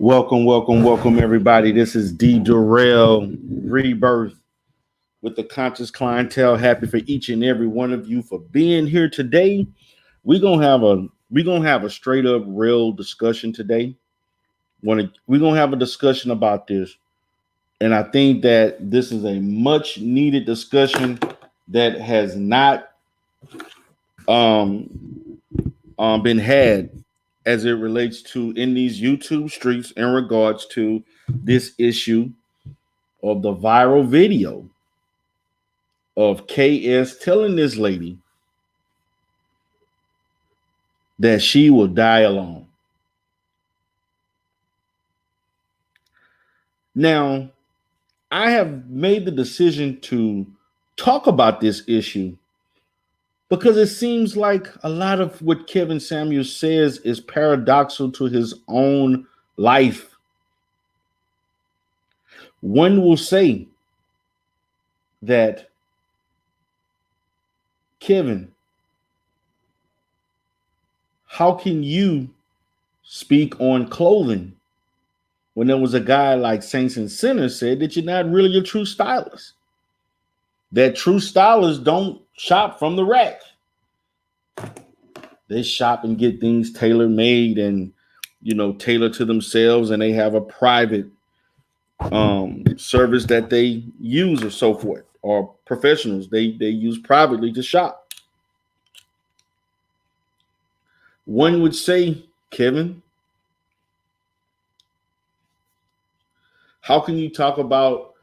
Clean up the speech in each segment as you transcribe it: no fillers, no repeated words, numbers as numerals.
Welcome, everybody. This is D. Durrell Rebirth with the Conscious Clientele. Happy for each and every one of you for being here today. We're gonna have a straight up real discussion today. We're gonna have a discussion about this, and I think that this is a much needed discussion that has not um, been had as it relates to in these YouTube streets in regards to this issue of the viral video of KS telling this lady that she will die alone. Now, I have made the decision to talk about this issue because it seems like a lot of what Kevin Samuels says is paradoxical to his own life. One will say that Kevin, how can you speak on clothing when there was a guy like Saints and Sinners said that you're not really a true stylist? That true stylists don't shop from the rack. They shop and get things tailor made and, tailor to themselves, and they have a private service that they use or so forth, or professionals they use privately to shop. One would say, Kevin, how can you talk about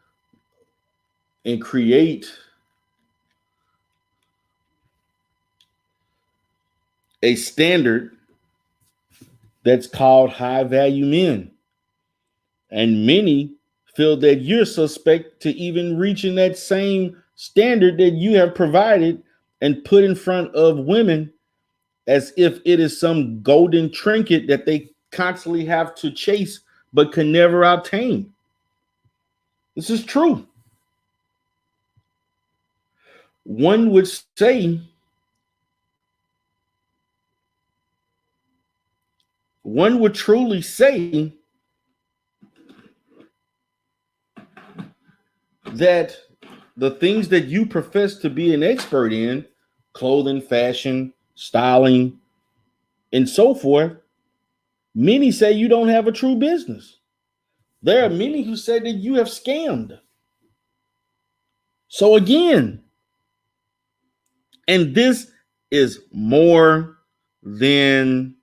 and create a standard that's called high value men? And many feel that you're suspect to even reaching that same standard that you have provided and put in front of women as if it is some golden trinket that they constantly have to chase but can never obtain. This is true. One would say, one would truly say that the things that you profess to be an expert in, clothing, fashion, styling, and so forth, many say you don't have a true business. There are many who say that you have scammed. So again, and this is more than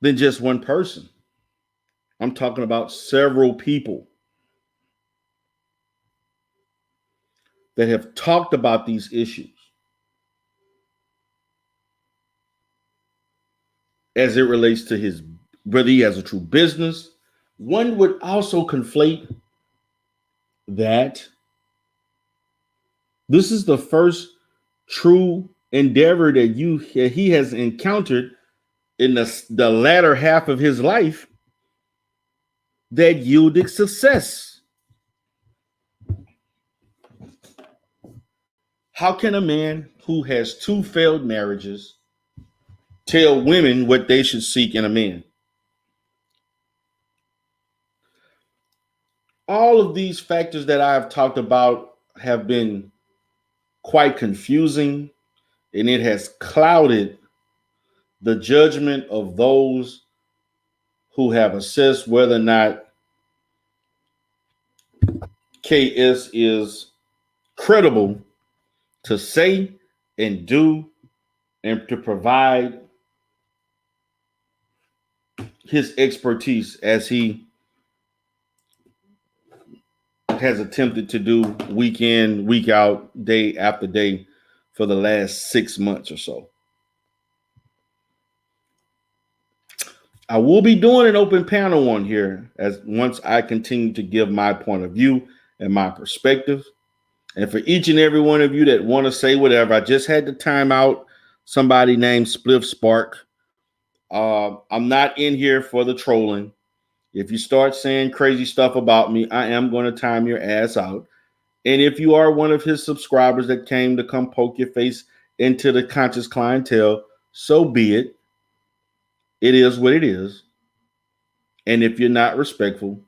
just one person. I'm talking about several people that have talked about these issues as it relates to whether he has a true business. One would also conflate that this is the first true endeavor that he has encountered in the latter half of his life that yielded success. How can a man who has two failed marriages tell women what they should seek in a man? All of these factors that I've talked about have been quite confusing, and it has clouded the judgment of those who have assessed whether or not KS is credible to say and do and to provide his expertise as he has attempted to do week in, week out, day after day for the last 6 months or so. I will be doing an open panel on here as once I continue to give my point of view and my perspective. And for each and every one of you that want to say whatever, I just had to time out somebody named Spliff Spark. I'm not in here for the trolling. If you start saying crazy stuff about me, I am going to time your ass out. And if you are one of his subscribers that came to come poke your face into the conscious clientele, so be it. It is what it is. And if you're not respectful,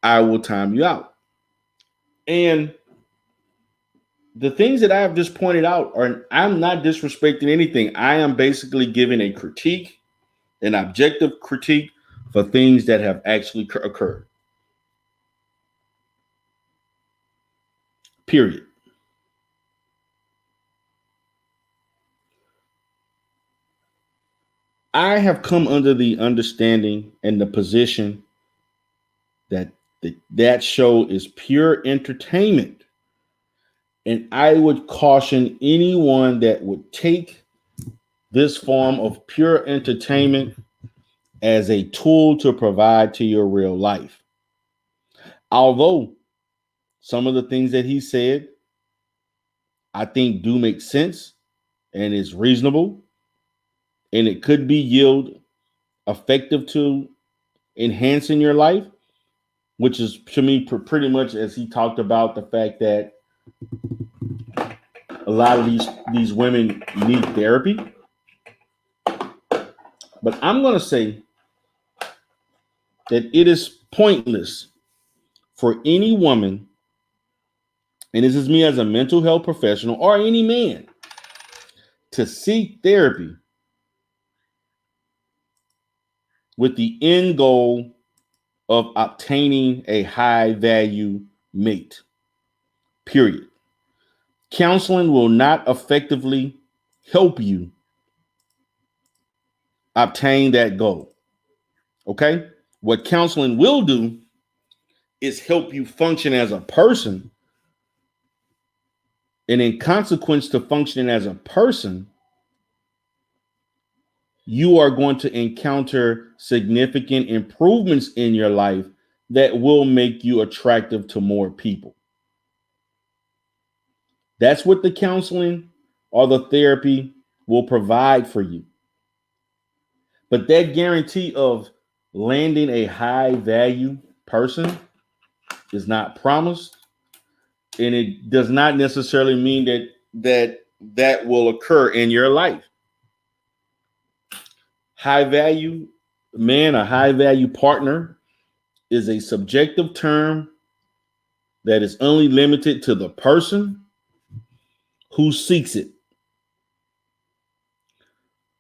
I will time you out. And the things that I have just pointed out are, I'm not disrespecting anything. I am basically giving a critique, an objective critique for things that have actually occurred. Period. I have come under the understanding and the position that that show is pure entertainment. And I would caution anyone that would take this form of pure entertainment as a tool to provide to your real life. Although some of the things that he said, I think do make sense and is reasonable, and it could be yield effective to enhancing your life, which is to me pretty much as he talked about the fact that a lot of these women need therapy. But I'm going to say that it is pointless for any woman, and this is me as a mental health professional, or any man, to seek therapy with the end goal of obtaining a high value mate. Period. Counseling will not effectively help you obtain that goal. Okay? What counseling will do is help you function as a person. And in consequence to functioning as a person, you are going to encounter significant improvements in your life that will make you attractive to more people. That's what the counseling or the therapy will provide for you. But that guarantee of landing a high value person is not promised. And it does not necessarily mean that will occur in your life. High value man, a high value partner is a subjective term that is only limited to the person who seeks it.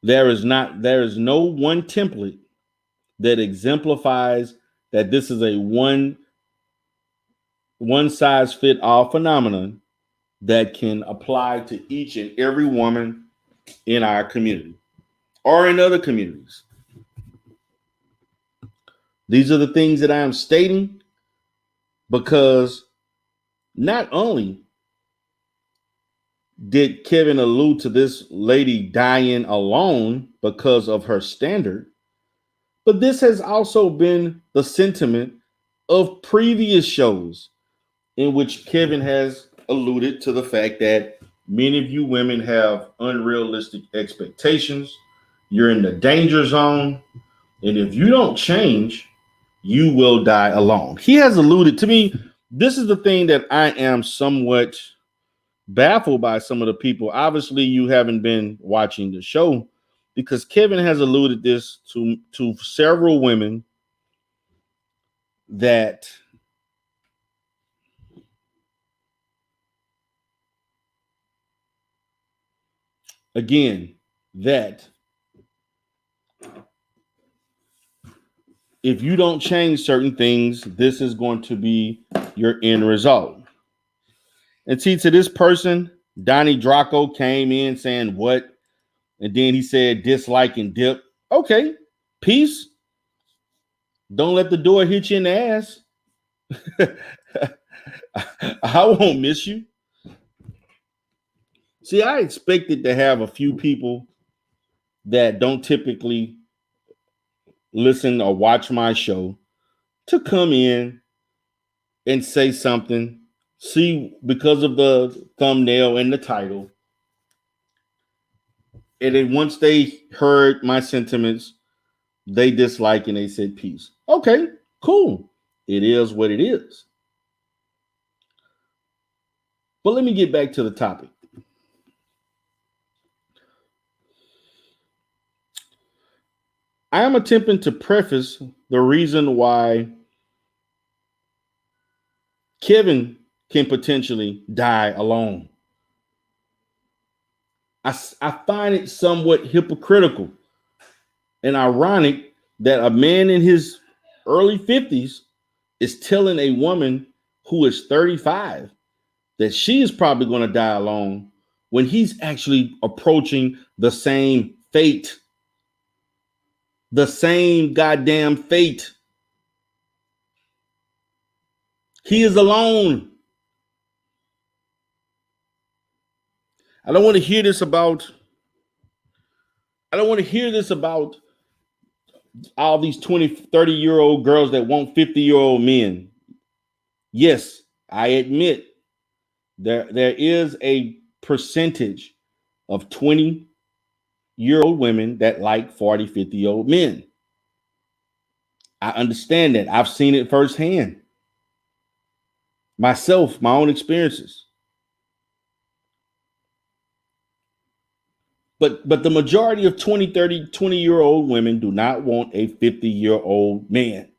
There is no one template that exemplifies that this is a one size fit all phenomenon that can apply to each and every woman in our community or in other communities. These are the things that I am stating because not only did Kevin allude to this lady dying alone because of her standard, but this has also been the sentiment of previous shows in which Kevin has alluded to the fact that many of you women have unrealistic expectations. You're in the danger zone. And if you don't change, you will die alone. He has alluded to me. This is the thing that I am somewhat baffled by some of the people. Obviously, you haven't been watching the show because Kevin has alluded this to several women that again, that if you don't change certain things, this is going to be your end result. And see, to this person, Donnie Draco came in saying what? And then he said dislike and dip. Okay, peace. Don't let the door hit you in the ass. I won't miss you. See, I expected to have a few people that don't typically listen or watch my show to come in and say something. See, because of the thumbnail and the title. And then once they heard my sentiments, they dislike and they said peace. Okay, cool. It is what it is. But let me get back to the topic. I am attempting to preface the reason why Kevin can potentially die alone. I find it somewhat hypocritical and ironic that a man in his early 50s is telling a woman who is 35 that she is probably going to die alone when he's actually approaching the same fate. The same goddamn fate. He is alone. I don't want to hear this about all these 20, 30-year-old girls that want 50-year-old men. Yes, I admit there is a percentage of 20-year-old women that like 40, 50-year-old men. I understand that. I've seen it firsthand. Myself, my own experiences. But the majority of 20, 30, 20-year-old women do not want a 50-year-old man.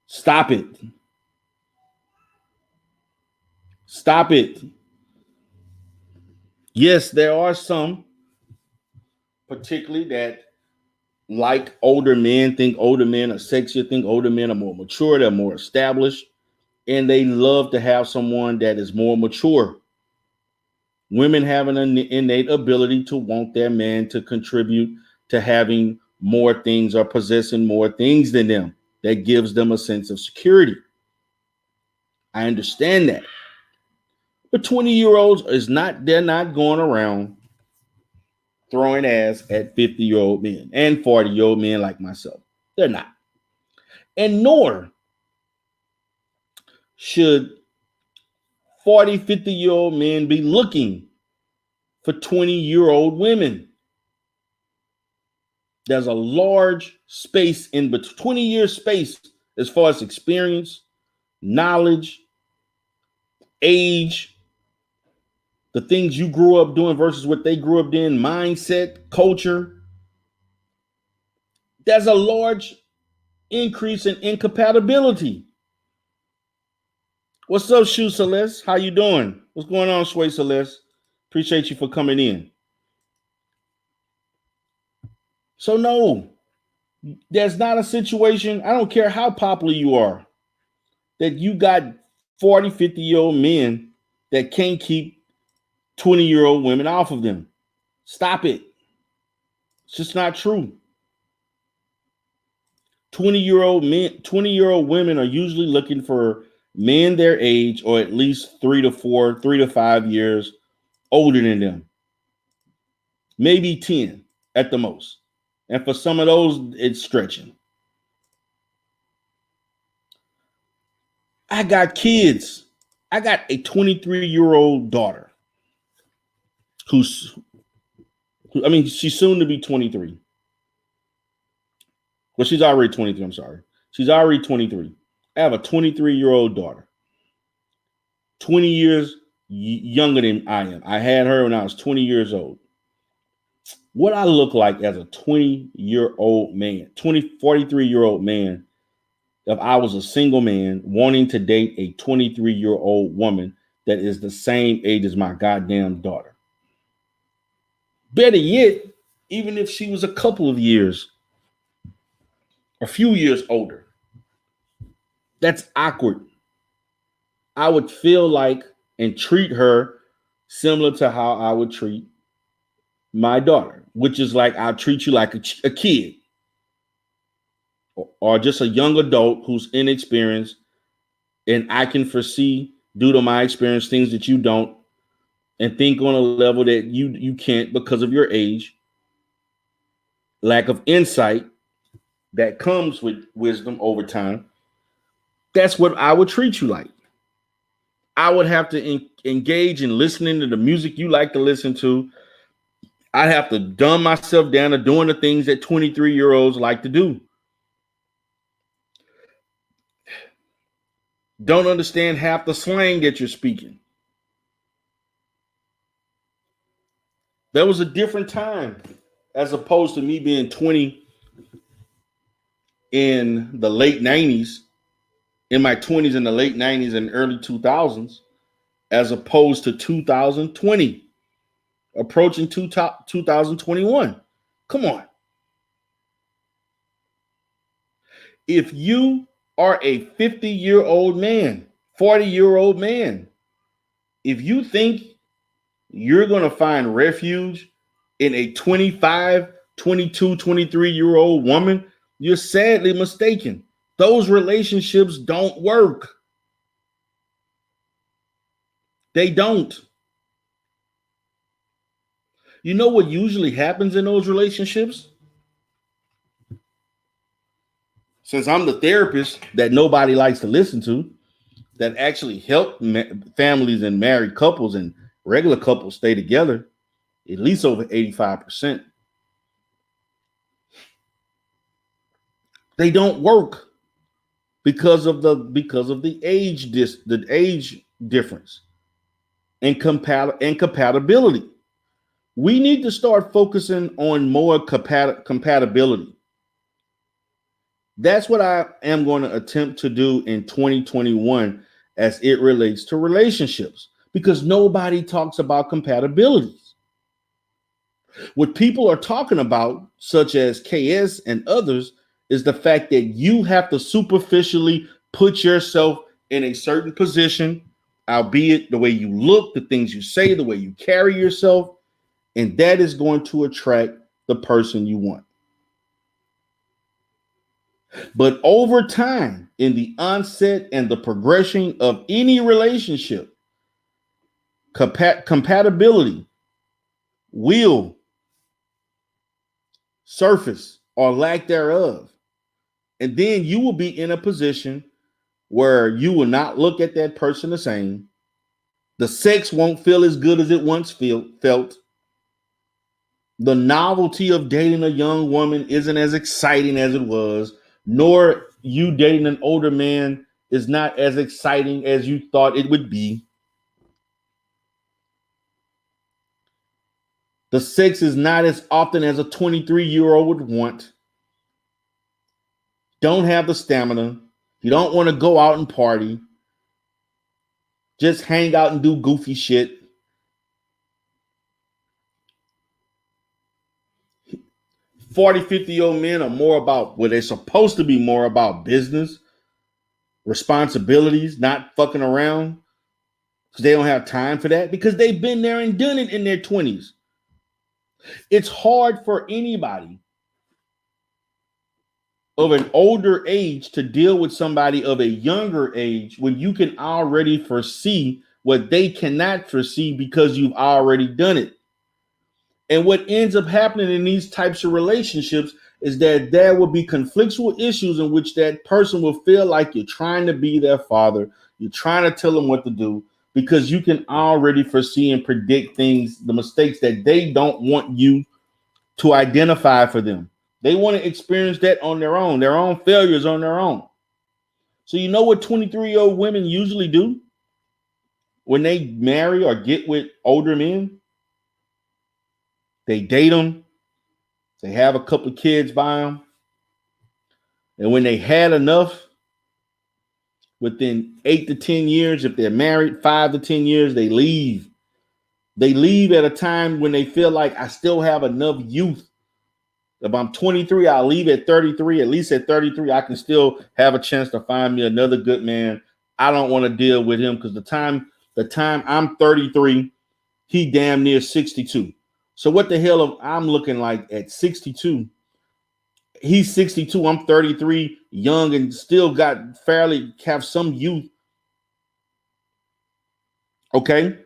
Stop it. Stop it. Yes, there are some, particularly that like older men, think older men are sexier, think older men are more mature, they're more established, and they love to have someone that is more mature. Women have an innate ability to want their man to contribute to having more things or possessing more things than them. That gives them a sense of security. I understand that. But 20-year-olds they're not going around throwing ass at 50-year-old men and 40-year-old men like myself. They're not. And nor should 40, 50-year-old men be looking for 20-year-old women. There's a large space in between, 20-year space as far as experience, knowledge, age, the things you grew up doing versus what they grew up doing, mindset, culture. There's a large increase in incompatibility. What's up, Shu Celeste? How you doing? What's going on, Sway Celeste? Appreciate you for coming in. So no, there's not a situation, I don't care how popular you are, that you got 40, 50-year-old men that can't keep 20-year-old women off of them. Stop it. It's just not true. 20-year-old women are usually looking for men their age or at least 3 to 5 years older than them. Maybe 10 at the most. And for some of those, it's stretching. I got kids. I got a 23-year-old daughter she's soon to be 23. Well, she's already 23. I'm sorry. She's already 23. I have a 23-year-old daughter, 20 years younger than I am. I had her when I was 20 years old. What I look like as a 20-year-old man, 43-year-old man, if I was a single man wanting to date a 23-year-old woman that is the same age as my goddamn daughter. Better yet, even if she was a couple of years, a few years older, that's awkward. I would feel like and treat her similar to how I would treat my daughter, which is like I'll treat you like a kid or just a young adult who's inexperienced, and I can foresee, due to my experience, things that you don't, and think on a level that you can't because of your age, lack of insight that comes with wisdom over time. That's what I would treat you like. I would have to engage in listening to the music you like to listen to. I'd have to dumb myself down to doing the things that 23-year-olds like to do. Don't understand half the slang that you're speaking. There was a different time as opposed to me being 20 in the late 90s, in my 20s in the late 90s and early 2000s, as opposed to 2020, approaching 2021. Come on. If you are a 50-year-old man, 40-year-old man, if you think you're going to find refuge in a 25, 22, 23-year-old woman, you're sadly mistaken. Those relationships don't work. They don't. You know what usually happens in those relationships? Since I'm the therapist that nobody likes to listen to, that actually help families and married couples and regular couples stay together, at least over 85%. They don't work because of the age difference and compatibility. We need to start focusing on more compatibility. That's what I am going to attempt to do in 2021 as it relates to relationships, because nobody talks about compatibilities. What people are talking about, such as KS and others, is the fact that you have to superficially put yourself in a certain position, albeit the way you look, the things you say, the way you carry yourself, and that is going to attract the person you want. But over time, in the onset and the progression of any relationship, compatibility will surface or lack thereof. And then you will be in a position where you will not look at that person the same. The sex won't feel as good as it once felt. The novelty of dating a young woman isn't as exciting as it was, nor you dating an older man is not as exciting as you thought it would be. The sex is not as often as a 23-year-old would want. Don't have the stamina. You don't want to go out and party. Just hang out and do goofy shit. 40, 50-year-old men are more about, well, they're supposed to be more about business, responsibilities, not fucking around, because they don't have time for that, because they've been there and done it in their 20s. It's hard for anybody of an older age to deal with somebody of a younger age when you can already foresee what they cannot foresee because you've already done it. And what ends up happening in these types of relationships is that there will be conflictual issues in which that person will feel like you're trying to be their father. You're trying to tell them what to do because you can already foresee and predict things, the mistakes that they don't want you to identify for them. They want to experience that on their own failures on their own. So you know what 23-year-old women usually do when they marry or get with older men? They date them. They have a couple of kids by them. And when they had enough, within 8 to 10 years, if they're married, 5 to 10 years, they leave. They leave at a time when they feel like I still have enough youth. If I'm 23, I'll leave at 33. At least at 33, I can still have a chance to find me another good man. I don't want to deal with him because the time I'm 33, he damn near 62. So what the hell I'm looking like at 62? He's 62. I'm 33, young and still have some youth. Okay.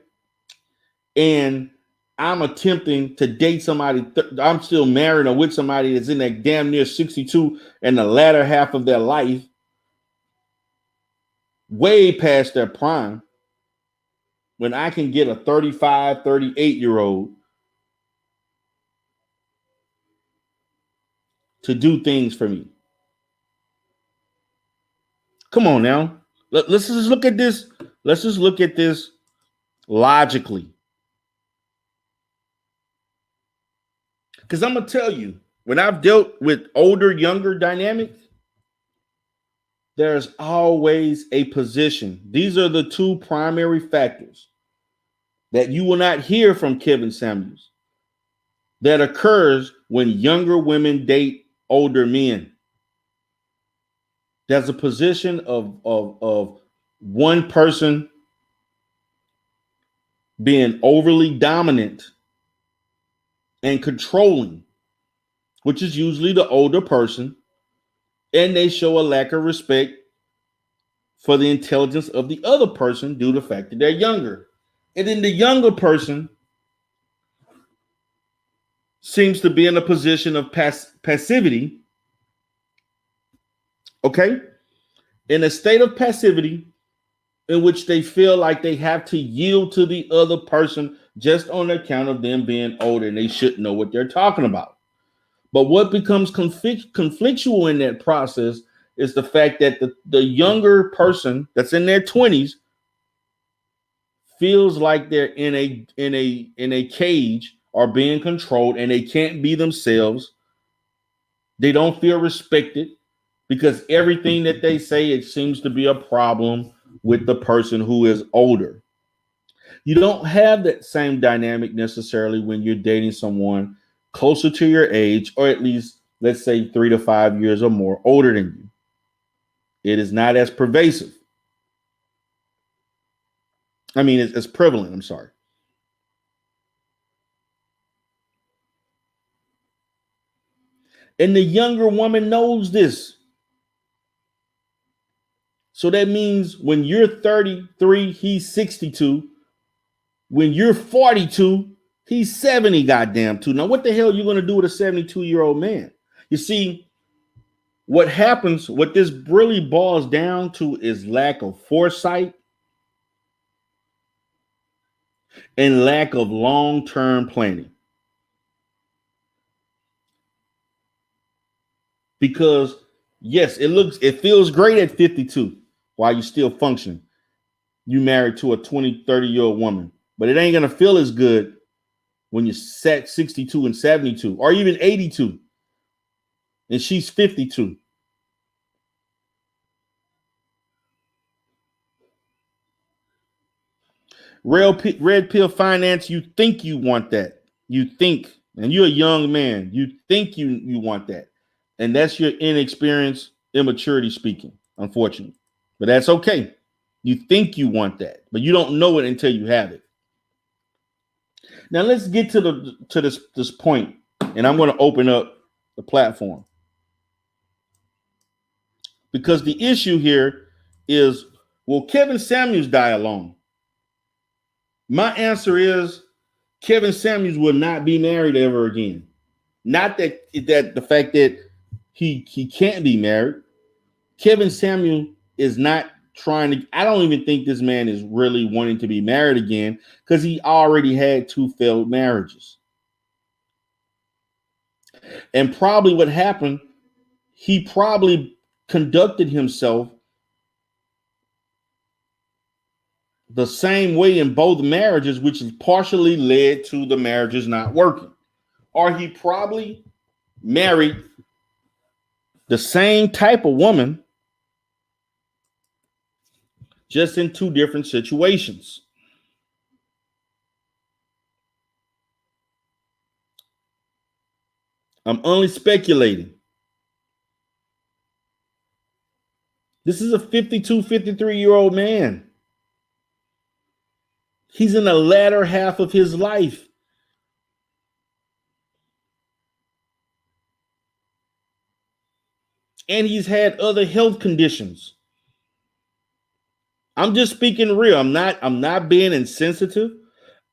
And I'm attempting to date somebody. I'm still married or with somebody that's in that damn near 62 in the latter half of their life, way past their prime, when I can get a 35, 38-year-old to do things for me. Come on now. Let's just look at this. Let's just look at this logically. Because I'm going to tell you, when I've dealt with older, younger dynamics, there's always a position. These are the two primary factors that you will not hear from Kevin Samuels that occurs when younger women date older men. There's a position of one person being overly dominant and controlling, which is usually the older person, and they show a lack of respect for the intelligence of the other person due to the fact that they're younger. And then the younger person seems to be in a position of passivity, okay? In a state of passivity in which they feel like they have to yield to the other person just on account of them being older and they shouldn't know what they're talking about. But what becomes conflictual in that process is the fact that the younger person that's in their 20s feels like they're in a cage or being controlled and they can't be themselves. They don't feel respected because everything that they say, it seems to be a problem with the person who is older. You don't have that same dynamic necessarily when you're dating someone closer to your age, or at least, let's say, 3 to 5 years or more older than you. It is not as pervasive. I mean, it's prevalent. I'm sorry. And the younger woman knows this. So that means when you're 33, he's 62. When you're 42, he's 70 goddamn too. Now, what the hell are you going to do with a 72-year-old man? You see, what happens, what this really boils down to is lack of foresight and lack of long-term planning. Because yes, it feels great at 52 while you're still functioning. You married to a 20, 30-year-old woman, but it ain't going to feel as good when you're set 62 and 72 or even 82 and she's 52. Red pill finance, you think you want that. You think, and you're a young man, you think you want that. And that's your inexperience, immaturity speaking, unfortunately. But that's okay. You think you want that, but you don't know it until you have it. Now let's get to this point, and I'm going to open up the platform. Because the issue here is, will Kevin Samuels die alone? My answer is Kevin Samuels will not be married ever again. Not that the fact that he can't be married. Kevin Samuel is not trying to. I don't even think this man is really wanting to be married again because he already had 2 failed marriages. And probably what happened, he probably conducted himself the same way in both marriages, which has partially led to the marriages not working. Or he probably married the same type of woman, just in 2 different situations. I'm only speculating. This is a 52, 53-year-old man. He's in the latter half of his life. And he's had other health conditions. I'm just speaking real. I'm not being insensitive.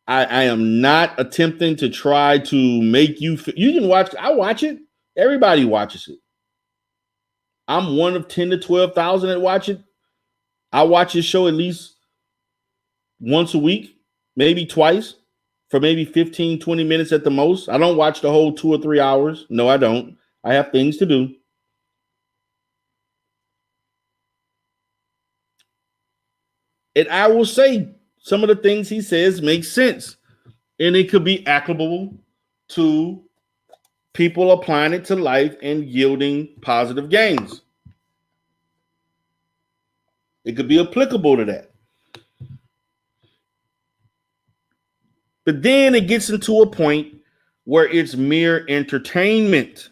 I am not attempting to try to make you. You can watch. I watch it. Everybody watches it. I'm one of 10 to 12,000 that watch it. I watch his show at least once a week, maybe twice, for maybe 15, 20 minutes at the most. I don't watch the whole 2 or 3 hours. No, I don't. I have things to do. And I will say some of the things he says make sense. And it could be applicable to people applying it to life and yielding positive gains. It could be applicable to that. But then it gets into a point where it's mere entertainment.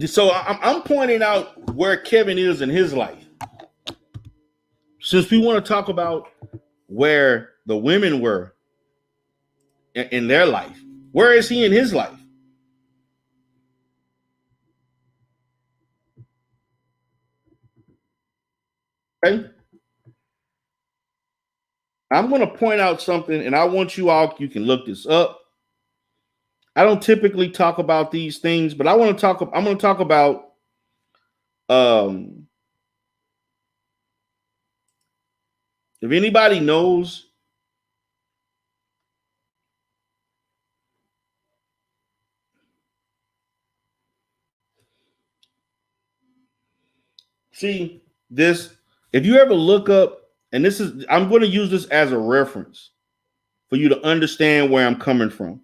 So I'm pointing out where Kevin is in his life. Since we want to talk about where the women were in their life, where is he in his life? Okay. I'm going to point out something, and I want you all, you can look this up. I don't typically talk about these things, but I'm going to talk about if anybody knows see this, if you ever look up, and this is, I'm going to use this as a reference for you to understand where I'm coming from.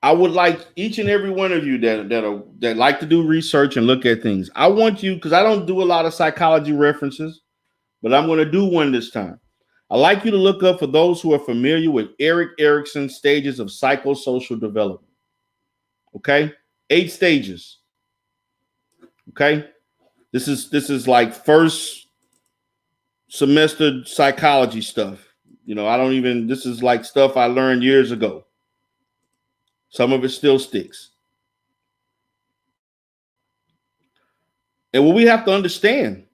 I would like each and every one of you that like to do research and look at things. I want you, because I don't do a lot of psychology references, but I'm going to do one this time. I'd like you to look up, for those who are familiar with Erik Erikson's stages of psychosocial development. Okay, 8 stages. Okay, this is like first semester psychology stuff. You know, I don't even, this is like stuff I learned years ago. Some of it still sticks. And what we have to understand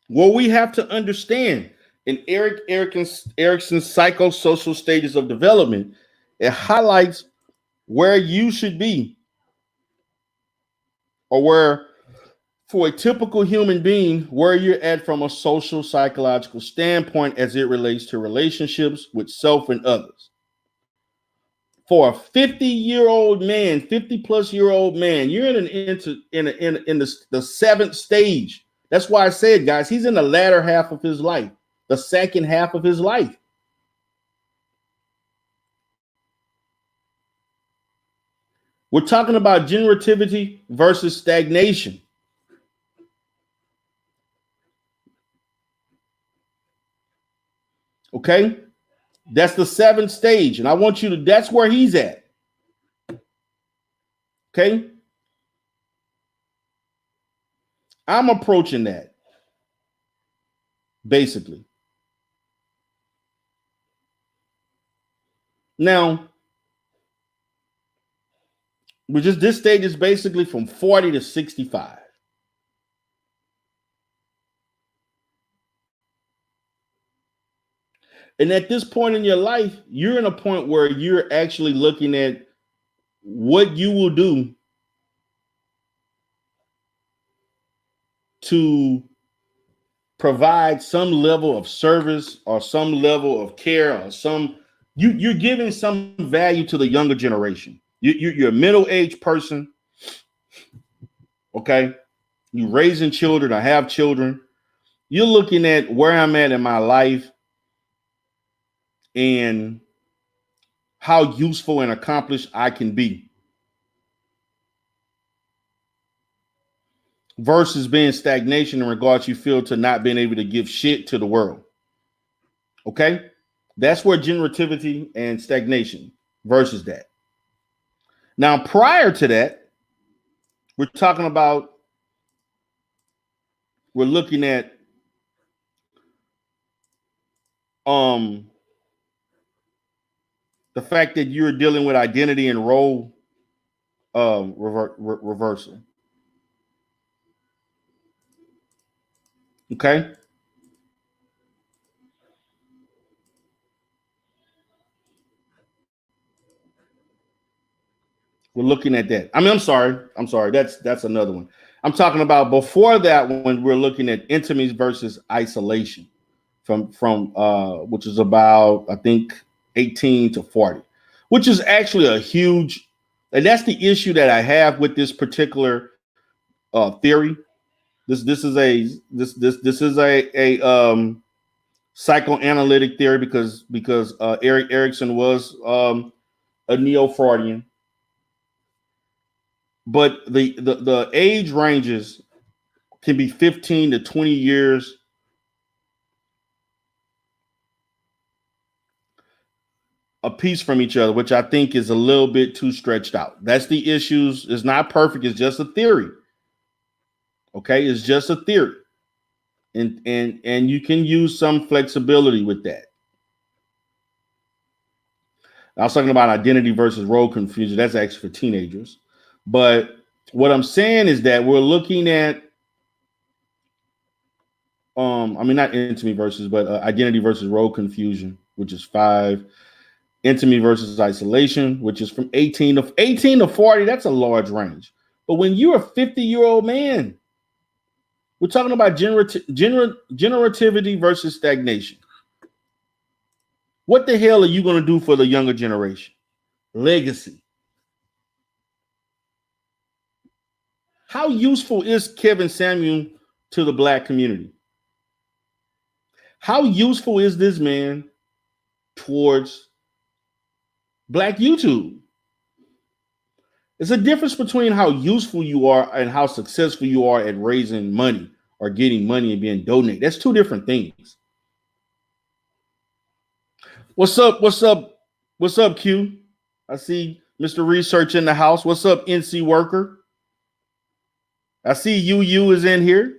in Erik Erikson's psychosocial stages of development, it highlights where you should be, or where, for a typical human being, where you're at from a social psychological standpoint as it relates to relationships with self and others. For a 50-year-old man, 50-plus-year-old man, you're in the 7th stage. That's why I said, guys, he's in the latter half of his life, the second half of his life. We're talking about generativity versus stagnation. Okay? That's the 7th stage. And I want you to, that's where he's at. Okay? I'm approaching that, basically. Now, this stage is basically from 40 to 65. And at this point in your life, you're in a point where you're actually looking at what you will do to provide some level of service or some level of care, or you're giving some value to the younger generation. You're a middle-aged person. Okay. You're raising children or have children. You're looking at where I'm at in my life and how useful and accomplished I can be, versus being stagnation in regards you feel to not being able to give shit to the world. Okay? That's where generativity and stagnation versus that. Now, prior to that, we're looking at the fact that you're dealing with identity and role reversal. Okay? We're looking at that. I mean, I'm sorry. That's another one. I'm talking about before that, when we're looking at intimacy versus isolation, from which is about, I think, 18 to 40, which is actually a huge, and that's the issue that I have with this particular theory, This is a psychoanalytic theory because Erik Erikson was a neo-Freudian. But the age ranges can be 15 to 20 years a piece from each other, which I think is a little bit too stretched out. That's the issues. It's not perfect. It's just a theory. Okay, it's just a theory, and you can use some flexibility with that. I was talking about identity versus role confusion. That's actually for teenagers. But what I'm saying is that we're looking at, I mean, not intimacy versus, but identity versus role confusion, which is 5. Intimacy versus isolation, which is from 18 to 40. That's a large range. But when you're a 50-year-old man, we're talking about generativity versus stagnation. What the hell are you going to do for the younger generation? Legacy. How useful is Kevin Samuel to the Black community? How useful is this man towards Black YouTube? There's a difference between how useful you are and how successful you are at raising money or getting money and being donated. That's two different things. What's up? What's up? What's up, Q? I see Mr. Research in the house. What's up, NC Worker? I see you is in here.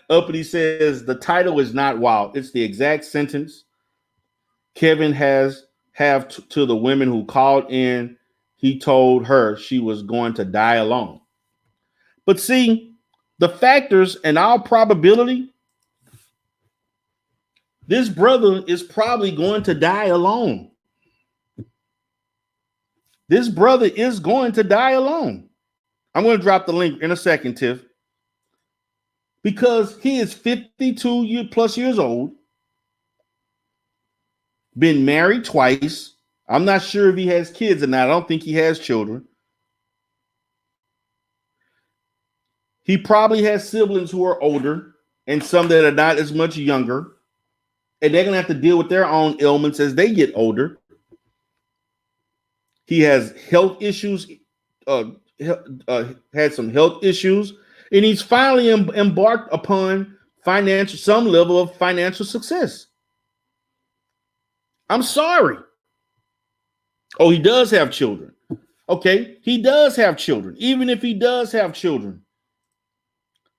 Uppity says the title is not wild. It's the exact sentence Kevin have to the women who called in. He told her she was going to die alone. But see, the factors and our probability, this brother is probably going to die alone. This brother is going to die alone. I'm going to drop the link in a second, Tiff. Because he is 52 plus years old, been married twice. I'm not sure if he has kids or not. I don't think he has children. He probably has siblings who are older and some that are not as much younger. And they're going to have to deal with their own ailments as they get older. He has health issues, had some health issues, and he's finally embarked upon some level of financial success. I'm sorry. Oh, he does have children. Okay, he does have children. Even if he does have children,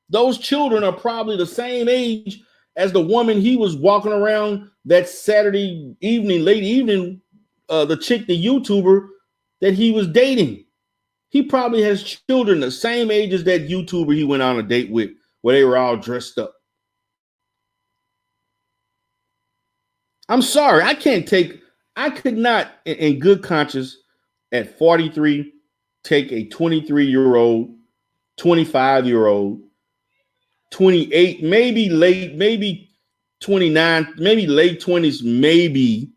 those children are probably the same age as the woman he was walking around that Saturday evening, late evening, the chick, the YouTuber that he was dating. He probably has children the same age as that YouTuber he went on a date with, where they were all dressed up. I'm sorry, I could not, in good conscience, at 43, take a 23-year-old, 25-year-old, 28, maybe 29, maybe late 20s, maybe.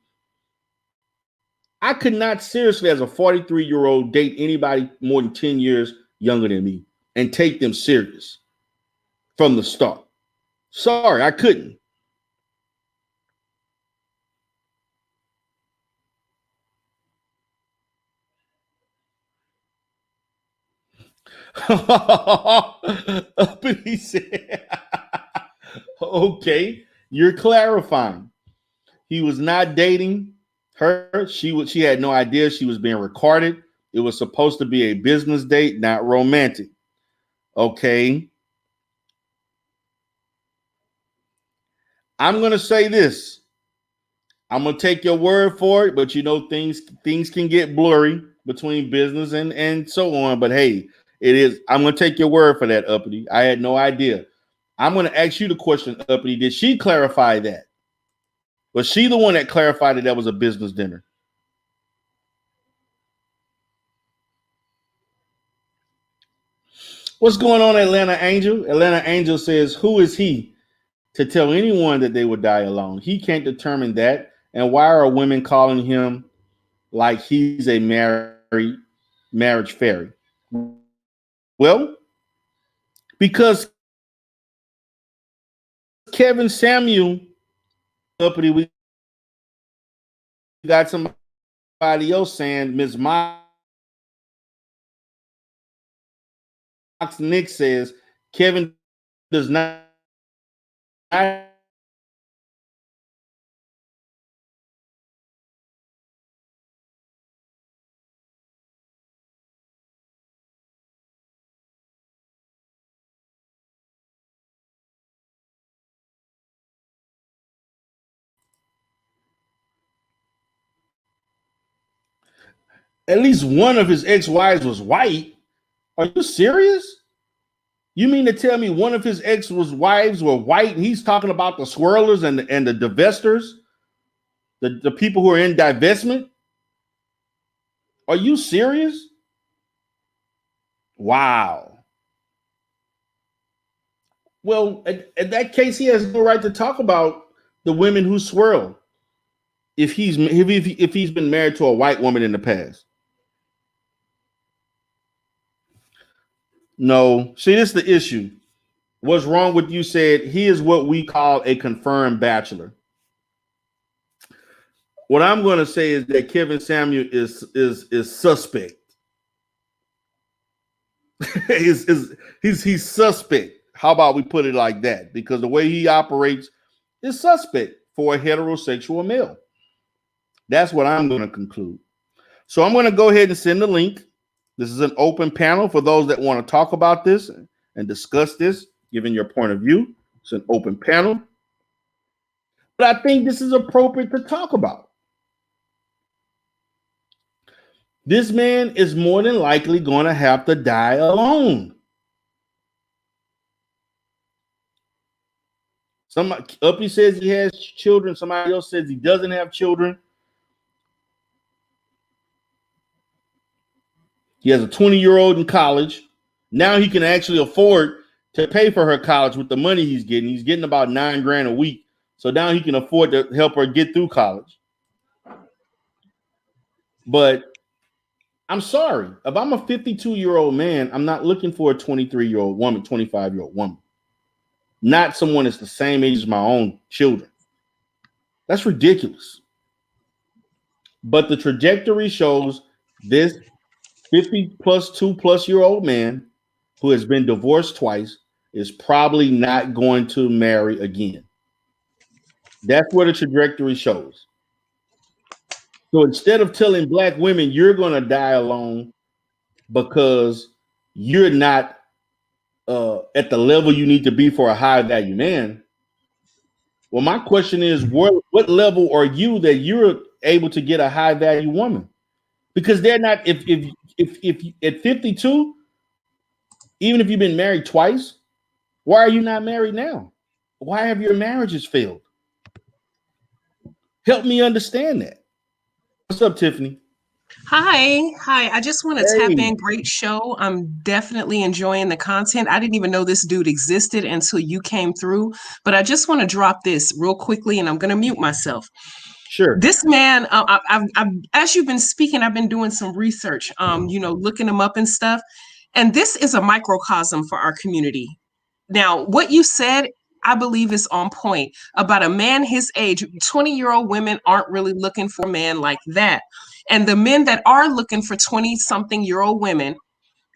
I could not seriously, as a 43-year-old, date anybody more than 10 years younger than me and take them serious from the start. Sorry, I couldn't. But he said, okay, you're clarifying. He was not dating her. She had no idea she was being recorded. It was supposed to be a business date, not romantic. Okay. I'm going to say this. I'm going to take your word for it, but you know, things can get blurry between business and so on. But hey, it is. I'm going to take your word for that, Uppity. I had no idea. I'm going to ask you the question, Uppity. Did she clarify that? Was she the one that clarified that was a business dinner? What's going on, Atlanta Angel? Atlanta Angel says, who is he to tell anyone that they would die alone? He can't determine that. And why are women calling him like he's a marriage fairy? Well, Because Kevin Samuel, uppity, we got somebody else saying Ms. Mox Nick says Kevin does not at least one of his ex-wives was white. Are you serious? You mean to tell me one of his ex-wives were white and he's talking about the swirlers and the divestors, the people who are in divestment? Are you serious? Wow. Well, in that case, he has no right to talk about the women who swirl if he's been married to a white woman in the past. No. See, this is the issue. What's wrong with you said he is what we call a confirmed bachelor. What I'm going to say is that Kevin Samuel is suspect. he's suspect. How about we put it like that? Because the way he operates is suspect for a heterosexual male. That's what I'm going to conclude. So I'm going to go ahead and send the link. This is an open panel for those that want to talk about this and discuss this, given your point of view. It's an open panel. But I think this is appropriate to talk about. This man is more than likely going to have to die alone. Uppy says he has children. Somebody else says he doesn't have children. He has a 20-year-old in college. Now he can actually afford to pay for her college with the money he's getting. He's getting about $9,000 a week. So now he can afford to help her get through college. But I'm sorry. If I'm a 52-year-old man, I'm not looking for a 23-year-old woman, 25-year-old woman. Not someone that's the same age as my own children. That's ridiculous. But the trajectory shows this 50 plus 2+ year old man who has been divorced twice is probably not going to marry again. That's what the trajectory shows. So instead of telling black women you're going to die alone because you're not at the level you need to be for a high value man, well, my question is, what level are you that you're able to get a high value woman? Because they're not. If at 52, even if you've been married twice, why are you not married now? Why have your marriages failed? Help me understand that. What's up, Tiffany? Hi. I just want to tap in. Great show. I'm definitely enjoying the content. I didn't even know this dude existed until you came through, but I just want to drop this real quickly and I'm going to mute myself. Sure. This man, I've as you've been speaking, I've been doing some research, looking him up and stuff. And this is a microcosm for our community. Now, what you said, I believe is on point about a man his age. 20-year-old women aren't really looking for a man like that. And the men that are looking for 20-something-year-old women,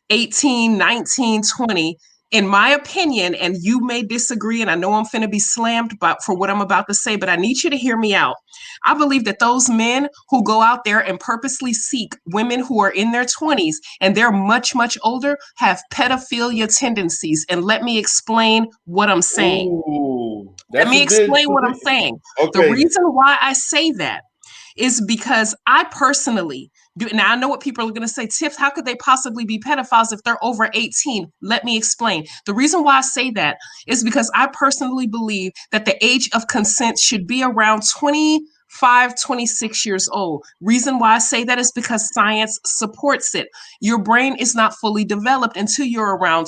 18, 19, 20, in my opinion, and you may disagree, and I know I'm finna be slammed for what I'm about to say, but I need you to hear me out. I believe that those men who go out there and purposely seek women who are in their 20s and they're much, much older have pedophilia tendencies. And let me explain what I'm saying. Ooh, let me explain what I'm saying. Okay. The reason why I say that is because I personally do. Now I know what people are going to say, Tiff, how could they possibly be pedophiles if they're over 18? Let me explain. The reason why I say that is because I personally believe that the age of consent should be around 26 years old. Reason why I say that is because science supports it. Your brain is not fully developed until you're around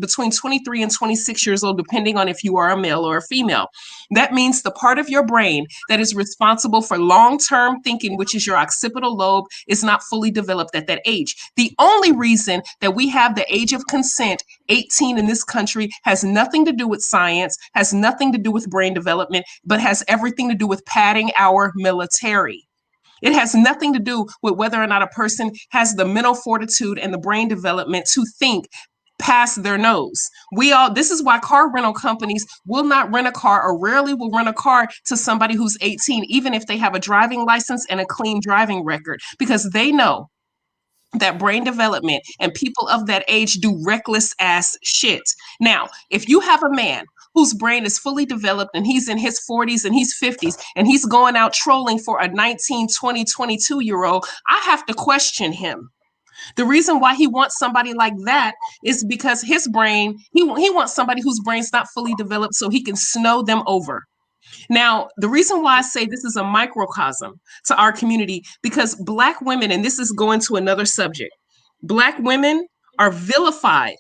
between 23 and 26 years old, depending on if you are a male or a female. That means the part of your brain that is responsible for long-term thinking, which is your occipital lobe, is not fully developed at that age. The only reason that we have the age of consent, 18 in this country, has nothing to do with science, has nothing to do with brain development, but has everything to do with padding our military. It has nothing to do with whether or not a person has the mental fortitude and the brain development to think past their nose. This is why car rental companies will not rent a car, or rarely will rent a car to somebody who's 18, even if they have a driving license and a clean driving record, because they know that brain development and people of that age do reckless ass shit. Now, if you have a man whose brain is fully developed and he's in his 40s and he's 50s and he's going out trolling for a 19, 20, 22-year-old, I have to question him. The reason why he wants somebody like that is because his brain, he wants somebody whose brain's not fully developed so he can snow them over. Now, the reason why I say this is a microcosm to our community, because Black women, and this is going to another subject, Black women are vilified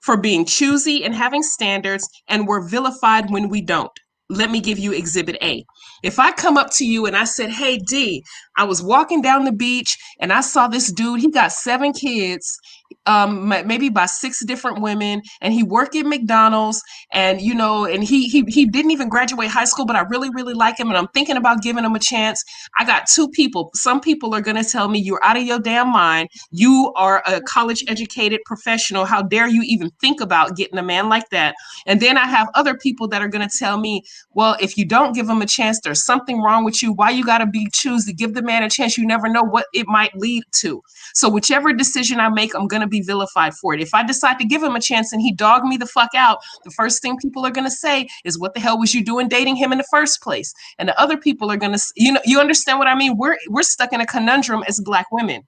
for being choosy and having standards, and we're vilified when we don't. Let me give you Exhibit A. If I come up to you and I said, hey, D, I was walking down the beach and I saw this dude, he got 7 kids, maybe by 6 different women, and he worked at McDonald's, and and he didn't even graduate high school, but I really, really like him and I'm thinking about giving him a chance. I got 2 people. Some people are going to tell me you're out of your damn mind. You are a college educated professional. How dare you even think about getting a man like that? And then I have other people that are going to tell me, well, if you don't give him a chance, there's something wrong with you. Why you got to be choosy? Give the man a chance. You never know what it might lead to. So whichever decision I make, I'm going to be vilified for it. If I decide to give him a chance and he dogged me the fuck out, the first thing people are going to say is, what the hell was you doing dating him in the first place? And the other people are going to, you understand what I mean? We're stuck in a conundrum as Black women.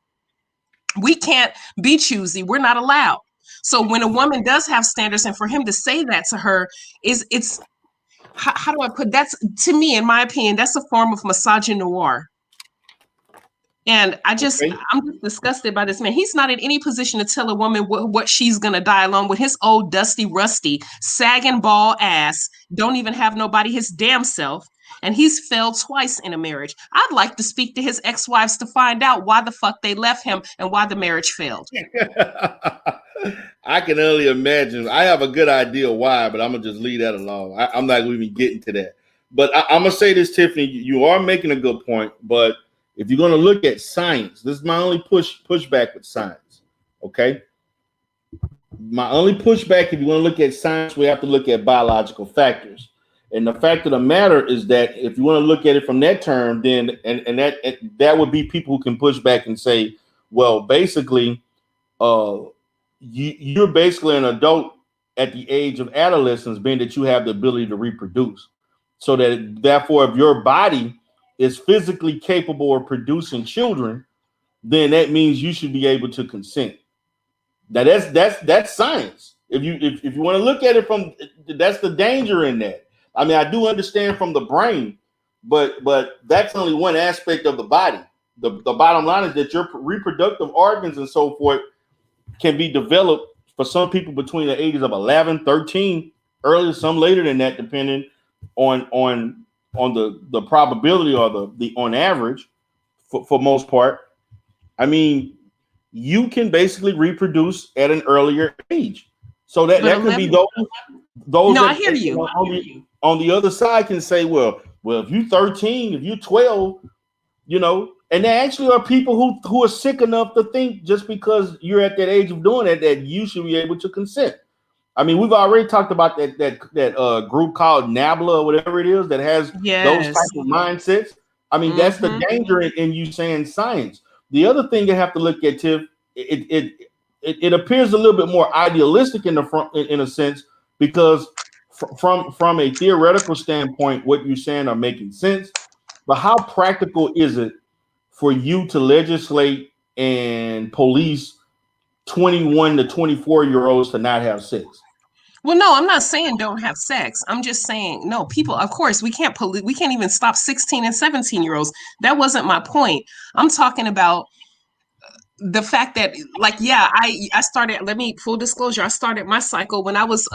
We can't be choosy. We're not allowed. So when a woman does have standards, and for him to say that to her it's how do I put that's, to me, in my opinion, that's a form of misogynoir. And I'm just disgusted by this man. He's not in any position to tell a woman what she's gonna die alone with. His old dusty, rusty, sagging ball ass don't even have nobody his damn self. And he's failed twice in a marriage. I'd like to speak to his ex-wives to find out why the fuck they left him and why the marriage failed. I can only imagine. I have a good idea why, but I'm going to just leave that alone. I'm not going to even get into that. But I'm going to say this, Tiffany, you are making a good point. But if you're going to look at science, this is my only pushback with science. Okay? My only pushback, if you want to look at science, we have to look at biological factors. And the fact of the matter is that if you want to look at it from that term, then and that would be people who can push back and say, well, basically, you're basically an adult at the age of adolescence, being that you have the ability to reproduce. So that therefore, if your body is physically capable of producing children, then that means you should be able to consent. Now that's science. If you want to look at it from, that's the danger in that. I mean, I do understand from the brain, but that's only one aspect of the body. The bottom line is that your reproductive organs and so forth can be developed for some people between the ages of 11, 13, earlier, some later than that, depending on the probability or the on average for most part. I mean, you can basically reproduce at an earlier age. So that could be those. No, I hear you. On the other side can say, well, if you're 13, if you're 12, and there actually are people who are sick enough to think just because you're at that age of doing it, that you should be able to consent. I mean, we've already talked about that group called NABLA or whatever it is that has those types of mindsets. I mean, that's the danger in you saying science. The other thing you have to look at, Tiff, it appears a little bit more idealistic in the front, in a sense, because from a theoretical standpoint, what you're saying are making sense. But how practical is it for you to legislate and police 21 to 24-year-olds to not have sex? Well, no, I'm not saying don't have sex. I'm just saying no. People, of course, we can't we can't even stop 16 and 17-year-olds. That wasn't my point. I'm talking about the fact that, like, yeah, I started. Let me full disclosure. I started my cycle when I was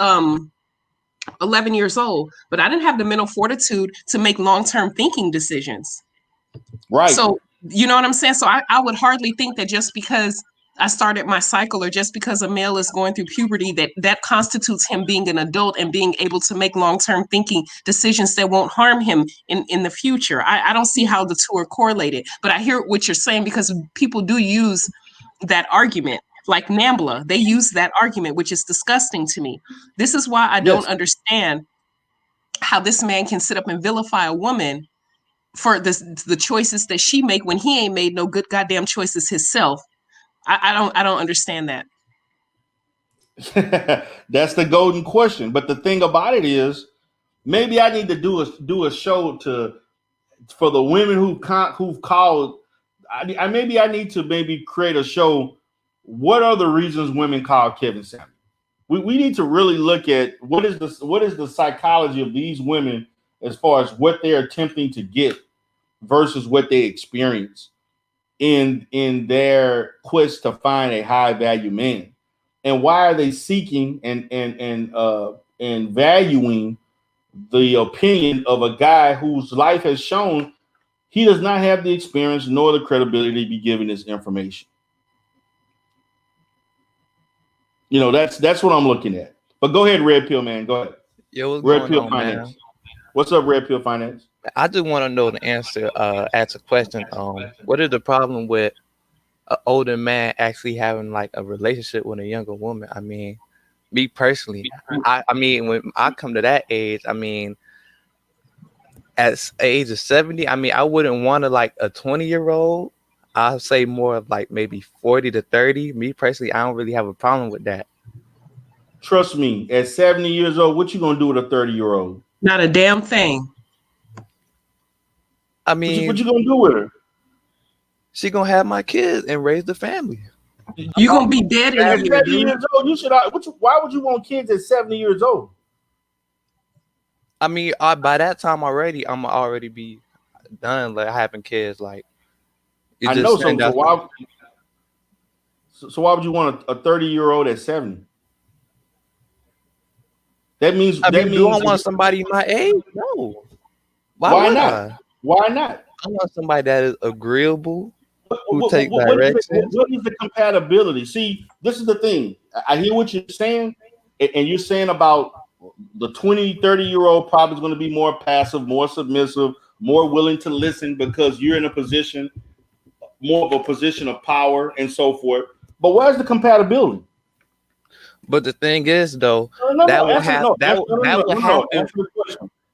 11 years old, but I didn't have the mental fortitude to make long term thinking decisions. Right. So, you know what I'm saying? So, I would hardly think that just because I started my cycle or just because a male is going through puberty, that constitutes him being an adult and being able to make long term thinking decisions that won't harm him in the future. I don't see how the two are correlated, but I hear what you're saying because people do use that argument. Like NAMBLA, they use that argument, which is disgusting to me. This is why I don't Yes. understand how this man can sit up and vilify a woman for the choices that she make when he ain't made no good goddamn choices himself. I don't understand that. That's the golden question. But the thing about it is, maybe I need to do a show for the women who've called. Maybe I need to maybe create a show. What are the reasons women call Kevin Samuels? We need to really look at what is the psychology of these women as far as what they're attempting to get versus what they experience in their quest to find a high value man, and why are they seeking and valuing the opinion of a guy whose life has shown he does not have the experience nor the credibility to be given this information. You know, that's what I'm looking at. But go ahead, Red Pill Man. Go ahead. Yo, what's Red going Pill on, Finance. man? What's up, Red Pill Finance? I just want to know the answer. Ask a question. What is the problem with an older man actually having like a relationship with a younger woman? I mean, me personally, I mean, when I come to that age, I mean, at age of 70, I mean, I wouldn't want to like a 20-year-old. I'll say more of like maybe 40 to 30. Me personally, I don't really have a problem with that. Trust me, at 70 years old, what you gonna do with a 30-year-old? Not a damn thing. I mean, what you gonna do with her? She gonna have my kids and raise the family. You gonna be dead in At a year, 70 dude. years old, you should. Why would you want kids at 70 years old? I mean, by that time already, I'm already be done like having kids. Like, I know. So why would you want a 30-year-old at 70? That means. Do I want somebody my age? No. Why not? Why not? I want somebody that is agreeable. What is the compatibility? See, this is the thing. I hear what you're saying, and you're saying about the 20, 30-year-old probably is going to be more passive, more submissive, more willing to listen because you're in a position, more of a position of power and so forth. But where's the compatibility? But the thing is, though,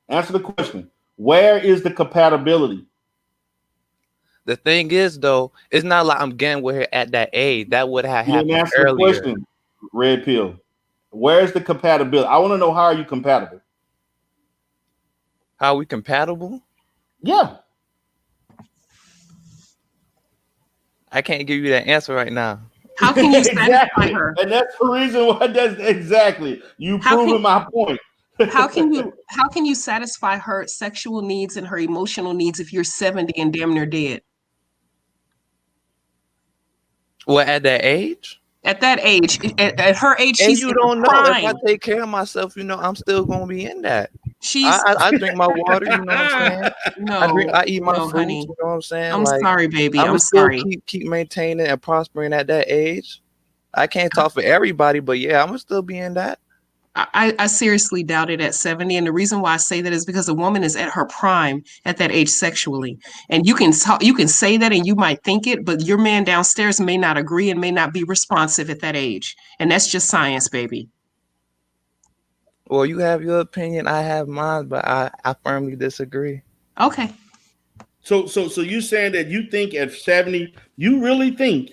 Answer the question. Where is the compatibility? The thing is, though, it's not like I'm getting with her at that age. That would have happened earlier. The question, Red Pill. Where's the compatibility? I want to know, how are you compatible? How are we compatible? Yeah. I can't give you that answer right now. How can you satisfy her? And that's the reason why. That's exactly. You proving my point. How can you satisfy her sexual needs and her emotional needs if you're 70 and damn near dead? Well, at that age? At that age, at her age, she's you don't know. If I take care of myself, I'm still gonna be in that. I drink my water, you know what I'm saying? No, I eat my fruits, honey. you know what I'm saying? I'm sorry, baby. I'm sorry. Still keep maintaining and prospering at that age. I can't talk for everybody, but yeah, I'm gonna still be in that. I seriously doubt it at 70. And the reason why I say that is because a woman is at her prime at that age sexually. And you can say that and you might think it, but your man downstairs may not agree and may not be responsive at that age. And that's just science, baby. Well, you have your opinion, I have mine, but I firmly disagree. Okay. So you're saying that you think at 70, you really think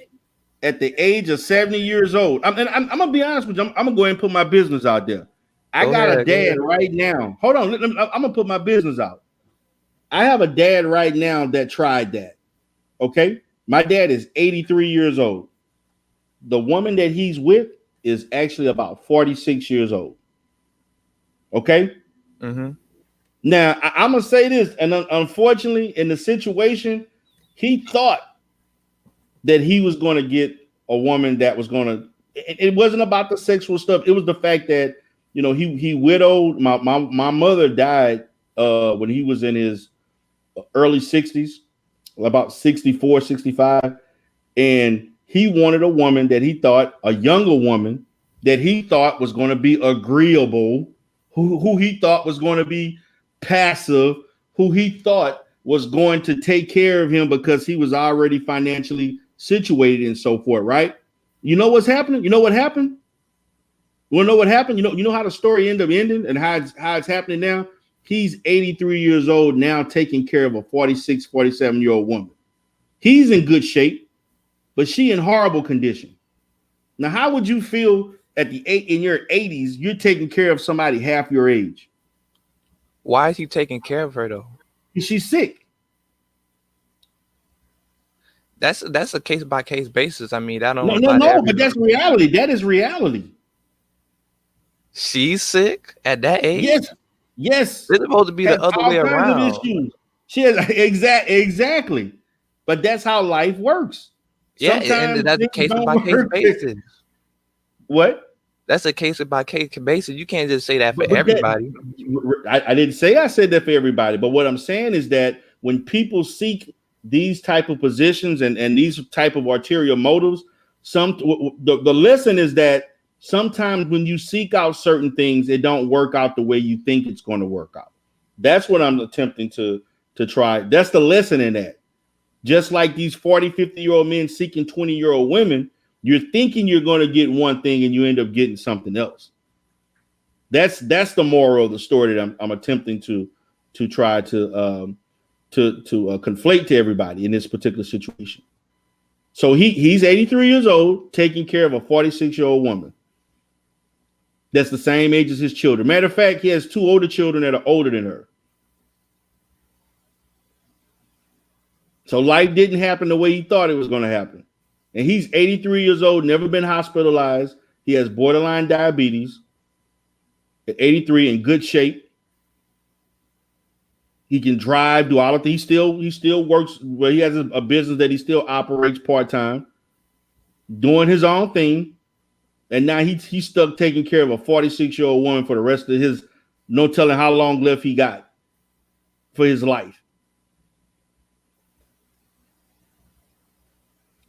at the age of 70 years old, I'm gonna be honest with you. I'm gonna go ahead and put my business out there. I got a dad right now. Hold on, I'm gonna put my business out. I have a dad right now that tried that. Okay, my dad is 83 years old. The woman that he's with is actually about 46 years old. Okay. Mm-hmm. Now I'm gonna say this, and unfortunately, in the situation, he thought that he was going to get a woman that was going to. It wasn't about the sexual stuff. It was the fact that he widowed. My mother died when he was in his early 60s, about 64, 65, and he wanted a woman that he thought, a younger woman that he thought was going to be agreeable, who he thought was going to be passive, who he thought was going to take care of him because he was already financially situated and so forth, right? You know what's happening? You know what happened? You want to know what happened? You know how the story ended up ending and how it's happening now? He's 83 years old now, taking care of a 46, 47-year-old woman. He's in good shape, but she in horrible condition. Now, how would you feel in your 80s, you're taking care of somebody half your age? Why is he taking care of her though? She's sick. That's a case by case basis. I mean, that don't no, but that's reality. That is reality. She's sick at that age. Yes. It's supposed to be the other way around. She has exactly. But that's how life works. Yeah, and that's a case by case basis. What? That's a case by case basis. You can't just say that for everybody. I didn't say I said that for everybody, but what I'm saying is that when people seek these type of positions and these type of ulterior motives, the lesson is that sometimes when you seek out certain things, it don't work out the way you think it's going to work out. That's what I'm attempting to try. That's the lesson in that. Just like these 40, 50-year-old men seeking 20-year-old women, you're thinking you're going to get one thing and you end up getting something else. That's the moral of the story that I'm attempting to try to conflate to everybody in this particular situation. So he's 83 years old, taking care of a 46-year-old woman. That's the same age as his children. Matter of fact, he has two older children that are older than her. So life didn't happen the way he thought it was going to happen. And he's 83 years old, never been hospitalized. He has borderline diabetes. At 83, in good shape. He can drive, do all of things. He still works. Well, he has a business that he still operates part-time, doing his own thing. And now he's stuck taking care of a 46-year-old woman for the rest of his, no telling how long left he got for his life.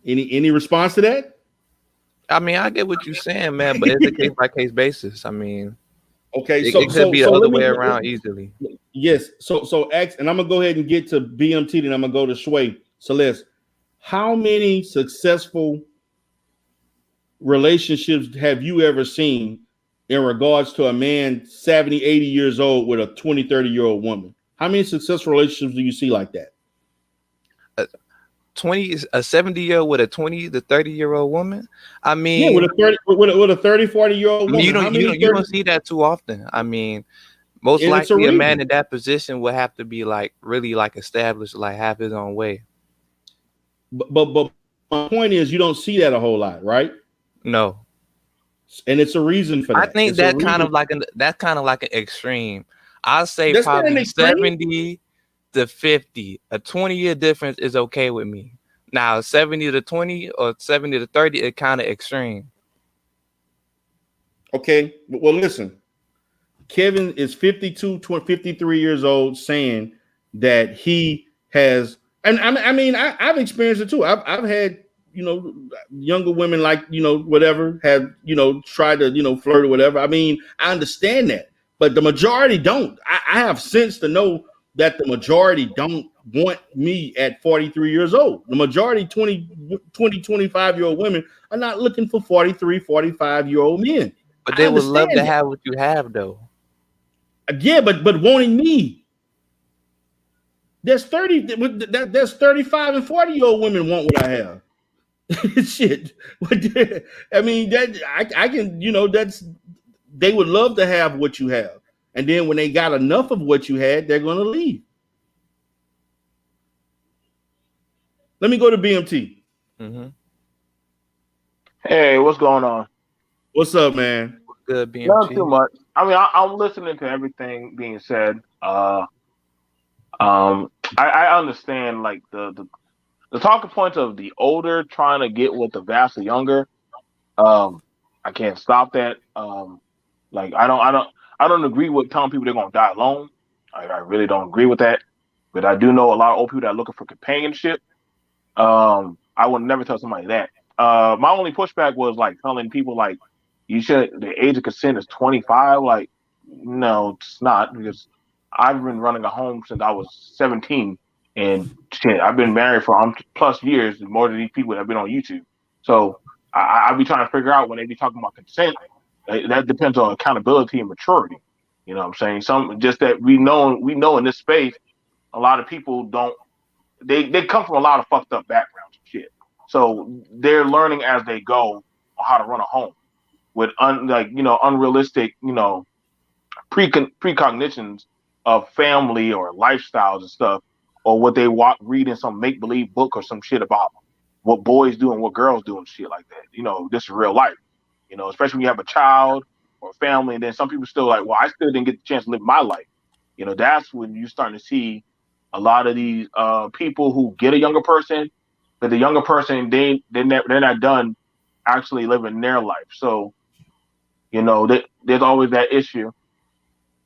Any response to that? I mean, I get what you're saying, man, but it's a case by case basis. I mean, okay, it could be the other way around easily. Yes. So X, and I'm gonna go ahead and get to BMT, then I'm gonna go to Sway. Celeste, how many successful relationships have you ever seen in regards to a man 70, 80 years old with a 20, 30-year-old woman? How many successful relationships do you see like that? 70-year-old with a 20 to 30-year-old woman. I mean, yeah, with a 30, 40-year-old woman. You don't see that too often. I mean, most likely a man in that position would have to be like really like established, like have his own way. But my point is, you don't see that a whole lot, right? No. And it's a reason for that. I think that's kind of like an extreme. I'll say that's probably 70 to 50. A 20-year difference is okay with me. Now 70 to 20 or 70 to 30 is kind of extreme. Okay. Well, listen. Kevin is 53 years old, saying that he has, and I mean, I've experienced it too. I've had, younger women like, whatever, have, tried to, flirt or whatever. I mean, I understand that, but the majority don't. I have sense to know that the majority don't want me at 43 years old. The majority 20, 25-year-old women are not looking for 43, 45-year-old men. But they would love to have what you have, though. Yeah, but wanting me. There's 35 and 40-year-old women want what I have. Shit. I mean, that I can, they would love to have what you have. And then when they got enough of what you had, they're going to leave. Let me go to BMT. Mm-hmm. Hey, what's going on? What's up, man? What's good, BMT? Not too much. I mean, I'm listening to everything being said. I understand like the talking points of the older trying to get with the vastly younger. Um, I can't stop that. Like I don't agree with telling people they're gonna die alone. I really don't agree with that. But I do know a lot of old people that are looking for companionship. I would never tell somebody that. My only pushback was like telling people like you should the age of consent is 25. Like, no, it's not because I've been running a home since I was 17, and shit, I've been married for plus years, more than these people that have been on YouTube. So I be trying to figure out when they be talking about consent. That depends on accountability and maturity. You know what I'm saying? Some just that we know in this space, a lot of people don't they come from a lot of fucked up backgrounds and shit. So they're learning as they go on how to run a home with unrealistic precognitions of family or lifestyles and stuff, or what they read in some make believe book or some shit about what boys do and what girls do and shit like that. This is real life. Especially when you have a child or a family, and then some people still like, well, I still didn't get the chance to live my life. That's when you starting to see a lot of these people who get a younger person, but the younger person they're not done actually living their life. So there's always that issue.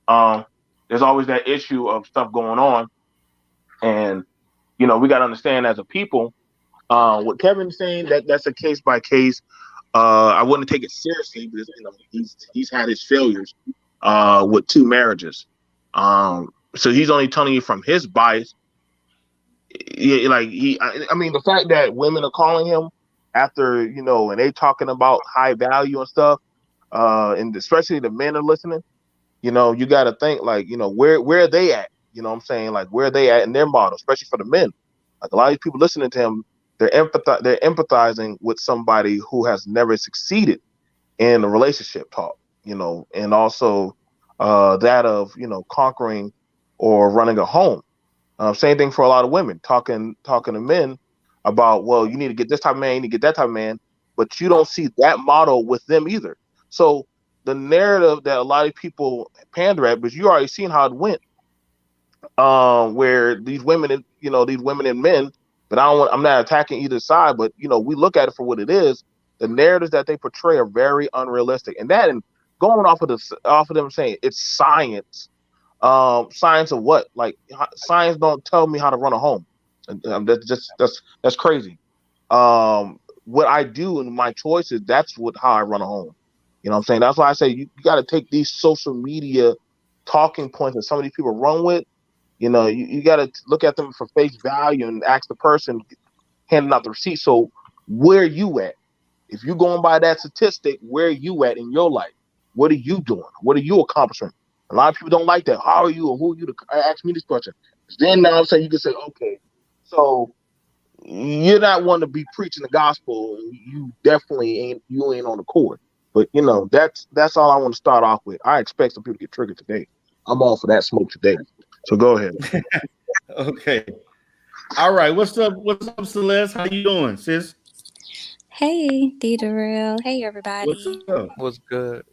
Um, there's always that issue of stuff going on, and we got to understand as a people. What Kevin's saying that's a case by case. I wouldn't take it seriously because he's had his failures with 2 marriages. So he's only telling you from his bias. Yeah, like I mean, the fact that women are calling him after and they talking about high value and stuff, and especially the men are listening. You got to think like where are they at? What I'm saying, like where are they at in their model, especially for the men. Like a lot of these people listening to him, they're empathizing with somebody who has never succeeded in a relationship talk, and also that of conquering or running a home. Same thing for a lot of women talking to men about, well, you need to get this type of man, you need to get that type of man, but you don't see that model with them either. So the narrative that a lot of people pander at, but you already seen how it went, where these women and men, but I'm not attacking either side, but we look at it for what it is. The narratives that they portray are very unrealistic, and going off of them saying it's science. Science of what? Like science don't tell me how to run a home. That's crazy. What I do and my choices, that's how I run a home. What I'm saying? That's why I say you got to take these social media talking points that some of these people run with. You got to look at them for face value and ask the person handing out the receipt. So where you at? If you're going by that statistic, where are you at in your life? What are you doing? What are you accomplishing? A lot of people don't like that. How are you, or who are you to ask me this question? Then now I'm saying you can say, okay, so you're not one to be preaching the gospel. You definitely ain't on the court. But that's all I want to start off with. I expect some people to get triggered today. I'm all for that smoke today. So go ahead. Okay. All right. What's up? What's up, Celeste? How you doing, sis? Hey, D-Darrell. Hey, everybody. What's up? What's good?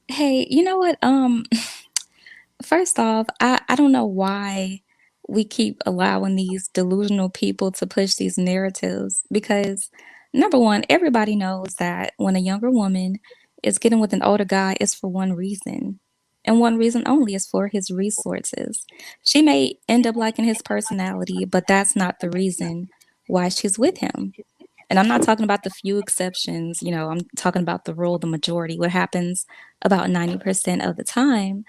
Hey, you know what? First off, I don't know why we keep allowing these delusional people to push these narratives because number one, everybody knows that when a younger woman is getting with an older guy, it's for one reason. And one reason only is for his resources. She may end up liking his personality, but that's not the reason why she's with him. And I'm not talking about the few exceptions, I'm talking about the rule, the majority, what happens about 90% of the time.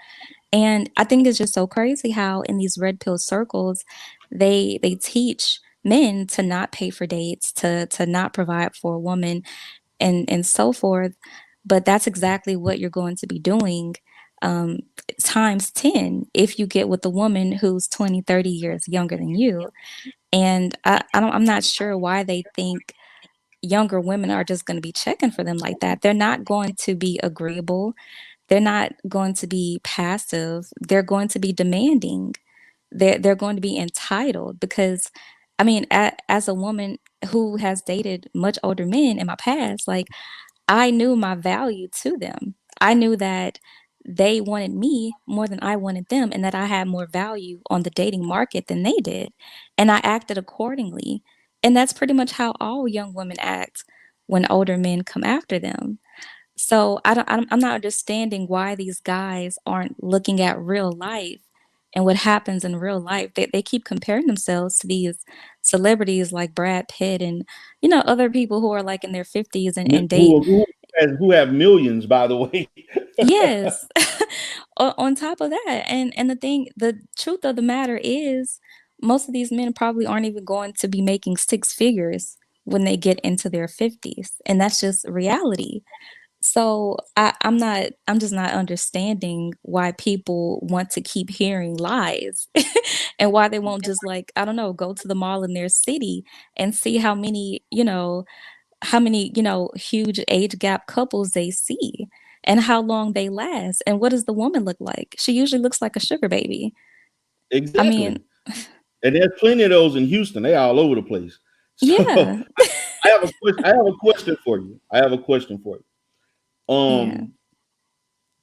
And I think it's just so crazy how in these red pill circles, they teach men to not pay for dates, to not provide for a woman and so forth. But that's exactly what you're going to be doing um, times 10 if you get with a woman who's 20, 30 years younger than you. And I'm not sure why they think younger women are just going to be checking for them like that. They're not going to be agreeable. They're not going to be passive. They're going to be demanding. They're going to be entitled because, I mean, as a woman who has dated much older men in my past, like I knew my value to them. I knew that they wanted me more than I wanted them, and that I had more value on the dating market than they did. And I acted accordingly. And that's pretty much how all young women act when older men come after them. So I'm not understanding why these guys aren't looking at real life and what happens in real life. They keep comparing themselves to these celebrities like Brad Pitt and, other people who are like in their 50s and date. Who have millions, by the way. Yes. On top of that, and the truth of the matter is, most of these men probably aren't even going to be making six figures when they get into their 50s, and that's just reality. So I'm just not understanding why people want to keep hearing lies and why they won't just, like, I don't know, go to the mall in their city and see how many huge age gap couples they see and how long they last. And what does the woman look like? She usually looks like a sugar baby. I Exactly. mean, And there's plenty of those in Houston. They all over the place. So yeah, I have a question. I have a question for you. yeah.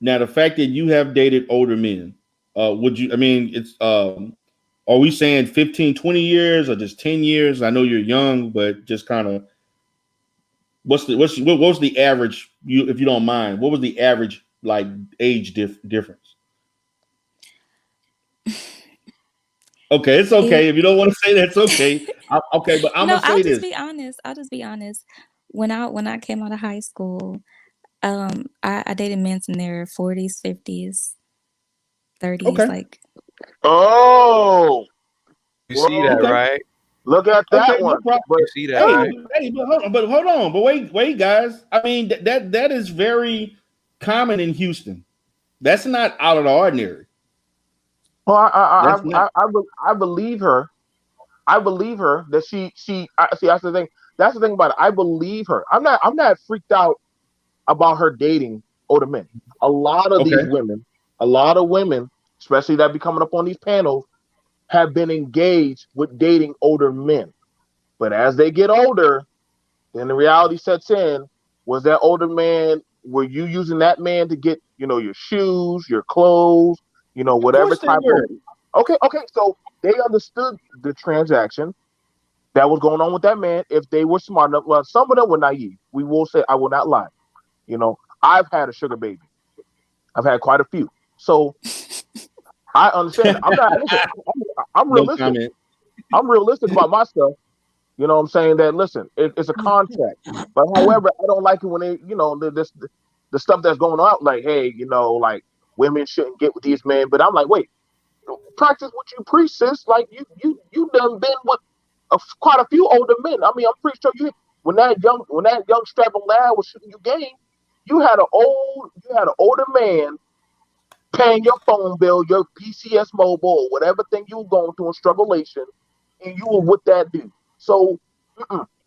Now the fact that you have dated older men, would you? I mean, it's are we saying 15, 20 years or just 10 years? I know you're young, but just kind of what was the average? If you don't mind, what was the average like age difference? Okay, it's okay. It, If you don't want to say that's okay. Okay, but I'm no, gonna say I'll just this. be honest. I'll just be honest. When I came out of high school, I dated men in their 40s, 50s, 30s, Okay, like, Oh, You see that, okay, right? look at okay, that no one. problem. But You see that, Hey, right? but hold on, but wait, guys. I mean that is very common in Houston. That's not out of the ordinary. well, That's not I believe her. I believe her that see. That's the thing. That's the thing about it. I believe her. I'm not freaked out about her dating older men. A lot of these okay. women, a lot of women, especially that be coming up on these panels, have been engaged with dating older men. But as they get older, then the reality sets in. Was that older man? Were you using that man to get your shoes, your clothes, Of whatever course they type of? were. Okay. So they understood the transaction that was going on with that man. If they were smart enough, well, some of them were naive. We will say, I will not lie. I've had a sugar baby. I've had quite a few. So I understand. I'm not. Listen, I'm No realistic. comment. I'm realistic about my stuff. You know what I'm saying? That listen, it's a contract. But however, I don't like it when they, the stuff that's going on, like, hey, like women shouldn't get with these men. But I'm like, wait, practice what you preach, sis. Like you done been with quite a few older men. I mean, I'm pretty sure when that young strapping lad was shooting you game, you had an older man paying your phone bill, your PCS mobile, whatever thing you were going through in strugglation, and you were with that dude. So,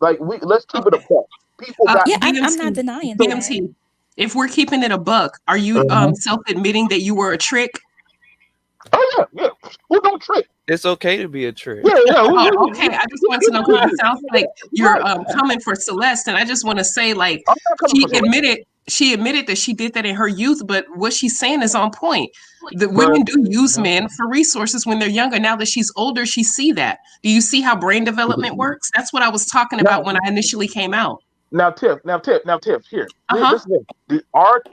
like let's keep it a Okay. buck. People got. yeah, I'm not DMT, denying So, that. DMT. If we're keeping it a buck, are you self-admitting that you were a trick? oh yeah. Who don't trick? It's okay to be a trick. Yeah. Oh, okay. I just want to know because it sounds like you're Right. coming for Celeste, and I just want to say, like, I'm not coming for some. she admitted that she did that in her youth, but what she's saying is on point. The But women do use men for resources when they're younger. Now that she's older, she see that. Do you see how brain development works? That's what I was talking about when I initially came out. now, Tiff. Here, Uh-huh. this is the art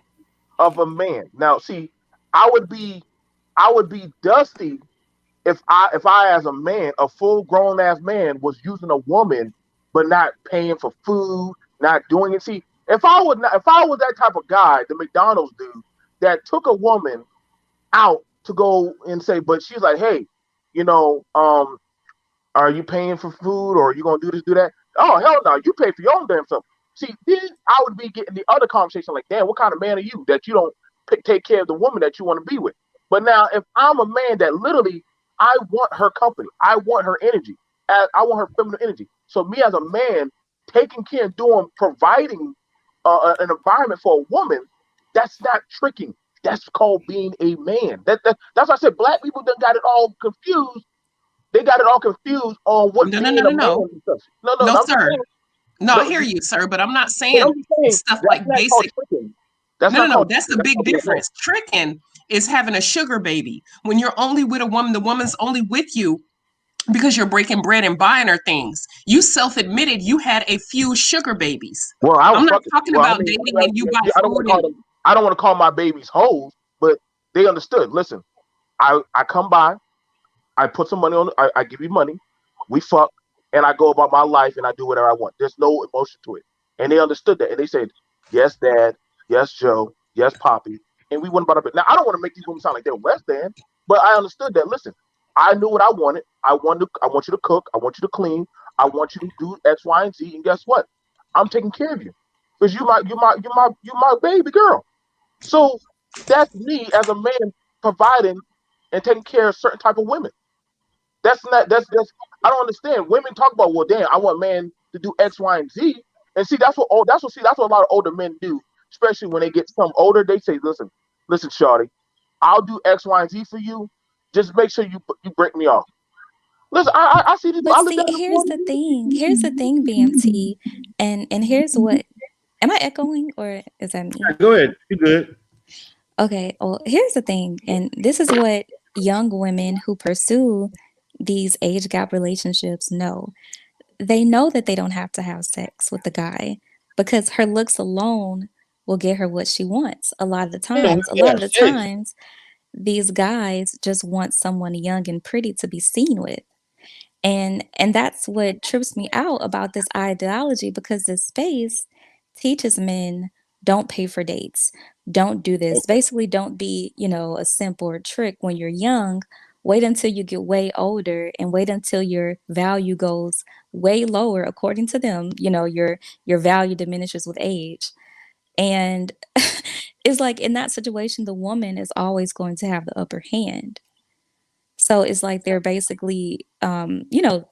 of a man. Now, see, I would be dusty if I as a man, a full grown ass man, was using a woman but not paying for food, not doing it. See, if I was that type of guy, the McDonald's dude that took a woman out to go and say, but she's like, hey, you know, um, are you paying for food or are you gonna do this, do that? Oh hell no, you pay for your own damn self. See, then I would be getting the other conversation like, damn, what kind of man are you that you don't take care of the woman that you want to be with? But now, if I'm a man that literally, I want her company, I want her energy, I want her feminine energy. So me as a man, taking care, providing an environment for a woman, that's not tricking. That's called being a man. That's why I said black people done got it all confused. They got it all confused on what No, no, being no, a no, man no. is. No, No, I'm just sir. saying. No, I No, hear you, sir, but I'm not but saying I'm just saying stuff that's like not called basic. tricking. That's No, no, not no. called That's the that's big called being broke. difference. Tricking is having a sugar baby. When you're only with a woman, the woman's only with you because you're breaking bread and buying her things. You self-admitted you had a few sugar babies. Well, I was I'm not fucking. talking Well, I about mean, dating and you buy I don't want food to call and them. I don't want to call my babies hoes, but they understood. Listen, I come by, I put some money on. I give you money, we fuck, and I go about my life and I do whatever I want. There's no emotion to it, and they understood that, and they said, "Yes, Dad. Yes, Joe. Yes, Poppy." And we went about it. Now I don't want to make these women sound like they're less than, but I understood that. Listen, I knew what I wanted. I want you to cook. I want you to clean. I want you to do X, Y, and Z. And guess what? I'm taking care of you because you my baby girl. So that's me as a man providing and taking care of certain type of women. That's not that's I don't understand. Women talk about, well, damn, I want man to do X, Y, and Z. And see, that's what a lot of older men do, especially when they get some older. They say, listen, shawty, I'll do X, Y, and Z for you. Just make sure you break me off. Listen, I see this. But I live see, down the here's road. the thing. Here's the thing, BMT. And here's what, am I echoing or is that me? Go ahead. You good? Okay, well, here's the thing, and this is what young women who pursue these age gap relationships know. They know that they don't have to have sex with the guy because her looks alone will get her what she wants. A lot of the They don't have times, a to lot have of the sex. times, these guys just want someone young and pretty to be seen with. And that's what trips me out about this ideology because this space teaches men don't pay for dates, don't do this. Okay. Basically, don't be, a simp or a trick when you're young. Wait until you get way older and wait until your value goes way lower according to them. Your value diminishes with age. And it's like in that situation, the woman is always going to have the upper hand. So it's like they're basically,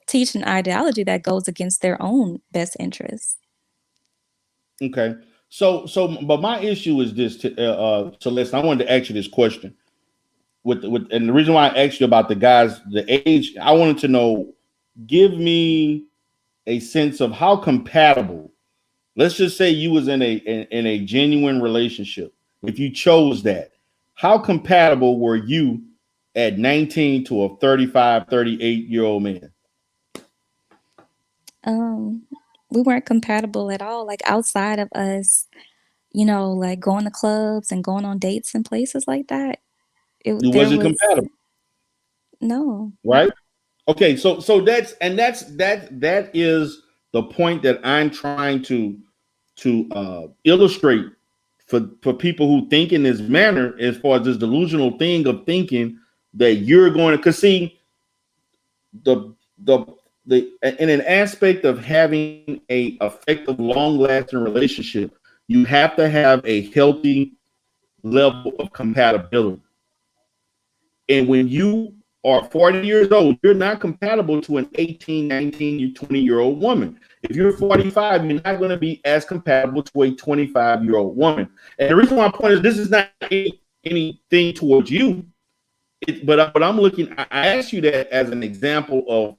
teaching ideology that goes against their own best interests. Okay. But my issue is this, Celeste. I wanted to ask you this question. And the reason why I asked you about the guys, the age, I wanted to know, give me a sense of how compatible. Let's just say you was in a genuine relationship. If you chose that, how compatible were you at 19 to a 35, 38-year-old man? We weren't compatible at all. Like outside of us, like going to clubs and going on dates and places like that. You There wasn't was compatible, no. right? Okay, so that is the point that I'm trying to illustrate for people who think in this manner, as far as this delusional thing of thinking that you're going to, because see, the the in an aspect of having a effective, long lasting relationship, you have to have a healthy level of compatibility. And when you are 40 years old, you're not compatible to an 18, 19, 20-year-old woman. If you're 45, you're not going to be as compatible to a 25-year-old woman. And the reason why I point is this is not anything towards you, but I'm looking, I asked you that as an example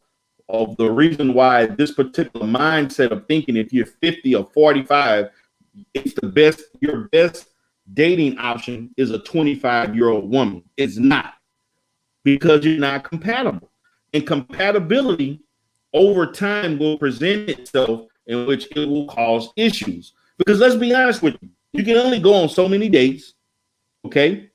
of the reason why this particular mindset of thinking, if you're 50 or 45, it's your best dating option is a 25-year-old woman. It's not, because you're not compatible. And compatibility over time will present itself in which it will cause issues. Because let's be honest with you, you can only go on so many dates, okay?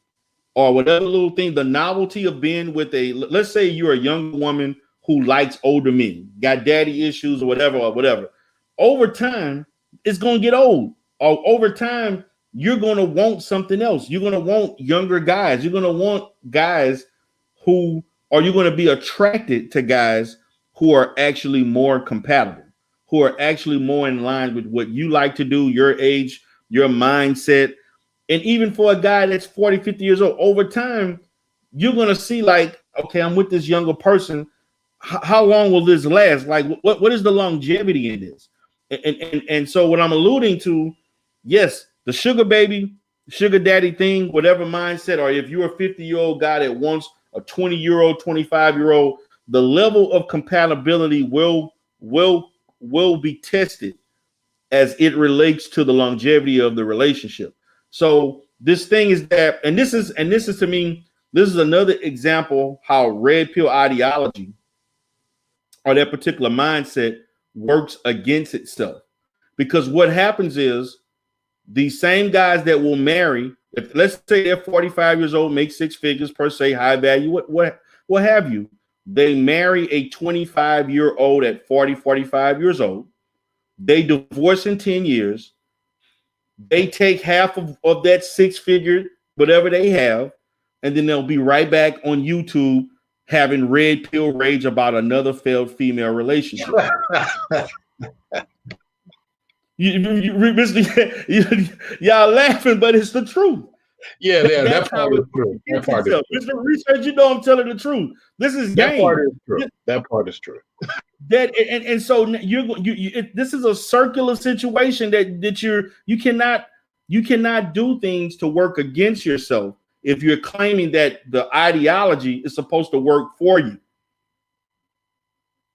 Or whatever little thing, the novelty of being with let's say you're a young woman who likes older men, got daddy issues or whatever. Over time, it's going to get old. Or over time, you're going to want something else. You're going to want younger guys. You're going to want guys you're going to be attracted to guys who are actually more compatible, who are actually more in line with what you like to do, your age, your mindset. And even for a guy that's 40, 50 years old, over time, you're going to see like, okay, I'm with this younger person. How long will this last? Like, what is the longevity in this? And so what I'm alluding to, yes, the sugar baby, sugar daddy thing, whatever mindset, or if you're a 50-year-old guy that wants a 20-year-old, 25-year-old, the level of compatibility will be tested as it relates to the longevity of the relationship. So this thing is that, and this is to me, this is another example how red pill ideology or that particular mindset works against itself. Because what happens is these same guys that will marry, if let's say they're 45 years old, make six figures per se, high value, what have you, they marry a 25-year-old at 40, 45 years old. They divorce in 10 years. They take half of that six-figure, whatever they have, and then they'll be right back on YouTube having red pill rage about another failed female relationship. Y'all laughing, but it's the truth. Yeah, that part is true. That part is true. Mr. Research, you know I'm telling the truth. This is that part is true. That part is true. That and so this is a circular situation that you cannot do things to work against yourself if you're claiming that the ideology is supposed to work for you.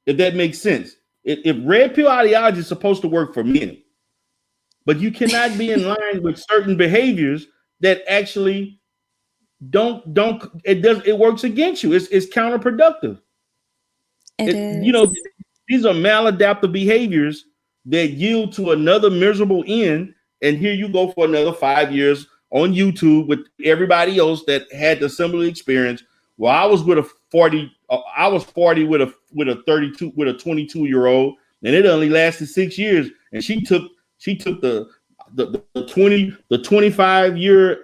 If that makes sense. If red pill ideology is supposed to work for men, but you cannot be in line with certain behaviors that actually it works against you. It's counterproductive. It is. You know, these are maladaptive behaviors that yield to another miserable end. And here you go for another 5 years on YouTube with everybody else that had the similar experience. Well, I was with a 40 with a 32 with a 22-year-old, and it only lasted 6 years. And she took the 25-year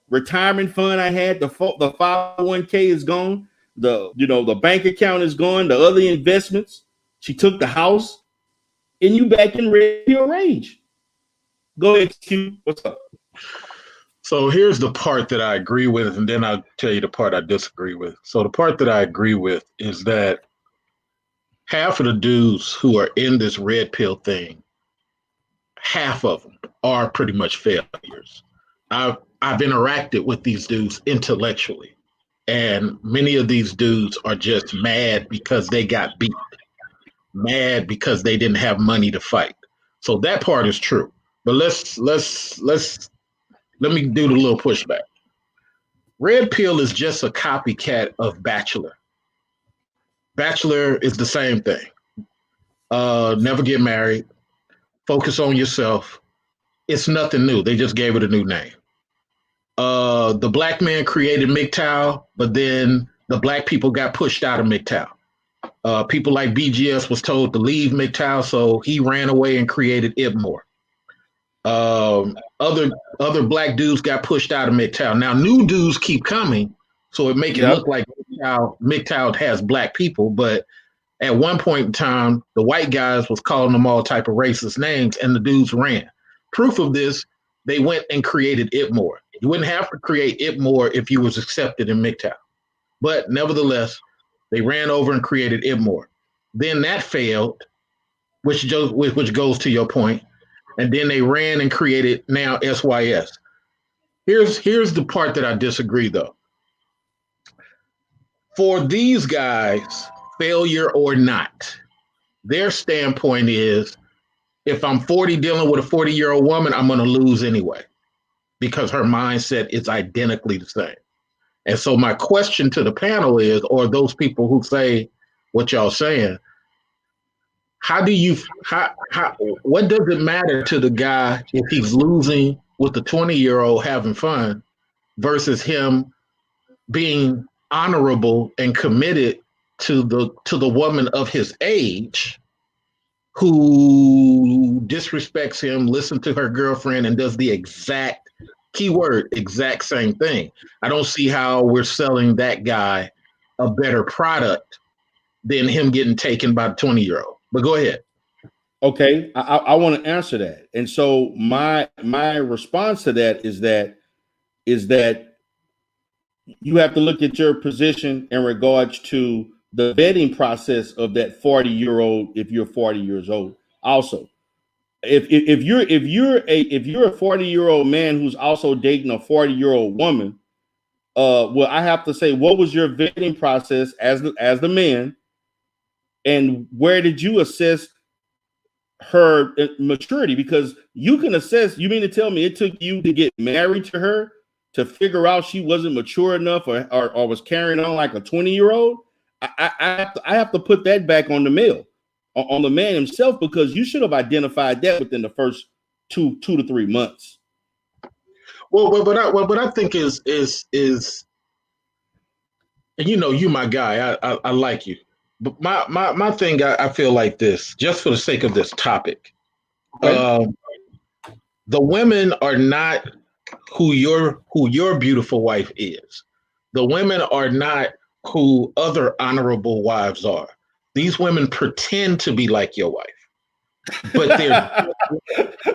retirement fund I had. The 501k is gone. The bank account is gone. The other investments. She took the house, and you back in red pill rage. Go ahead, Q. What's up? So here's the part that I agree with, and then I'll tell you the part I disagree with. So the part that I agree with is that half of the dudes who are in this red pill thing, half of them are pretty much failures. I've interacted with these dudes intellectually, and many of these dudes are just mad because they got beat, mad because they didn't have money to fight. So that part is true. But let me do the little pushback. Red pill is just a copycat of Bachelor. Bachelor is the same thing. Never get married. Focus on yourself. It's nothing new. They just gave it a new name. The black man created MGTOW, but then the black people got pushed out of MGTOW. People like BGS was told to leave MGTOW, so he ran away and created IPMOR. Other black dudes got pushed out of MGTOW. Now new dudes keep coming, so it make it look like MGTOW has black people, but at one point in time, the white guys was calling them all type of racist names, and the dudes ran. Proof of this, they went and created IPMOR. You wouldn't have to create IPMOR if you was accepted in MGTOW, but nevertheless, they ran over and created IPMOR. Then that failed, which goes to your point. And then they ran and created now SYS. Here's the part that I disagree, though. For these guys, failure or not, their standpoint is, if I'm 40 dealing with a 40-year-old woman, I'm going to lose anyway, because her mindset is identically the same. And so my question to the panel is, or those people who say what y'all saying, what does it matter to the guy if he's losing with the 20-year-old having fun versus him being honorable and committed to the woman of his age who disrespects him, listens to her girlfriend, and does the exact same thing? I don't see how we're selling that guy a better product than him getting taken by the 20-year-old. But go ahead. Okay, I want to answer that. And so my response to that is that you have to look at your position in regards to the vetting process of that 40-year-old if you're 40 years old. Also, if you're a 40-year-old man who's also dating a 40-year-old woman, well, I have to say, what was your vetting process as the man? And where did you assess her maturity, because you can assess. You mean to tell me it took you to get married to her to figure out she wasn't mature enough or was carrying on like a 20-year-old? I have to put that back on the male, on the man himself, because you should have identified that within the first 2 to 3 months. Well, what I think is, and you my guy, I like you, but my thing, I feel like this, just for the sake of this topic, Okay. The women are not who your beautiful wife is. The women are not who other honorable wives are. These women pretend to be like your wife, but they're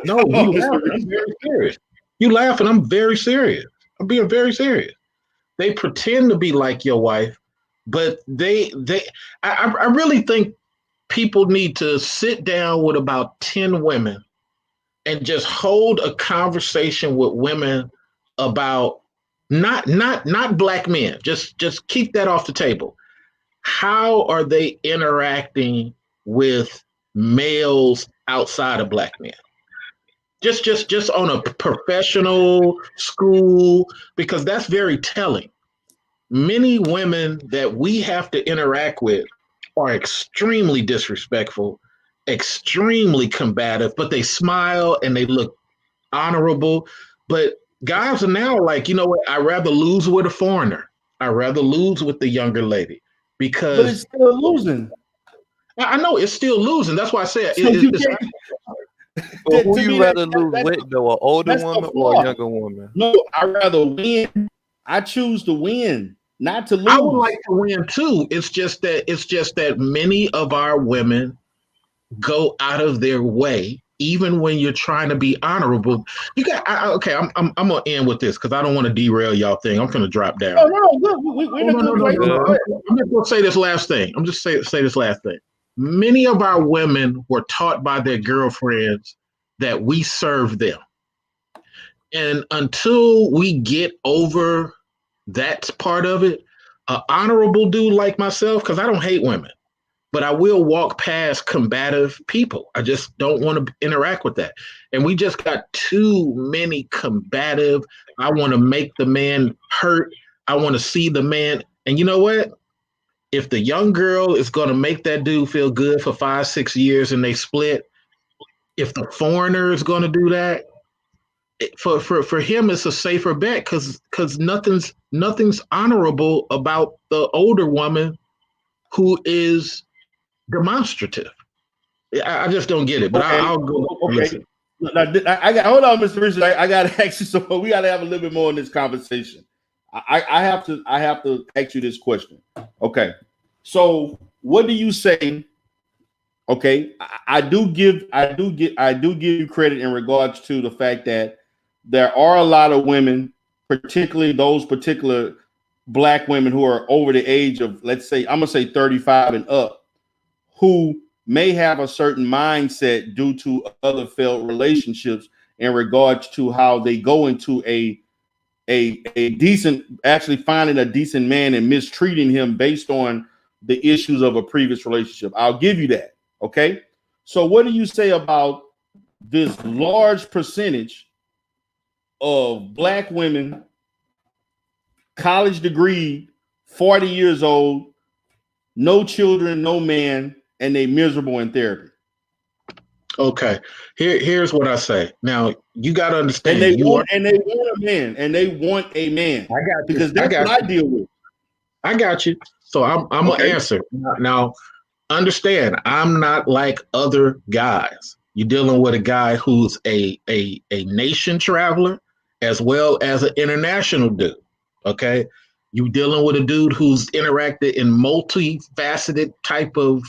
no. You laughing? I'm very serious. You laughing? I'm very serious. I'm being very serious. They pretend to be like your wife, but I really think people need to sit down with about 10 women and just hold a conversation with women about not black men. Just keep that off the table. How are they interacting with males outside of black men? Just on a professional school, because that's very telling. Many women that we have to interact with are extremely disrespectful, extremely combative, but they smile and they look honorable. But guys are now like, you know what? I'd rather lose with a foreigner. I'd rather lose with the younger lady, But because it's still losing. I know it's still losing. That's why I said So you it's can't. Well, who To you me, rather lose with though, an older that's the woman or flaw. a younger woman? No, I'd rather win. I choose to win, not to lose. I would like to win too. It's just that many of our women go out of their way, even when you're trying to be honorable. You got okay. I'm gonna end with this because I don't want to derail y'all thing. I'm gonna drop down. No. We're in a good place. No. I'm just gonna say this last thing. I'm just say this last thing. Many of our women were taught by their girlfriends that we serve them, and until we get over that part of it, an honorable dude like myself, because I don't hate women, but I will walk past combative people. I just don't want to interact with that. And we just got too many combative. I want to make the man hurt. I want to see the man. And you know what? If the young girl is going to make that dude feel good for 5-6 years and they split, if the foreigner is going to do that, for him, it's a safer bet because nothing's honorable about the older woman who is demonstrative. I just don't get it, but Okay. I'll go. Okay. Listen. I got. Hold on, Mr. Richard. I got to ask you. So we got to have a little bit more in this conversation. I have to ask you this question. Okay. So what do you say? Okay, I do give you credit in regards to the fact that there are a lot of women, particularly those particular black women who are over the age of, let's say, I'm gonna say 35 and up, who may have a certain mindset due to other failed relationships in regards to how they go into a decent, actually finding a decent man and mistreating him based on the issues of a previous relationship. I'll give you that. Okay. So what do you say about this large percentage of black women, college degree, 40 years old, no children, no man, and they miserable in therapy? Okay. Here's what I say. Now you got to understand. And they want a man. I got you. Because that's what I deal with. I got you. So I'm gonna answer now. Understand, I'm not like other guys. You're dealing with a guy who's a nation traveler as well as an international dude. Okay. You're dealing with a dude who's interacted in multifaceted type of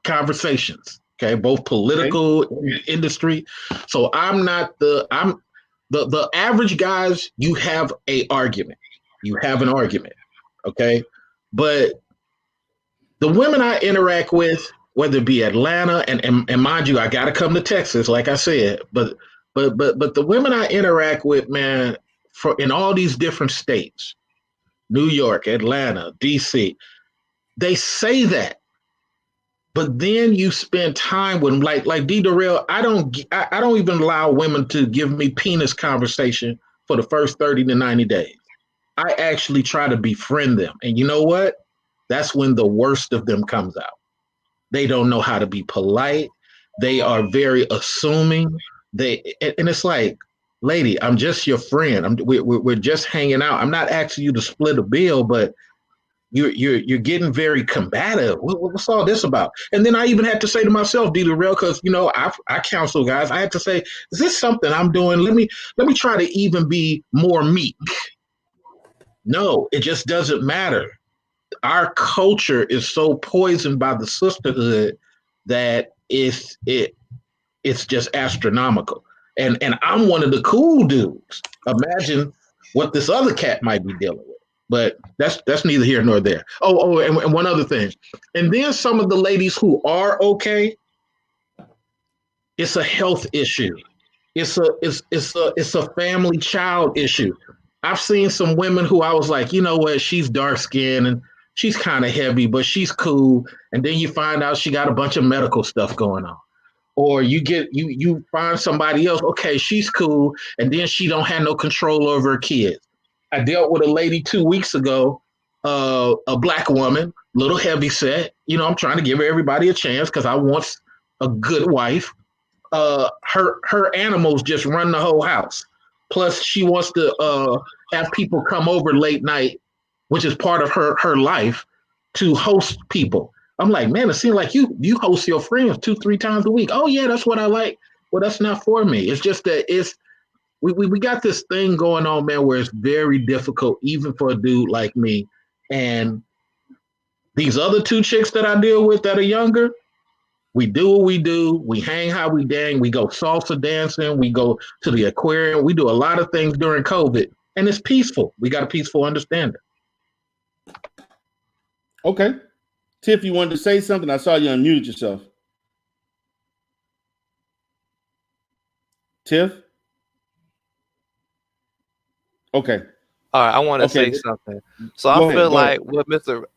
conversations. Okay, both political, industry. So I'm the average guys. You have an argument. Okay, but the women I interact with, whether it be Atlanta and mind you, I got to come to Texas, like I said, but the women I interact with, man, in all these different states, New York, Atlanta, DC, they say that, but then you spend time with them. Like D. Durrell, I don't even allow women to give me penis conversation for the first 30 to 90 days. I actually try to befriend them. And you know what? That's when the worst of them comes out. They don't know how to be polite. They are very assuming. And it's like, lady, I'm just your friend. We're just hanging out. I'm not asking you to split a bill, but you're getting very combative. What's all this about? And then I even had to say to myself, D. Durrell, because I counsel guys. I had to say, is this something I'm doing? Let me try to even be more meek. No, it just doesn't matter. Our culture is so poisoned by the sisterhood that it's just astronomical. And I'm one of the cool dudes. Imagine what this other cat might be dealing with. But that's neither here nor there. And one other thing. And then some of the ladies who are okay, it's a health issue. It's a family child issue. I've seen some women who I was like, you know what, she's dark skinned and she's kind of heavy, but she's cool. And then you find out she got a bunch of medical stuff going on. Or you find somebody else, okay, she's cool, and then she don't have no control over her kids. I dealt with a lady 2 weeks ago, a black woman, little heavy set. I'm trying to give everybody a chance because I want a good wife. Her animals just run the whole house. Plus, she wants to have people come over late night, which is part of her life, to host people. I'm like, man, it seems like you host your friends 2-3 times a week. Oh yeah, that's what I like. Well, that's not for me. It's just that we got this thing going on, man, where it's very difficult, even for a dude like me. And these other 2 chicks that I deal with that are younger, we do what we do. We hang how we dang. We go salsa dancing. We go to the aquarium. We do a lot of things during COVID, and it's peaceful. We got a peaceful understanding. Okay. Tiff, you wanted to say something? I saw you unmuted yourself. Tiff? Okay. All right, I want to say something. So I feel like what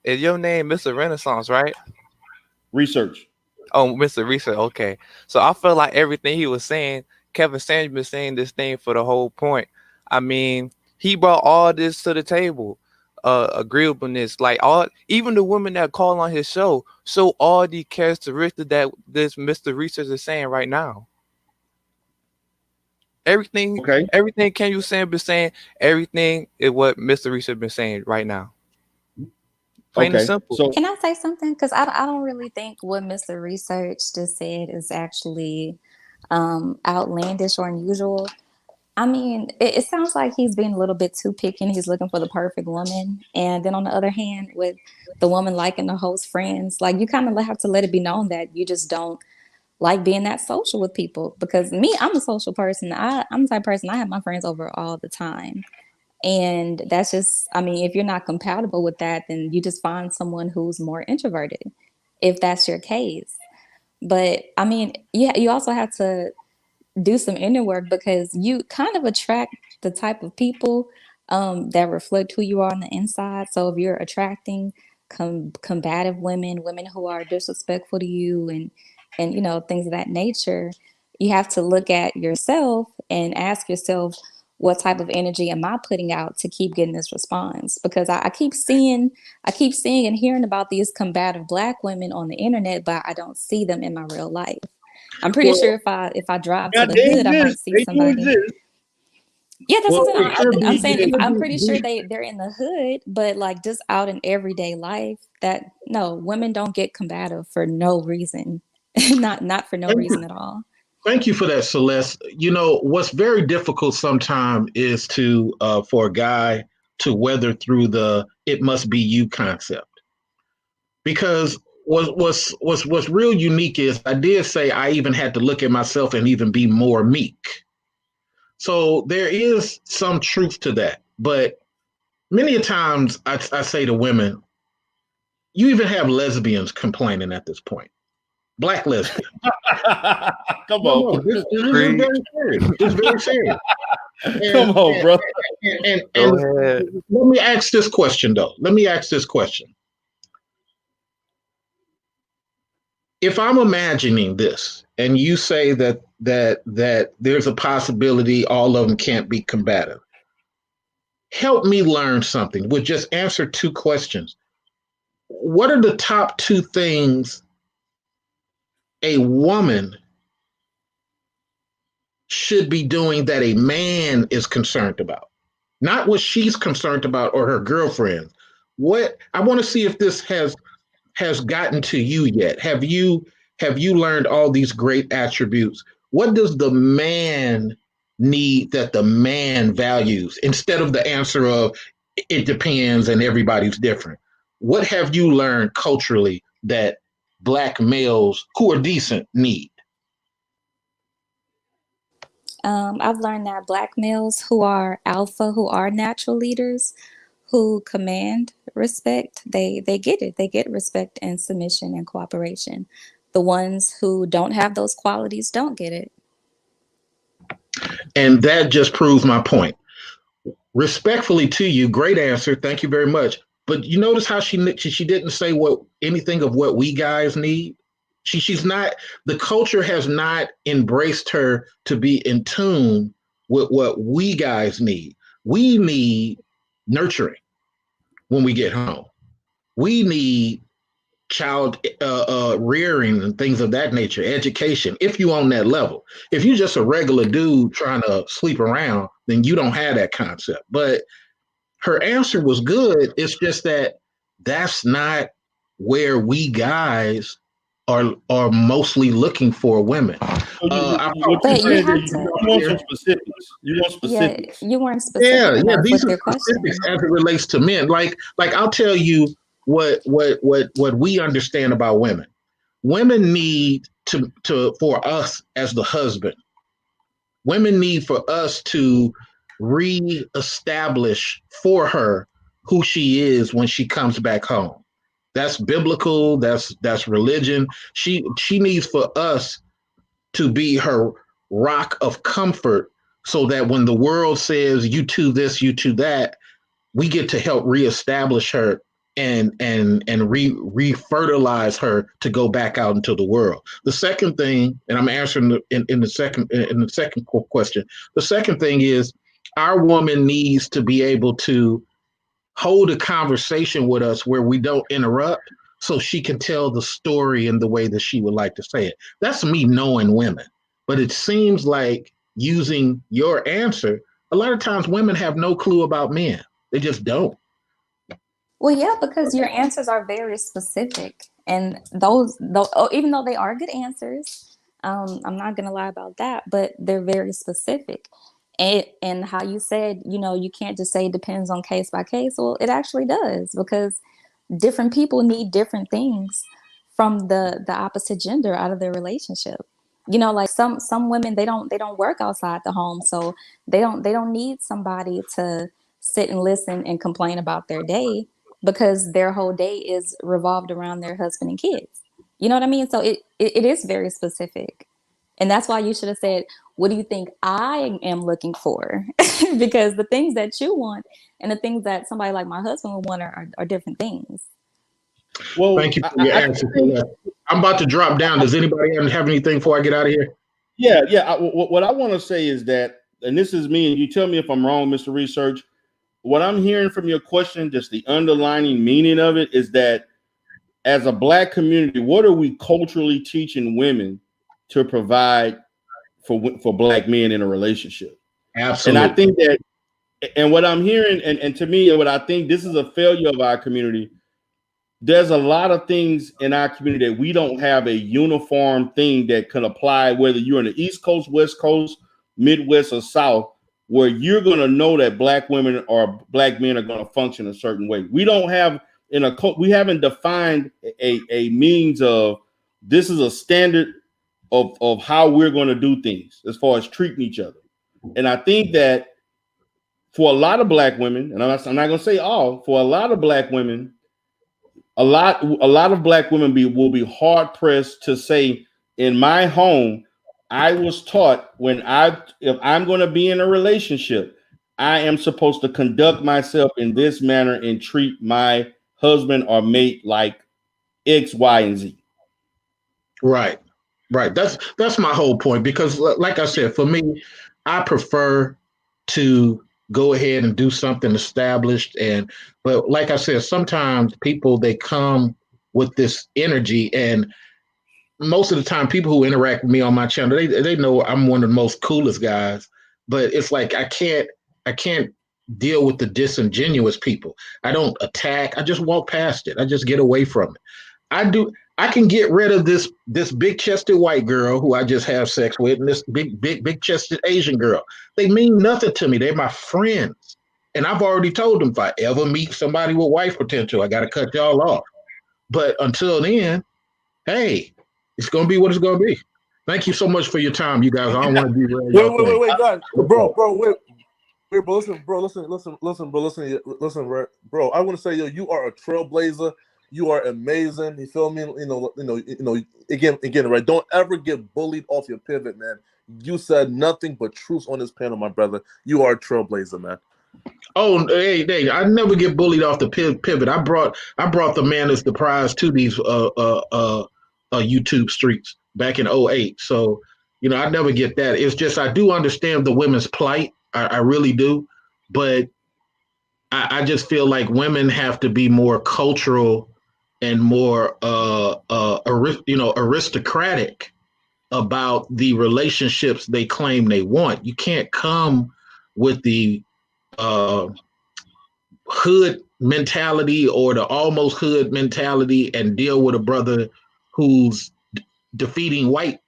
is your name Mr. Renaissance, right? Research. Oh, Mr. Research. Okay. So I feel like everything he was saying, Kevin Samuels been saying this thing for the whole point. I mean, he brought all this to the table. Agreeableness, like even the women that call on his show all the characteristics that this Mr. Research is saying right now. Everything Can you say been saying everything is what Mr. Research been saying right now. Plain and simple. So can I say something? Because I don't really think what Mr. Research just said is actually outlandish or unusual. I mean, it sounds like he's being a little bit too picky and he's looking for the perfect woman. And then on the other hand, with the woman liking to host friends, like you kind of have to let it be known that you just don't like being that social with people. Because me, I'm a social person. I'm the type of person, I have my friends over all the time. And that's just, I mean, if you're not compatible with that, then you just find someone who's more introverted, if that's your case. But I mean, you also have to do some inner work because you kind of attract the type of people that reflect who you are on the inside. So if you're attracting combative women who are disrespectful to you and things of that nature, you have to look at yourself and ask yourself, what type of energy am I putting out to keep getting this response? Because I keep seeing and hearing about these combative Black women on the internet, but I don't see them in my real life. I'm pretty sure if I drive to the hood, I might see somebody. Yeah, that's what I'm saying. I'm pretty sure they're in the hood, but like just out in everyday life, women don't get combative for no reason, not for no reason at all. Thank you for that, Celeste. What's very difficult sometimes is for a guy to weather through the "it must be you" concept, because what's real unique is I did say I even had to look at myself and even be more meek. So there is some truth to that. But many times I say to women, you even have lesbians complaining at this point. Black lesbians. Come on. This is very serious. It's very serious. Come on, bro. And let me ask this question, though. if I'm imagining this and you say that there's a possibility all of them can't be combative, help me learn something. We'll just answer two questions. What are the top two things a woman should be doing that a man is concerned about? Not what she's concerned about or her girlfriend. What I want to see if this has gotten to you yet. Have you learned all these great attributes? What does the man need that the man values instead of the answer of it depends and everybody's different? What have you learned culturally that black males who are decent need? I've learned that black males who are alpha, who are natural leaders, who command respect, they get it. They get respect and submission and cooperation. The ones who don't have those qualities don't get it. And that just proves my point. Respectfully to you, great answer. Thank you very much. But you notice how she didn't say what anything of what we guys need. She's not, the culture has not embraced her to be in tune with what we guys need. We need nurturing when we get home. We need child rearing and things of that nature, education, if you on that level. If you're just a regular dude trying to sleep around, then you don't have that concept. But her answer was good. It's just that that's not where we guys are mostly looking for women. But you have to. You want some specifics. You want specifics. Yeah, you weren't specific enough these with are your question. specifics as it relates to men. Like I'll tell you what we understand about women. Women need to for us as the husband. Women need for us to reestablish for her who she is when she comes back home. That's biblical. That's religion. She needs for us to be her rock of comfort, so that when the world says you to this, you to that, we get to help reestablish her and re-fertilize her to go back out into the world. The second thing, and I'm answering in the second question. The second thing is our woman needs to be able to hold a conversation with us where we don't interrupt, so she can tell the story in the way that she would like to say it. That's me knowing women. But it seems like, using your answer, a lot of times women have no clue about men. They just don't. Well, yeah, because your answers are very specific, and even though they are good answers, I'm not gonna lie about that, but they're very specific. And how you said, you can't just say it depends on case by case. Well, it actually does, because different people need different things from the opposite gender out of their relationship. Like some women, they don't work outside the home, so they don't need somebody to sit and listen and complain about their day, because their whole day is revolved around their husband and kids. You know what I mean? So it is very specific. And that's why you should have said, what do you think I am looking for? Because the things that you want and the things that somebody like my husband would want are different things. Well, thank you for your answer. I'm about to drop down. Does anybody have anything before I get out of here? Yeah. What I want to say is that, and this is me, and you tell me if I'm wrong, Mr. Research, what I'm hearing from your question, just the underlining meaning of it, is that as a Black community, what are we culturally teaching women to provide for Black men in a relationship? Absolutely. And I think that, and what I'm hearing, and to me, what I think this is a failure of our community. There's a lot of things in our community that we don't have a uniform thing that can apply, whether you're in the East Coast, West Coast, Midwest, or South, where you're going to know that Black women or Black men are going to function a certain way. We don't have we haven't defined a means of, this is a standard of how we're going to do things as far as treating each other. And I think that for a lot of Black women, and I'm not going to say all, for a lot of Black women, a lot of Black women will be hard pressed to say, in my home, I was taught if I'm going to be in a relationship, I am supposed to conduct myself in this manner and treat my husband or mate like X, Y, and Z. Right. Right. That's my whole point because like I said, for me, I prefer to go ahead and do something established but like I said, sometimes people they come with this energy and most of the time people who interact with me on my channel, they know I'm one of the most coolest guys, but it's like I can't deal with the disingenuous people. I don't attack, I just walk past it. I just get away from it. I can get rid of this big chested white girl who I just have sex with and this big chested Asian girl. They mean nothing to me. They're my friends. And I've already told them if I ever meet somebody with wife potential, I gotta cut y'all off. But until then, hey, it's gonna be what it's gonna be. Thank you so much for your time, you guys. I don't want to be Wait, guys, bro, listen, bro. I want to say, yo, you are a trailblazer. You are amazing. You feel me? Again, right? Don't ever get bullied off your pivot, man. You said nothing but truth on this panel, my brother. You are a trailblazer, man. Oh, hey, I never get bullied off the pivot. I brought the man as the prize to these YouTube streets back in '08. So, I never get that. It's just I do understand the women's plight. I really do. But I just feel like women have to be more cultural and more aristocratic about the relationships they claim they want. You can't come with the hood mentality or the almost hood mentality and deal with a brother who's defeating white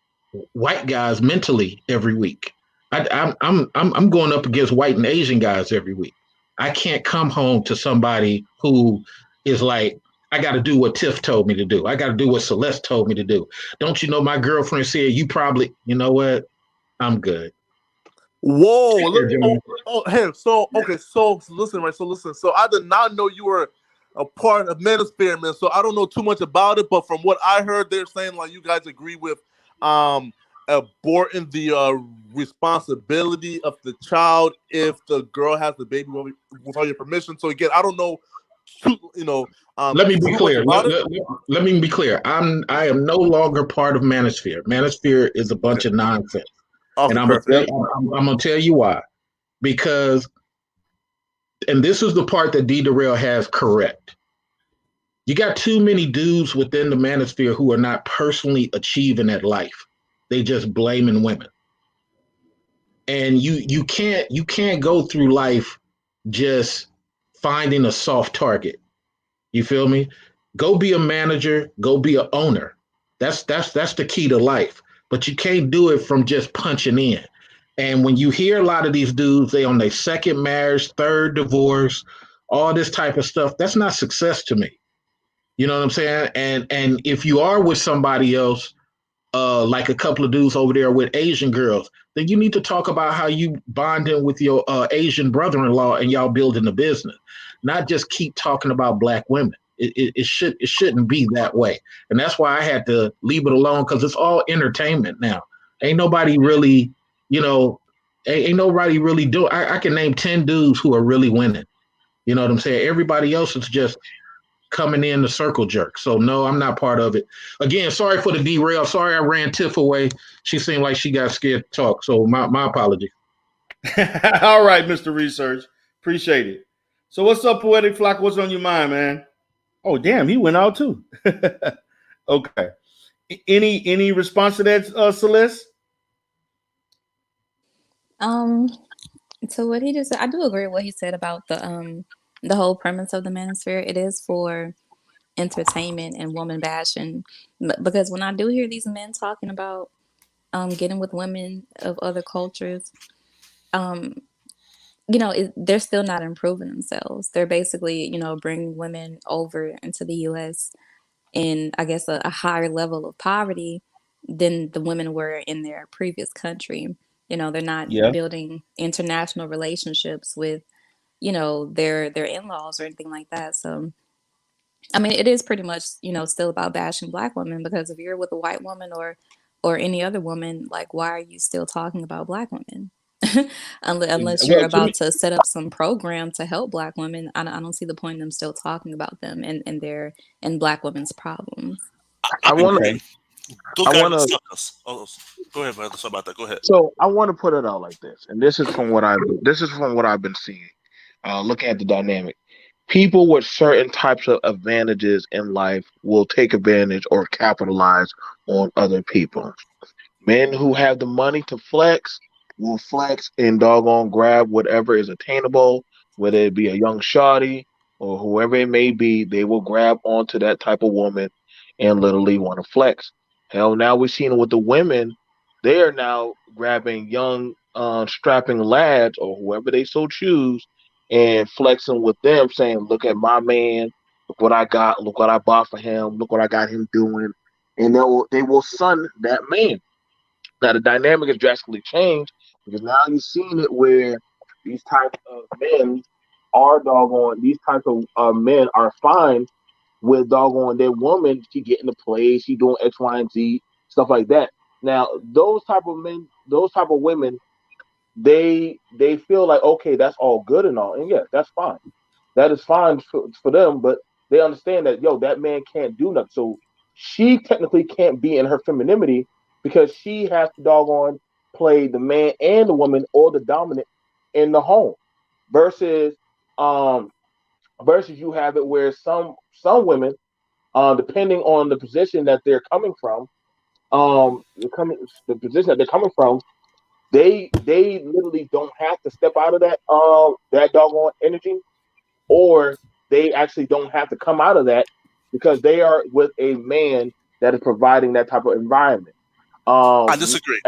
guys mentally every week. I'm going up against white and Asian guys every week. I can't come home to somebody who is like, I got to do what Tiff told me to do. I got to do what Celeste told me to do. Don't you know my girlfriend said you probably, you know what? I'm good. Whoa! So listen, right? So listen. So I did not know you were a part of Manosphere, man. So I don't know too much about it, but from what I heard, they're saying like you guys agree with aborting the responsibility of the child if the girl has the baby without your permission. So again, I don't know. Let me be clear. Let me be clear. I am no longer part of Manosphere. Manosphere is a bunch of nonsense. Okay, and I'm gonna tell you why. Because, and this is the part that D. Darrell has correct. You got too many dudes within the manosphere who are not personally achieving at life. They just blaming women. And you can't go through life just finding a soft target. You feel me? Go be a manager, go be an owner. That's the key to life. But you can't do it from just punching in. And when you hear a lot of these dudes, they on their second marriage, third divorce, all this type of stuff, that's not success to me. You know what I'm saying? And if you are with somebody else, like a couple of dudes over there with Asian girls, then you need to talk about how you bonding with your Asian brother-in-law and y'all building a business, not just keep talking about black women. It shouldn't be that way. And that's why I had to leave it alone, because it's all entertainment now. Ain't nobody really, ain't nobody really doing. I can name 10 dudes who are really winning. You know what I'm saying? Everybody else is just coming in the circle jerk. So no, I'm not part of it. Again, sorry for the derail. Sorry I ran Tiff away. She seemed like she got scared to talk. So my apologies. All right, Mr. Research. Appreciate it. So what's up, Poetic Flock? What's on your mind, man? Oh, damn, he went out too. Okay. Any response to that, Celeste? So what he just said, I do agree with what he said about the whole premise of the manosphere. It is for entertainment and woman bashing, because when I do hear these men talking about getting with women of other cultures, they're still not improving themselves. They're basically, bringing women over into the U.S. in, I guess, a higher level of poverty than the women were in their previous country. They're not building international relationships with, their in-laws or anything like that. So, I mean, it is pretty much, still about bashing Black women, because if you're with a white woman or any other woman, like, why are you still talking about Black women? Unless you're about to set up some program to help Black women, I don't see the point in them still talking about them and Black women's problems. I want to. Those I guys want are to. suckers. Oh, go ahead, brother. Sorry about that. Go ahead. So I want to put it out like this, and this is from what I've been seeing. Looking at the dynamic, people with certain types of advantages in life will take advantage or capitalize on other people. Men who have the money to flex will flex and doggone grab whatever is attainable, whether it be a young shawty or whoever it may be. They will grab onto that type of woman and literally want to flex. Hell, now we're seeing it with the women. They are now grabbing young, strapping lads or whoever they so choose and flexing with them, saying, "Look at my man. Look what I got. Look what I bought for him. Look what I got him doing." And they will son that man. Now the dynamic has drastically changed because now you're seeing it where these types of men are doggone. These types of men are fine with doggone their woman. She getting the play. She doing X, Y, and Z stuff like that. Now those type of men, those type of women, they feel like okay, that's all good and all, and yeah, that's fine. That is fine for them, but they understand that that man can't do nothing. So she technically can't be in her femininity because she has to doggone play the man and the woman or the dominant in the home. Versus um versus you have it where some women, depending on the position that they're coming from, the position that they're coming from, they literally don't have to step out of that doggone energy, or they actually don't have to come out of that because they are with a man that is providing that type of environment. I Um, disagree.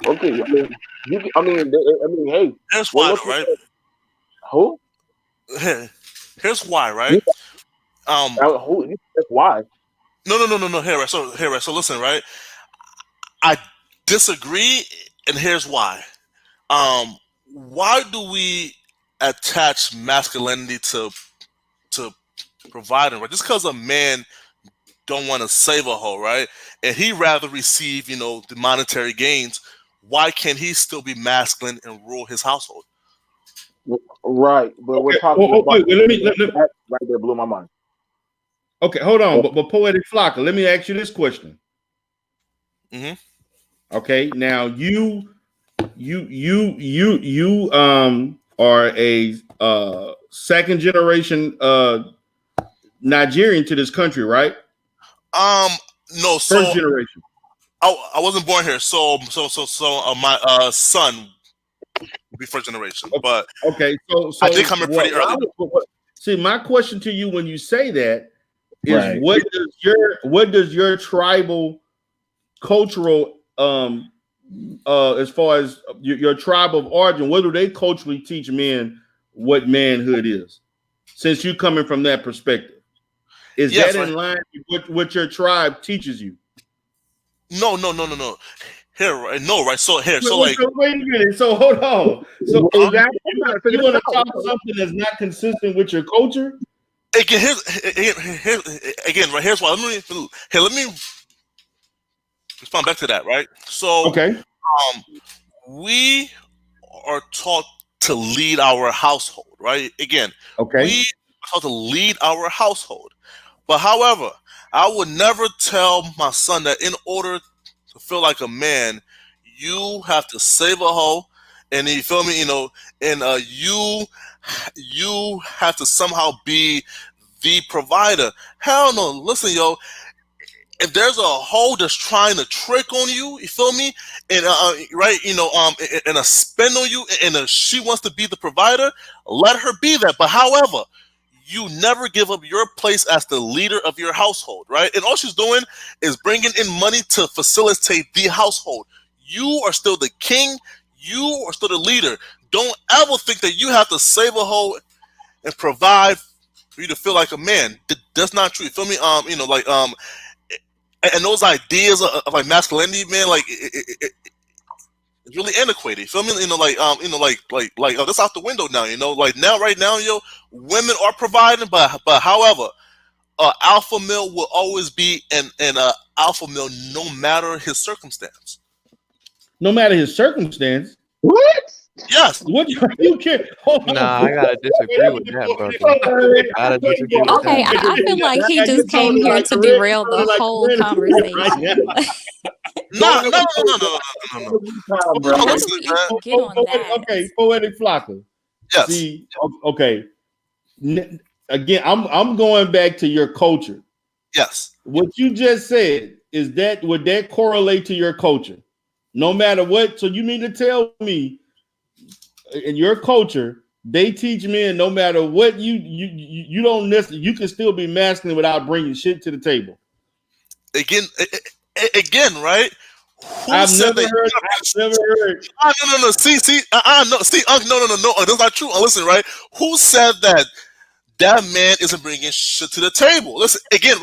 okay, I mean, hey, Here's well, why, look though, right? at who, Here's why, you, right? Um, who, that's why. no. Here, right. So listen, right? I disagree, and here's why. Um, why do we attach masculinity to providing, right? Just because a man don't want to save a hoe, right? And he rather receive, the monetary gains. Why can't he still be masculine and rule his household? Right, but we're Okay. talking about Wait, that right there blew my mind. okay, hold on. Well, But Poetic Flocka, let me ask you this question. hmm Okay, now you are a second generation Nigerian to this country, right? Um, no. First So generation. I wasn't born here. So my son will be first generation, but Okay, I so did come here pretty early. see, my question to you when you say that is right. what does your tribal cultural as far as your tribe of origin, what do they culturally teach men what manhood is? Since you coming from that perspective, is Yes, that right. in line with what your tribe teaches you? No. Here, right? No, right. So here, so like, Wait a minute. So hold on. So uh, Exactly. I'm trying to figure you this want to out. talk something that's not consistent with your culture? again, again, right. Here's why. Let me respond back to that, right? So, Okay. we are taught to lead our household, right? Again, Okay. we are taught to lead our household. But however, I would never tell my son that in order to feel like a man, you have to save a hoe, and you feel me, and you have to somehow be the provider. Hell no. Listen, yo, if there's a hoe that's trying to trick on you, you feel me, and right, and a spend on you, and she wants to be the provider, let her be that. But however, you never give up your place as the leader of your household, right? And all she's doing is bringing in money to facilitate the household. You are still the king. You are still the leader. Don't ever think that you have to save a hoe and provide for you to feel like a man. That's not true. You feel me? And those ideas of like masculinity, man, like it's really antiquated. You feel me? Oh, that's out the window now. Like now, right now, women are providing, but however, alpha male will always be an alpha male, no matter his circumstance. No matter his circumstance. What? Yes. What you care? Hold on. Nah, I gotta disagree with that, brother. Gotta disagree with Okay, that. I feel like he Now, you just came sounding here like to a red- derail sounding the like a whole red- conversation. No. Don't ever Oh, How do listen, we man. even get on that? Okay, poetic flocker. Yes. See, okay. Again, I'm going back to your culture. Yes. What you just said is that would that correlate to your culture? No matter what. So you mean to tell me in your culture they teach men no matter what you don't necessarily you can still be masculine without bringing shit to the table. Again, right? Who I've said never that? heard. No. See, no. That's not true. Listen, right? Who said that man isn't bringing shit to the table? Listen again,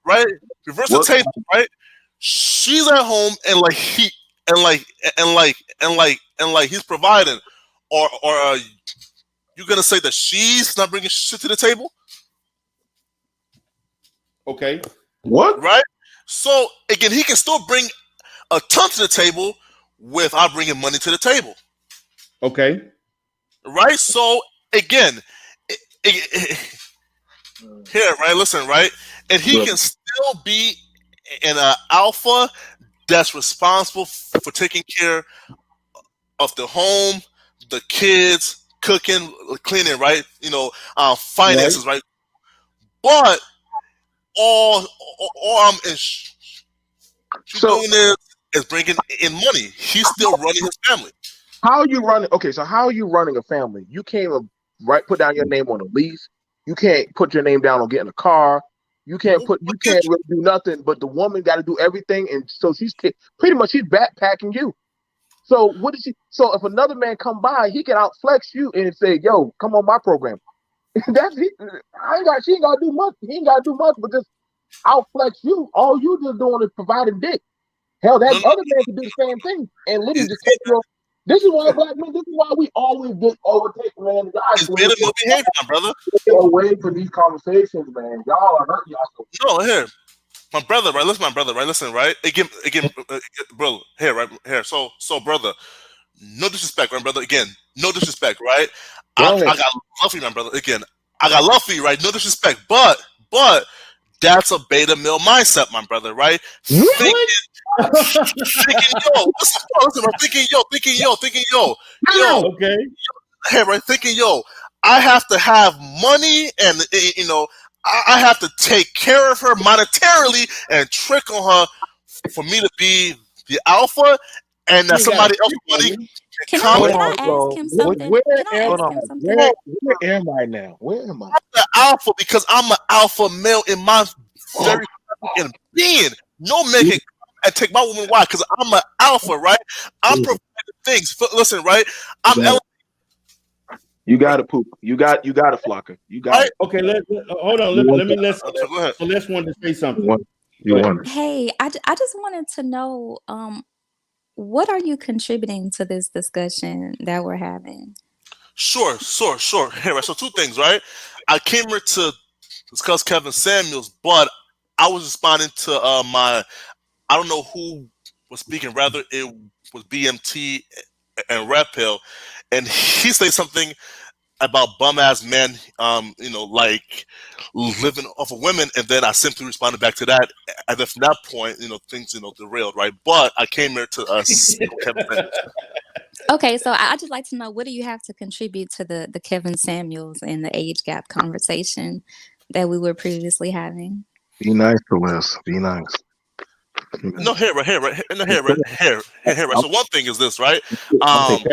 right? Reverse the table, right? She's at home and like he's providing, or you gonna say that she's not bringing shit to the table? Okay. What? Right? So again, he can still bring a ton to the table without bringing money to the table. Okay. Right? So again, here, right? Listen, right? And he can still be an alpha that's responsible for taking care of the home, the kids, cooking, cleaning, right? Finances, right? But all I'm doing is bringing in money. He's still running his family. How are you running? Okay, so how are you running a family? You can't put down your name on a lease. You can't put your name down on getting a car. You can't really do nothing. But the woman got to do everything, and so she's pretty much backpacking you. So what is she? So if another man come by, he can outflex you and say, "Yo, come on my program." She ain't got to do much. He ain't got to do much, but just outflex you. All you just doing is providing dick. Hell, that other man can do the same thing and literally just take your. This is why black men. This is why we always get overtaken, man. It's better no behavior, my brother. Get away from these conversations, man. Y'all are hurting y'all. No, here, my brother, right? Listen, my brother, right? Listen, right? Again, bro, here, right? Here, so, brother, no disrespect, right, brother? Again, no disrespect, right? I got love for you, my brother. Again, I got love for you, right? No disrespect, but that's a beta male mindset, my brother, right? Thinking, yo. Okay. Hey, right? Thinking, yo, I have to have money, and I have to take care of her monetarily and trick on her for me to be the alpha, and that somebody else money. Can I ask him something? Where am I now? Where am I? I'm the alpha because I'm an alpha male in my very being. No man can come and take my woman. Why? Because I'm an alpha, right? I'm providing things. Listen, right? You got it, poop. You got it, flocker. You got it. Okay, hold on. Let's want to say something. Hey, I just wanted to know, what are you contributing to this discussion that we're having? Sure. Hey, right. So two things, right? I came here to discuss Kevin Samuels, but I was responding to I don't know who was speaking. Rather, it was BMT and Red Pill, and he said something about bum ass men, like living off of women, and then I simply responded back to that, and then from that point, things derailed, right? But I came here to Kevin Samuels. Okay, so I'd just like to know, what do you have to contribute to the Kevin Samuels and the age gap conversation that we were previously having? Be nice to Liz. Be nice. No, here. So one thing is this, right? Right.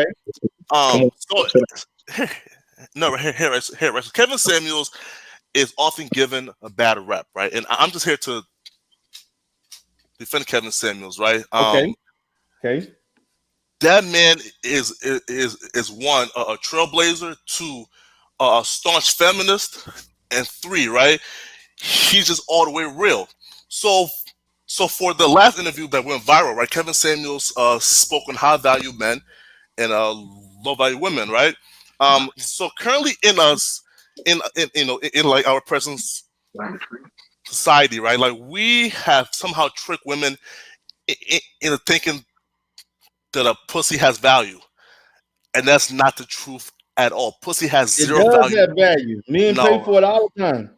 So Kevin Samuels is often given a bad rep, right? And I'm just here to defend Kevin Samuels, right? Okay. That man is one, a trailblazer, two, a staunch feminist, and three, right? He's just all the way real. So for the last interview that went viral, right? Kevin Samuels spoke on high value men and low value women, right? So currently in like our present society, right? Like we have somehow tricked women into thinking that a pussy has value. and that's not the truth at all. Pussy has It zero does value. have value. Men pay No. for it all the time.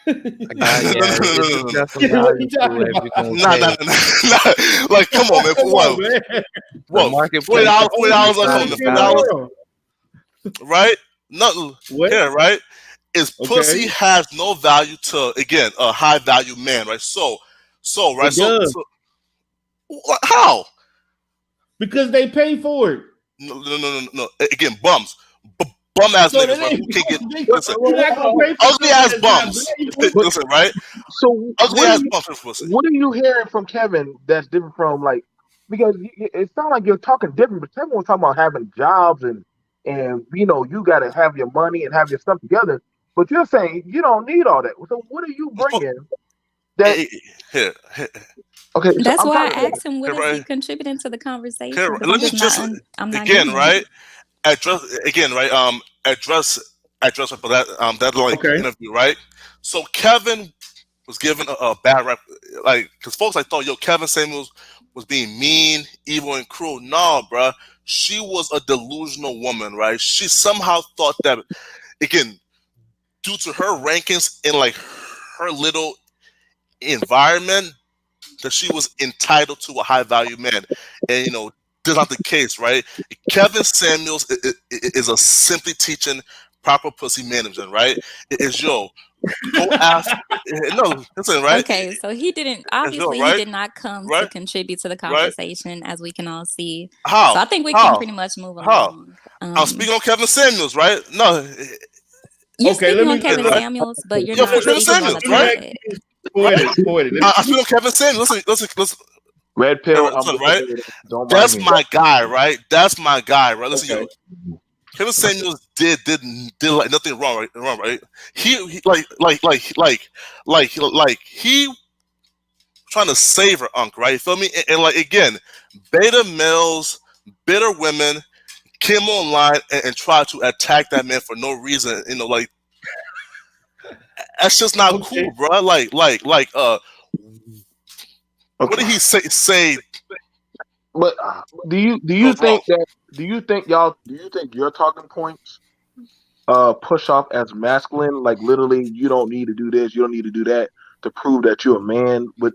Yeah, it's just some What you value to talking it if about? you're gonna Nah, pay. like, come on, man. Come For on, what? man. The What? marketplace $40, is $40 not on the the value. $40, right? Nothing What? here, right? Is pussy Okay. has no value to, again, a high value man, right? So right, It does. how? Because they pay for it. No. Again, bums, bum ass So niggas, that right? ain't Who can't get listen, you're not gonna pay for ugly something ass that's not bums. valuable. Listen, right? So Ugly ass bums for pussy. what are you hearing from Kevin that's different from like, because it sounds like you're talking different, but Kevin was talking about having jobs and you know, you got to have your money and have your stuff together, but you're saying you don't need all that. So what are you bringing that? Here, Okay, so That's I'm why I trying to asked him, what is he right? contributing to the conversation? Here, Because let I'm me just just not, I'm not again, getting it. right? Address again, right? Address for that like Okay. interview, right? So Kevin was given a bad rep, like, because folks I thought, yo, Kevin Samuels was being mean, evil, and cruel. No, bruh. She was a delusional woman, right? She somehow thought that, again, due to her rankings in like her little environment, that she was entitled to a high value man, and you know, that's not the case, right? Kevin Samuels is a simply teaching proper pussy management, right? It is go after. No, listen, right? Okay, so he didn't, It's obviously he right? did not come to Right? contribute to the Right? conversation, as we can all see. So How? I think we can pretty much move How? along. I'm speaking on Kevin Samuels, right? No, You're Okay, speaking on let Kevin me. right? Samuels, but you're Yeah, not Kevin speaking on the Samuels, right? topic. Poetic. I speak on Kevin Samuels. Listen. red pill. Listen, I'm right? don't mind That's me. my guy, right? That's my guy, right? Listen, Okay. yo, Kevin Samuels did like nothing wrong, right? He he trying to save her unk, right? You feel me? And like again, beta males, bitter women came online and tried to attack that man for no reason. You know, like that's just not Okay. cool, bro. What did he say? But do you was think wrong? that do you think your talking points push off as masculine? Like literally, you don't need to do this, you don't need to do that to prove that you're a man. But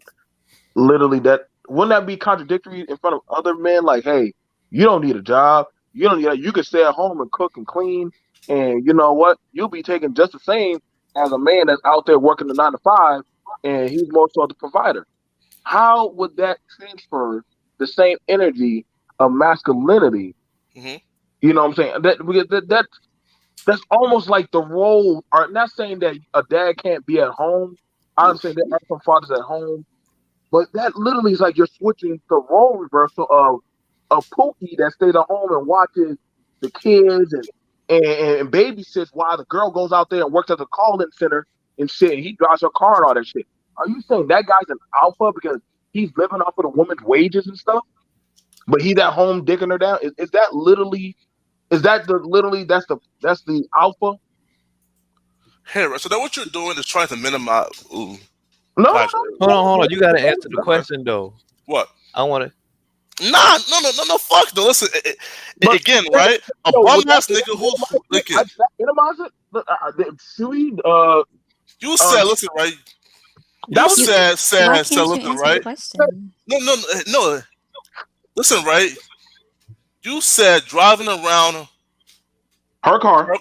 literally, that wouldn't that be contradictory in front of other men? Like, hey, you don't need a job, you don't need. You can stay at home and cook and clean, and you know what? You'll be taken just the same as a man that's out there working the 9 to 5, and he's more so the provider. How would that transfer the same energy of masculinity? Mm-hmm. You know what I'm saying? That's almost like the role. Or not saying that a dad can't be at home. I'm saying there are some fathers at home, but that literally is like you're switching the role reversal of a Pookie that stays at home and watches the kids and babysits while the girl goes out there and works at the call-in center and shit. And he drives her car and all that shit. Are you saying that guy's an alpha because he's living off of the woman's wages and stuff, but he's at home dicking her down? Is that literally? Is that that's the alpha? Here, so then what you're doing is trying to minimize. Ooh, No, gosh, Hold on. You gotta answer the question though. what? I wanna. Nah, no. Fuck no. Listen, again, right? A bum ass nigga who's like it. Minimize it. Chewy, You said, listen, right? that You was Why said, can't you listen, answer the right? question? No. Listen, right? You said driving around her car.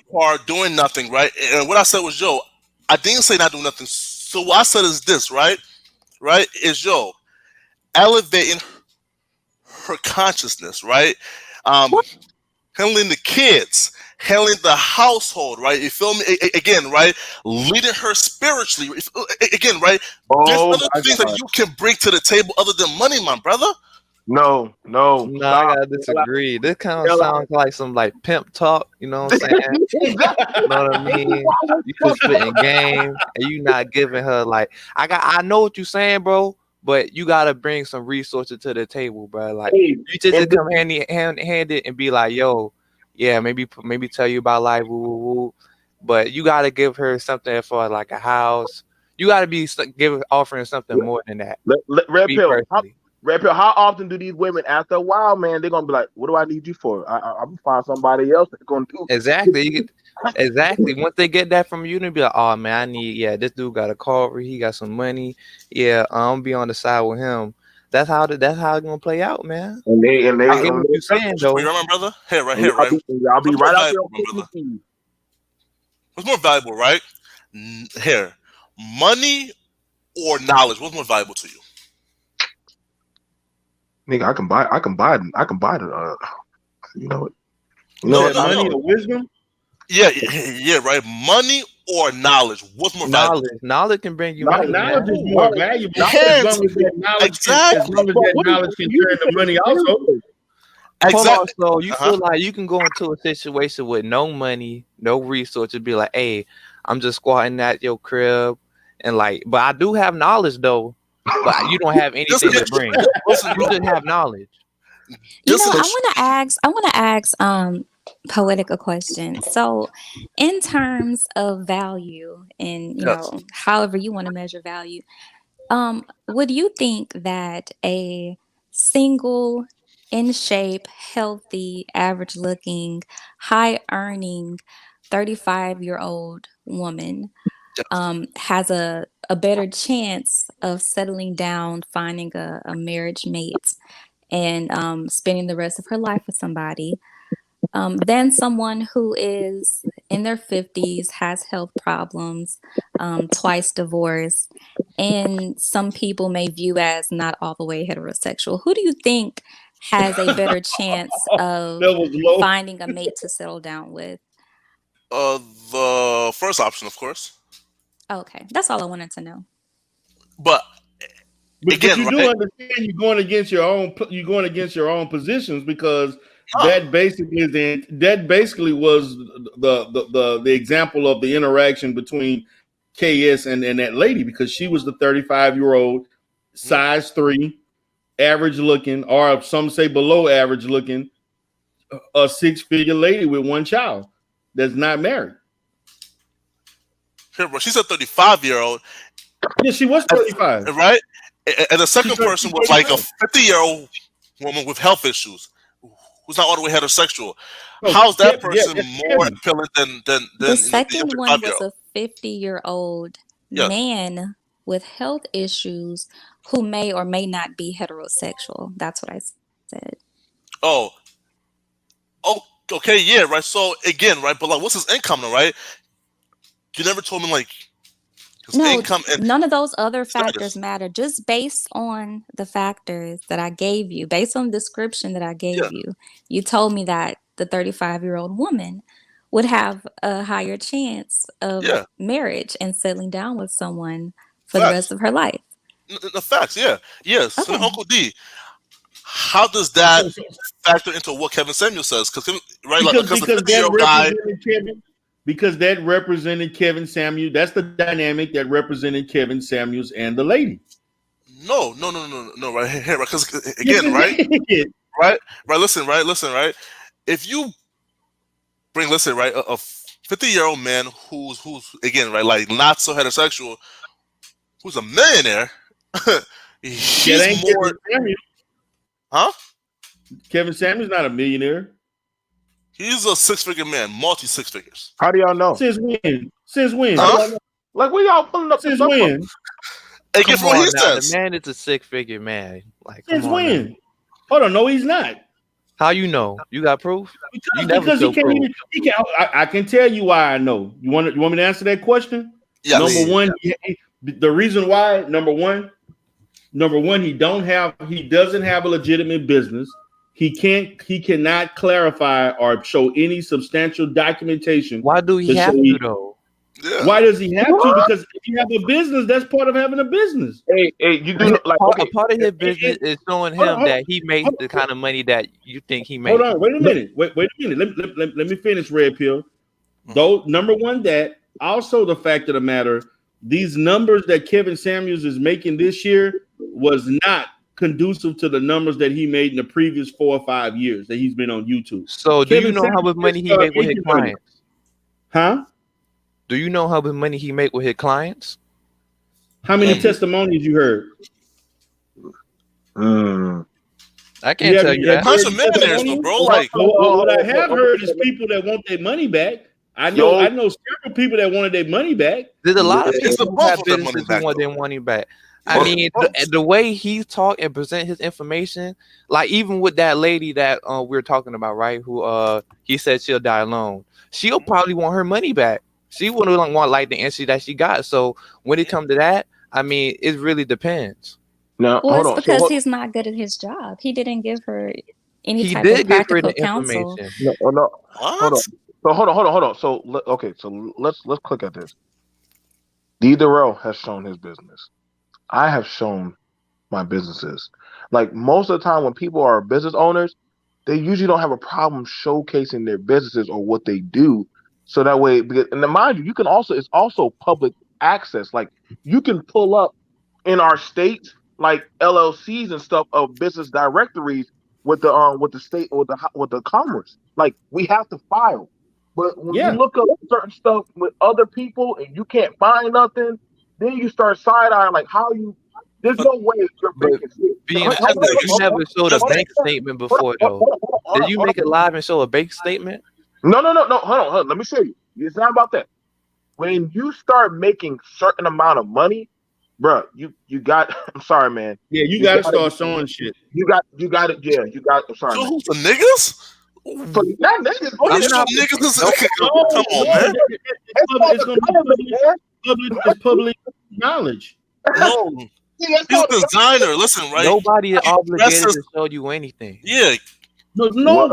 doing nothing, right? And what I said was, yo, I didn't say not doing nothing. So what I said is this, right? Right? Is yo, elevating her consciousness, right? Handling the kids, handling the household, right? You feel me? Again, right? Leading her spiritually. Again, right? There's other things that you can bring to the table other than money, my brother. No. No, I gotta disagree. This kind of sounds like some like pimp talk. You know what I'm saying? You know what I mean? You just spitting game, and you not giving her like I know what you're saying, bro. But you gotta bring some resources to the table, bro. Like you just come handed and be like, yo, yeah, maybe tell you about life, woo. But you gotta give her something for like a house. You gotta be offering something more than that. Red pill. Red Pill, how often do these women, after a while, man, they're gonna be like, "What do I need you for? I'm gonna find somebody else that's gonna do." Exactly. Exactly. Once they get that from you, they be like, "Oh man, this dude got a car, he got some money. Yeah, I'm be on the side with him." That's how it's gonna play out, man. And they I hear what you're saying though. You remember, brother? Here, right and here, right. y'all be What's right more out there on valuable, Christmas brother? Eve. What's more valuable, right? Here, money or knowledge? What's more valuable to you? Nigga, I can buy the you know what? You No, know Is what? that money no. or wisdom? Yeah, right. Money or knowledge? What's more valuable? Knowledge can bring you money, man. Knowledge is more valuable as Hands. long as that knowledge Exactly. as long as that knowledge can turn to money also. Hold on, Exactly. so you feel like you can go into a situation with no money, no resources, be like, "Hey, I'm just squatting at your crib," and like, but I do have knowledge though, but you don't have anything to bring. Listen, You just have knowledge. You This know, is- I want to ask Poetic a question. So, in terms of value and, you Yes. know, however you want to measure value, would you think that a single, in shape, healthy, average looking, high earning 35-year-old woman has a better chance of settling down, finding a marriage mate, and spending the rest of her life with somebody than someone who is in their 50s, has health problems, twice divorced, and some people may view as not all the way heterosexual? Who do you think has a better chance of That was low. finding a mate to settle down with? The first option, of course. Okay, that's all I wanted to know. But But again, you do right? understand you're going against your own positions because Oh. that basically was the example of the interaction between KS and that lady, because she was the 35-year-old, size 3, average looking, or some say below average looking, a 6-figure lady with one child that's not married. Here, bro, she's a 35-year-old, Yeah, she was 35. right? And the second She's person was 35. like a 50-year-old woman with health issues, who's not all the way heterosexual. No, How's that Kevin, yeah, person that's more Kevin. appealing than The second the one was 35-year-old? a 50-year-old Yeah. man with health issues who may or may not be heterosexual. That's what I said. Oh, okay, yeah, right. So again, right, but like, what's his income, though, right? You never told me like his No, income and none of those other status. factors matter. Just based on the factors that I gave you, based on the description that I gave Yeah. you, you told me that the 35-year-old woman would have a higher chance of Yeah. marriage and settling down with someone for the Facts. rest of her life. The facts, yeah, yes. So Okay. Uncle D, how does that factor into what Kevin Samuel says? Because right, like, because the 50-year-old guy. Because that represented Kevin Samuel. That's the dynamic that represented Kevin Samuels and the lady. No, right here, right? Because again, right, listen, right. If you bring, right, a 50-year-old man who's again, right, like not so heterosexual, who's a millionaire, he's more, huh? Kevin Samuels not a millionaire. He's a 6-figure man, multi 6 figures. How do y'all know? Since when? Since when? Huh? Like, where y'all pulling up? Since when? Hey, guess Come what on he now, says? the man is a 6-figure man. Like, Since come on now. when? Hold on, no, he's not. How you know? You got proof? You never Because show he can't proof. even. He can. I can tell you why I know. You want me to answer that question? Yes. Number one, the reason why. Number one, he doesn't have a legitimate business. He cannot clarify or show any substantial documentation. Why do he to have show to though? Yeah. Why does he have to? Because if you have a business, that's part of having a business. Hey, you do like A part of his business is showing him hold on, that he makes the kind of money that you think he makes. Hold on, wait a minute. Wait a minute. Let me finish, Red Pill. Though, number one, that also the fact of the matter, these numbers that Kevin Samuels is making this year was not conducive to the numbers that he made in the previous 4 or 5 years that he's been on YouTube. So do Kevin you know how much money he make with his clients? Huh? Do you know how much money he make with his clients? How many testimonies you heard? I can't tell you that. Bunch of millionaires, though, bro. Like, what I have heard is people that want their money back. I know several people that wanted their money back. There's a lot of It's people the who have both of them businesses money who want back, their money back. Yeah, I mean, the way he talk and present his information, like even with that lady that we were talking about, right? Who he said she'll die alone. She'll probably want her money back. She wouldn't want like the answer that she got. So when it comes to that, I mean, it really depends. Now, Well, hold it's on. because he's not good at his job. He didn't give her any He type did of give her practical the counsel. information. No. Hold on. what? So hold on. So let's click at this. D. Darrell has shown his business. I have shown my businesses. Like most of the time when people are business owners, they usually don't have a problem showcasing their businesses or what they do. So that way, and then mind you, you can also, it's also public access. Like you can pull up in our state, like LLCs and stuff of business directories with the state with the commerce. Like we have to file. But when you look up certain stuff with other people and you can't find nothing, then you start side-eyeing like how you. There's no way you're making shit. Being honest, you never showed a bank statement before, though. Did you make it live and show a bank statement? No. Hold on. Let me show you. It's not about that. When you start making certain amount of money, bro, you got. I'm sorry, man. Yeah, you got to start showing shit. You got it. Yeah, you got. I'm sorry. So man. who's the niggas? So not niggas. Come on, man. It's public knowledge. No. He's a designer. Listen, right? Nobody is obligated to show you anything. Yeah. No,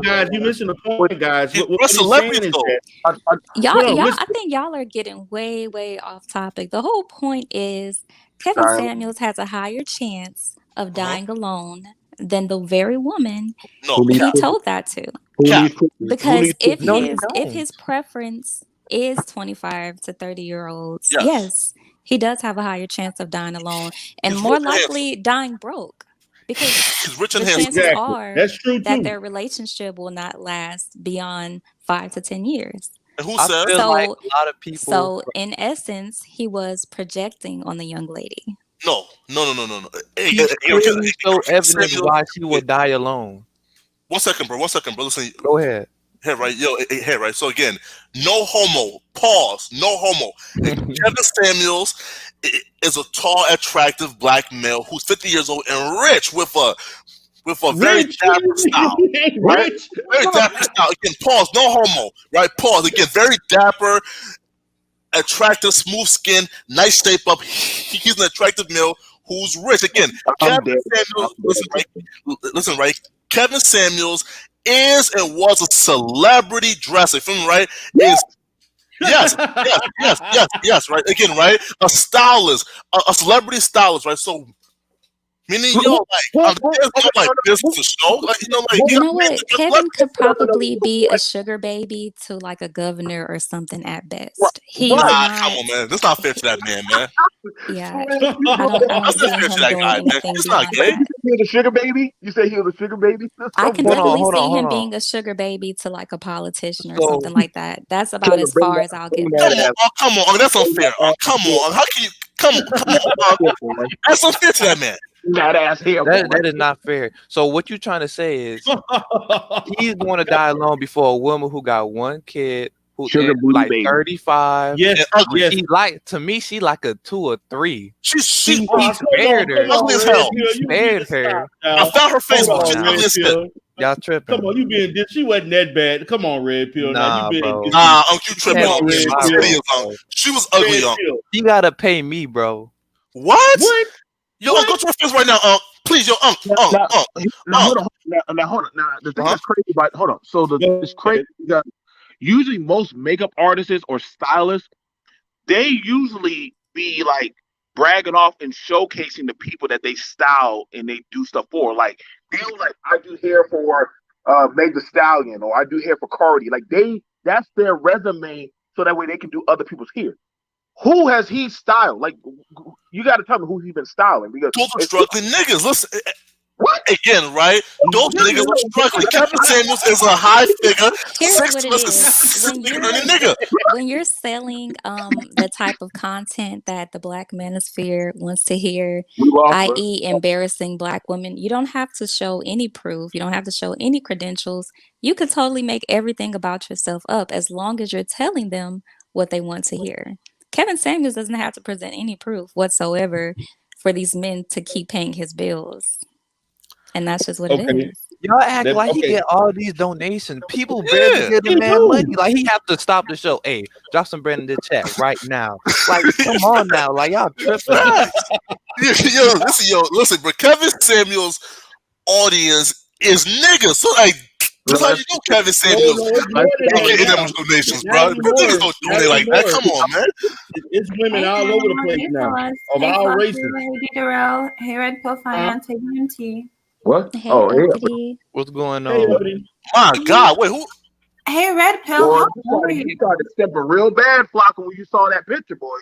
guys, you're missing the point, guys. What he's saying is that I think y'all are getting way, way off topic. The whole point is Kevin Samuels has a higher chance of dying alone than the very woman he told that to. Because if his preference is 25 to 30-year-olds, yes, he does have a higher chance of dying alone and more likely dying broke. Because he's rich and the handsome. chances are That's true that too. their relationship will not last beyond 5 to 10 years. And who I says? feel like a lot of people. So in essence, he was projecting on the young lady. No. He's clearly so evident why she would die alone. 1 second, bro. Listen. Go ahead. Hey, right, hey, right. So again, no homo. Pause. No homo. Kevin Samuels is a tall, attractive black male who's 50 years old and rich with a very dapper style, right? Very dapper style. Again, pause. No homo, right? Pause. Again, very dapper, attractive, smooth skin, nice shape up. He's an attractive male who's rich. Again, Kevin Samuels. Listen, right? Kevin Samuels is and was a celebrity dresser. Feel me, right? Yes, right? Again, right? A stylist, a celebrity stylist, right? So, meaning, there's no, business to show. You know what? Kevin could probably be a sugar baby to like a governor or something at best. He's come not. on, man. That's not fair to that man. Yeah, I don't see him doing anything beyond that. He was a sugar baby? You say he was a sugar baby? I can definitely see him being a sugar baby to like a politician or something like that. That's about as far as I'll get. Come on. That's unfair. Come on. How can you? Come on. That's unfair to that man. That is not fair. So what you're trying to say is he's going to die alone before a woman who got one kid, who is like 35. Yes. She's like, to me, she like a 2 or 3. She spared her. Ugly as hell. He spared her. I found her Facebook. She's ugly as hell. Y'all tripping. Come on, you being this. She wasn't that bad. Come on, Red Pill. Nah, bro. You tripping on me. She was ugly, You gotta pay me, bro. What? Yo, go to her face right now, please, yo, Now, hold on. Now, the thing that's crazy about So it's crazy because usually most makeup artists or stylists, they usually be like bragging off and showcasing the people that they style and they do stuff for. Like they'll like, I do hair for Meg Thee Stallion, or I do hair for Cardi. Like that's their resume, so that way they can do other people's hair. Who has he styled? Like, you got to tell me who he's been styling, because those are struggling niggas. Listen, What? Again, right? Those niggas are struggling. Kevin Samuels is a high figure, Here's 6 what it plus is. assistant When earning you're nigga. when you're selling the type of content that the Black manosphere wants to hear, We offer. i.e., embarrassing Black women, you don't have to show any proof. You don't have to show any credentials. You could totally make everything about yourself up as long as you're telling them what they want to hear. Kevin Samuels doesn't have to present any proof whatsoever for these men to keep paying his bills. And that's just what it Okay. is. Y'all act That- like he okay. get all these donations. People barely Yeah. give the He man do. money. Like he have to stop the show. Hey, drop some bread in the chat right now. Like, come on now. Like y'all tripping. Listen, bro. Kevin Samuels' audience is niggas. So like, that's how you know Kevin Samuels No, it's more than don't that get now. them donations, Not bro. Niggas anymore. don't Not donate like that. anymore. Come on, man. It's women all over the place now, of all races. Hey, Darrell. Hey, Red Pill Finance. Hey, UMT. What? Hey, Oh, yeah. uppity. What's going Hey, on? Uppity. My God, wait, who? Hey, Red Pill. Boy, How you old are started, you? you started stepping real bad, Flocka, when you saw that picture, boy.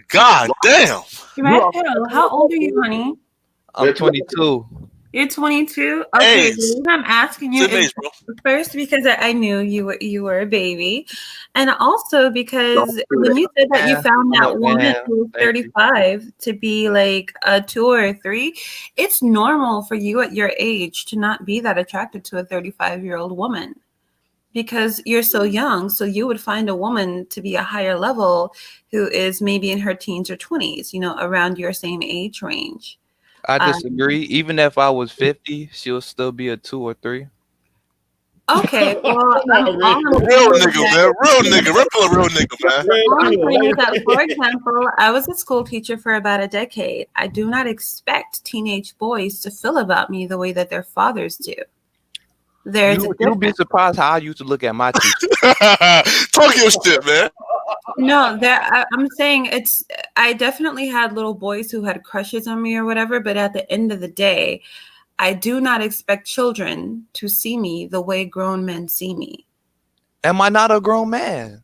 God damn. Red Pill. How old are you, honey? I'm 22. You're 22. Okay, Age. the reason I'm asking you Same is age, bro. first because I knew you were a baby, and also because when you said that you Yeah, found I'm that a woman man. who's Thank you. 35 to be like a 2 or a 3, it's normal for you at your age to not be that attracted to a 35-year-old woman because you're so young. So you would find a woman to be a higher level who is maybe in her teens or 20s, around your same age range. I disagree. Even if I was 50, she'll still be a 2 or 3. Okay, well, Come on, all Red. I'm Real saying is nigga, that- man. Real nigga. Red Pill, a real nigga, man. Red all I'm Pill, saying is right? that, for example, I was a school teacher for about a decade. I do not expect teenage boys to feel about me the way that their fathers do. There's a You'll be difference. surprised how I used to look at my teacher. Talk your shit, man. No, I'm saying I definitely had little boys who had crushes on me or whatever, but at the end of the day, I do not expect children to see me the way grown men see me. Am I not a grown man?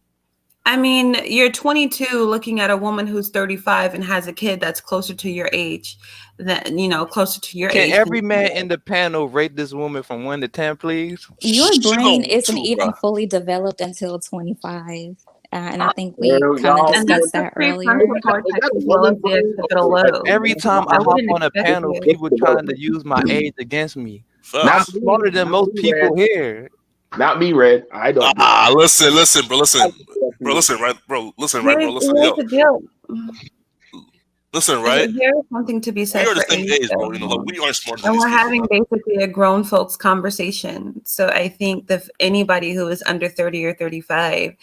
I mean, you're 22 looking at a woman who's 35 and has a kid that's closer to your age closer to your Can age. every man in the panel rate this woman from 1 to 10, please? Your She brain go isn't too, even bro. fully developed until 25. And I think we Well, kind of y'all- And that's discussed the that earlier. prefrontal cortex as well as the occipital Like lobe. every time I I hop wouldn't on a expect panel, you. people trying to use my age against me. I'm Facts. smarter than most people here. Not me, Red. I don't. Listen, bro. Listen, right, bro. Listen, Here's the deal. listen, right. There is something to be We said are the for same age, age, though. bro. Like we aren't smarter than And these we're people. having basically a grown folks conversation. So I think that anybody who is under 30 or 35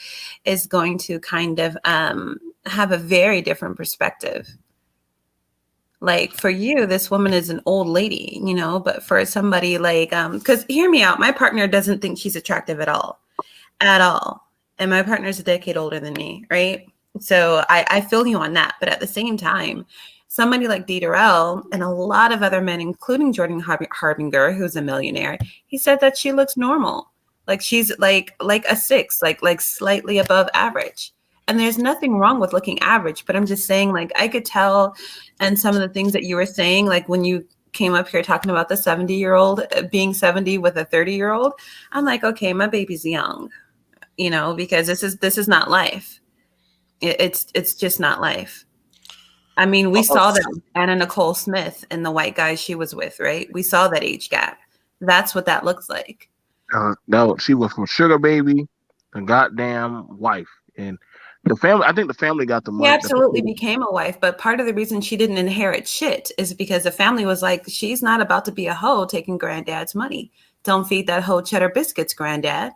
is going to kind of have a very different perspective. Like for you, this woman is an old lady, but for somebody like, because hear me out, my partner doesn't think she's attractive at all. And my partner's a decade older than me, right? So I feel you on that. But at the same time, somebody like D. Darrell and a lot of other men, including Jordan Harbinger, who's a millionaire, he said that she looks normal. Like she's like a 6, like slightly above average. And there's nothing wrong with looking average, but I'm just saying, like, I could tell, and some of the things that you were saying, like when you came up here talking about the 70-year-old being 70 with a 30-year-old, I'm like, okay, my baby's young, because this is not life. It's just not life. I mean, we saw that with Anna Nicole Smith and the white guy she was with, right? We saw that age gap. That's what that looks like. No, she was from Sugar Baby, the goddamn wife, and the family. I think the family got the money. She absolutely became a wife, but part of the reason she didn't inherit shit is because the family was like, she's not about to be a hoe taking granddad's money. Don't feed that hoe cheddar biscuits, granddad.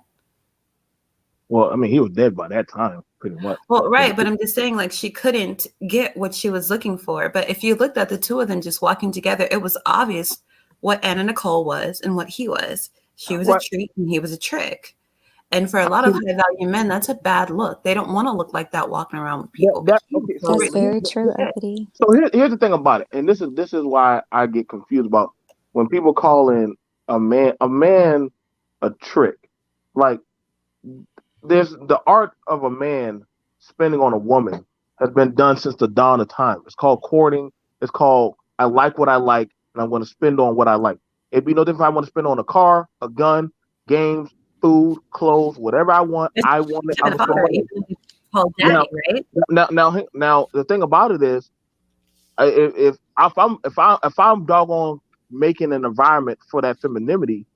Well, I mean, he was dead by that time, pretty much. Well, right, but I'm just saying, like, she couldn't get what she was looking for. But if you looked at the two of them just walking together, it was obvious what Anna Nicole was and what he was. She was a treat and he was a trick. And for a lot of high value men, that's a bad look. They don't want to look like that walking around with people. That's very true, Uppity. So here's the thing about it, and this is why I get confused about when people call in a man a trick. Like, there's the art of a man spending on a woman has been done since the dawn of time. It's called courting. It's called I like what I like, and I'm going to spend on what I like. It'd be no different if I want to spend on a car, a gun, games, food, clothes, whatever I want. It's I want it. to I'm the gonna spend father, money. even if it's called daddy, right? Now, the thing about it is, if I'm doggone making an environment for that femininity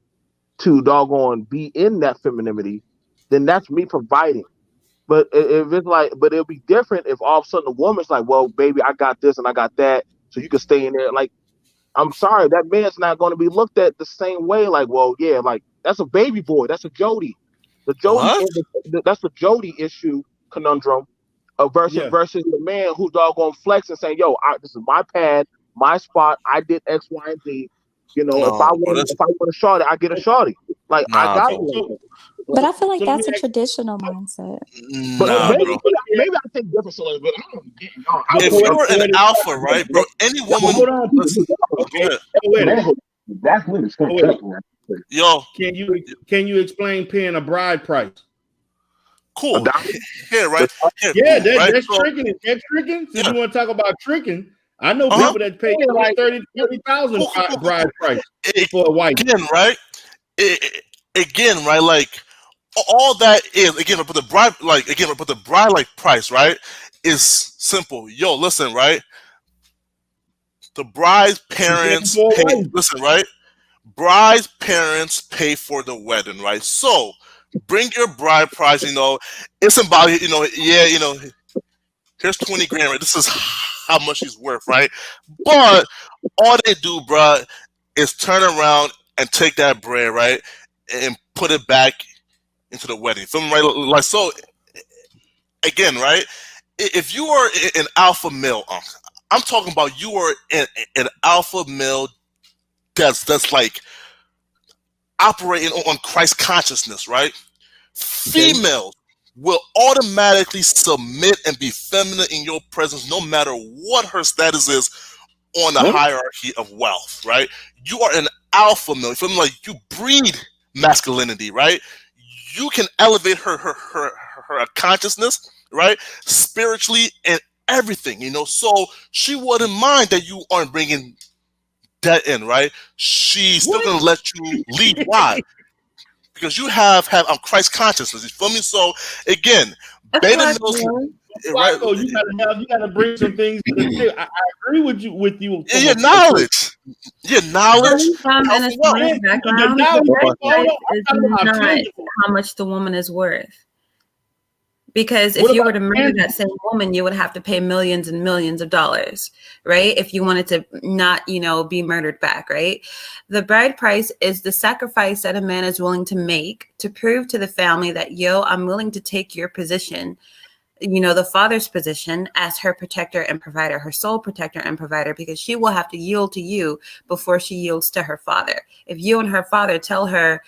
to doggone be in that femininity, then that's me providing. But if it's like, but it'll be different if all of a sudden the woman's like, well, baby, I got this and I got that, so you can stay in there. Like, I'm sorry, that man's not going to be looked at the same way. Like, well, yeah, like that's a baby boy, that's a Jody. The Jody, that's the Jody issue conundrum. Versus the man who doggone flex and saying, yo, this is my pad, my spot. I did X, Y, and Z. You know, if I want a shorty, I get a shorty. Like I got it. But I feel like that's a traditional mindset. But maybe I think different. So, but if you're an alpha, right, bro? Any woman. That's really Yo, can you explain paying a bride price? Cool. Yeah, right. Yeah, that's tricking. That's tricking. If you want to talk about tricking, I know people that pay like 30,000 bride price for a wife. Again, right? Again, right? Like all that is again, but the bride like price, right? Is simple. Yo, listen, right? The bride's parents pay. Listen, right? Bride's parents pay for the wedding, right? So bring your bride price, you know, it's about, you know, yeah, you know, here's 20 grand, right? This is how much she's worth, right? But all they do, bro, is turn around and take that bread, right? And put it back into the wedding. Feel me, right? Like, so, again, right? If you are an alpha male, I'm talking about you are an alpha male that's like operating on Christ consciousness, right? Females will automatically submit and be feminine in your presence no matter what her status is on the hierarchy of wealth, right? You are an alpha male. You feel me? Like you breed masculinity, right? You can elevate her consciousness, right? Spiritually and everything, you know? So she wouldn't mind that you aren't bringing that in, right? She's still going to let you lead. Why? Because you have Christ consciousness. You feel me? So again, beta males, right? You gotta bring some things to the table. I agree with you. Yeah, your knowledge. From an Islamic background, is not how much the woman is worth. Because if you were to murder that same woman, you would have to pay millions and millions of dollars, right? If you wanted to not, you know, be murdered back, right? The bride price is the sacrifice that a man is willing to make to prove to the family that, yo, I'm willing to take your position, you know, the father's position as her protector and provider, her sole protector and provider, because she will have to yield to you before she yields to her father. If you and her father tell her,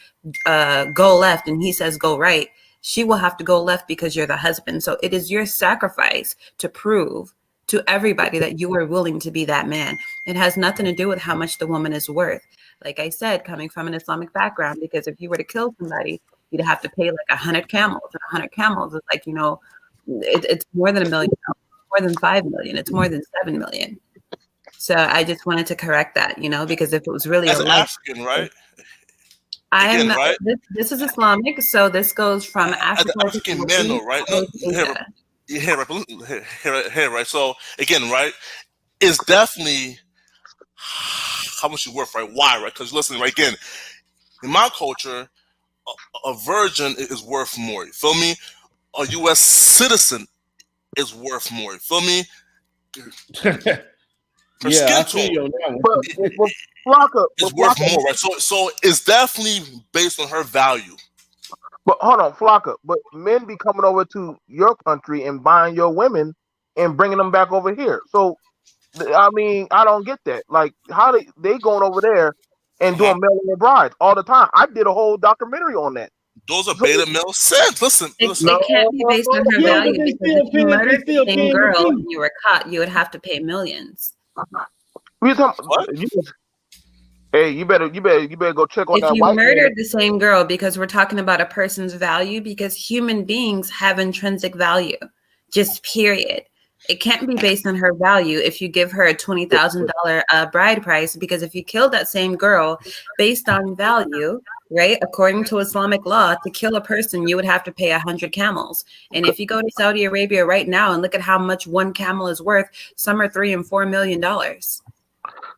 go left, and he says, go right, she will have to go left because you're the husband. So it is your sacrifice to prove to everybody that you are willing to be that man. It has nothing to do with how much the woman is worth. Like I said, coming from an Islamic background, because if you were to kill somebody, you'd have to pay like 100 camels. And 100 camels is like, you know, it's more than $1 million, more than 5 million. It's more than 7 million. So I just wanted to correct that, you know, because if it was really as an African, right? Again, right? This is Islamic, so this goes from Africa to African men, though, right? Here, right? So again, right? It's definitely how much you worth, right? Why, right? Because listen, right? Again, in my culture, a virgin is worth more. You feel me? A U.S. citizen is worth more. You feel me? Yeah, I feel you on that one. It's worth more, right? So it's definitely based on her value. But hold on, Flocka. But men be coming over to your country and buying your women and bringing them back over here. So, I mean, I don't get that. Like, how they going over there and doing male brides all the time? I did a whole documentary on that. Those are beta male sins. Listen, it can't be based on her value, because if you murdered the same girl and you were caught, you would have to pay millions. Hey, you better go check on that. If you murdered the same girl, because we're talking about a person's value, because human beings have intrinsic value, just period. It can't be based on her value if you give her a $20,000 bride price, because if you kill that same girl based on value, right, according to Islamic law, to kill a person, you would have to pay 100 camels. And if you go to Saudi Arabia right now and look at how much one camel is worth, some are $3 and $4 million.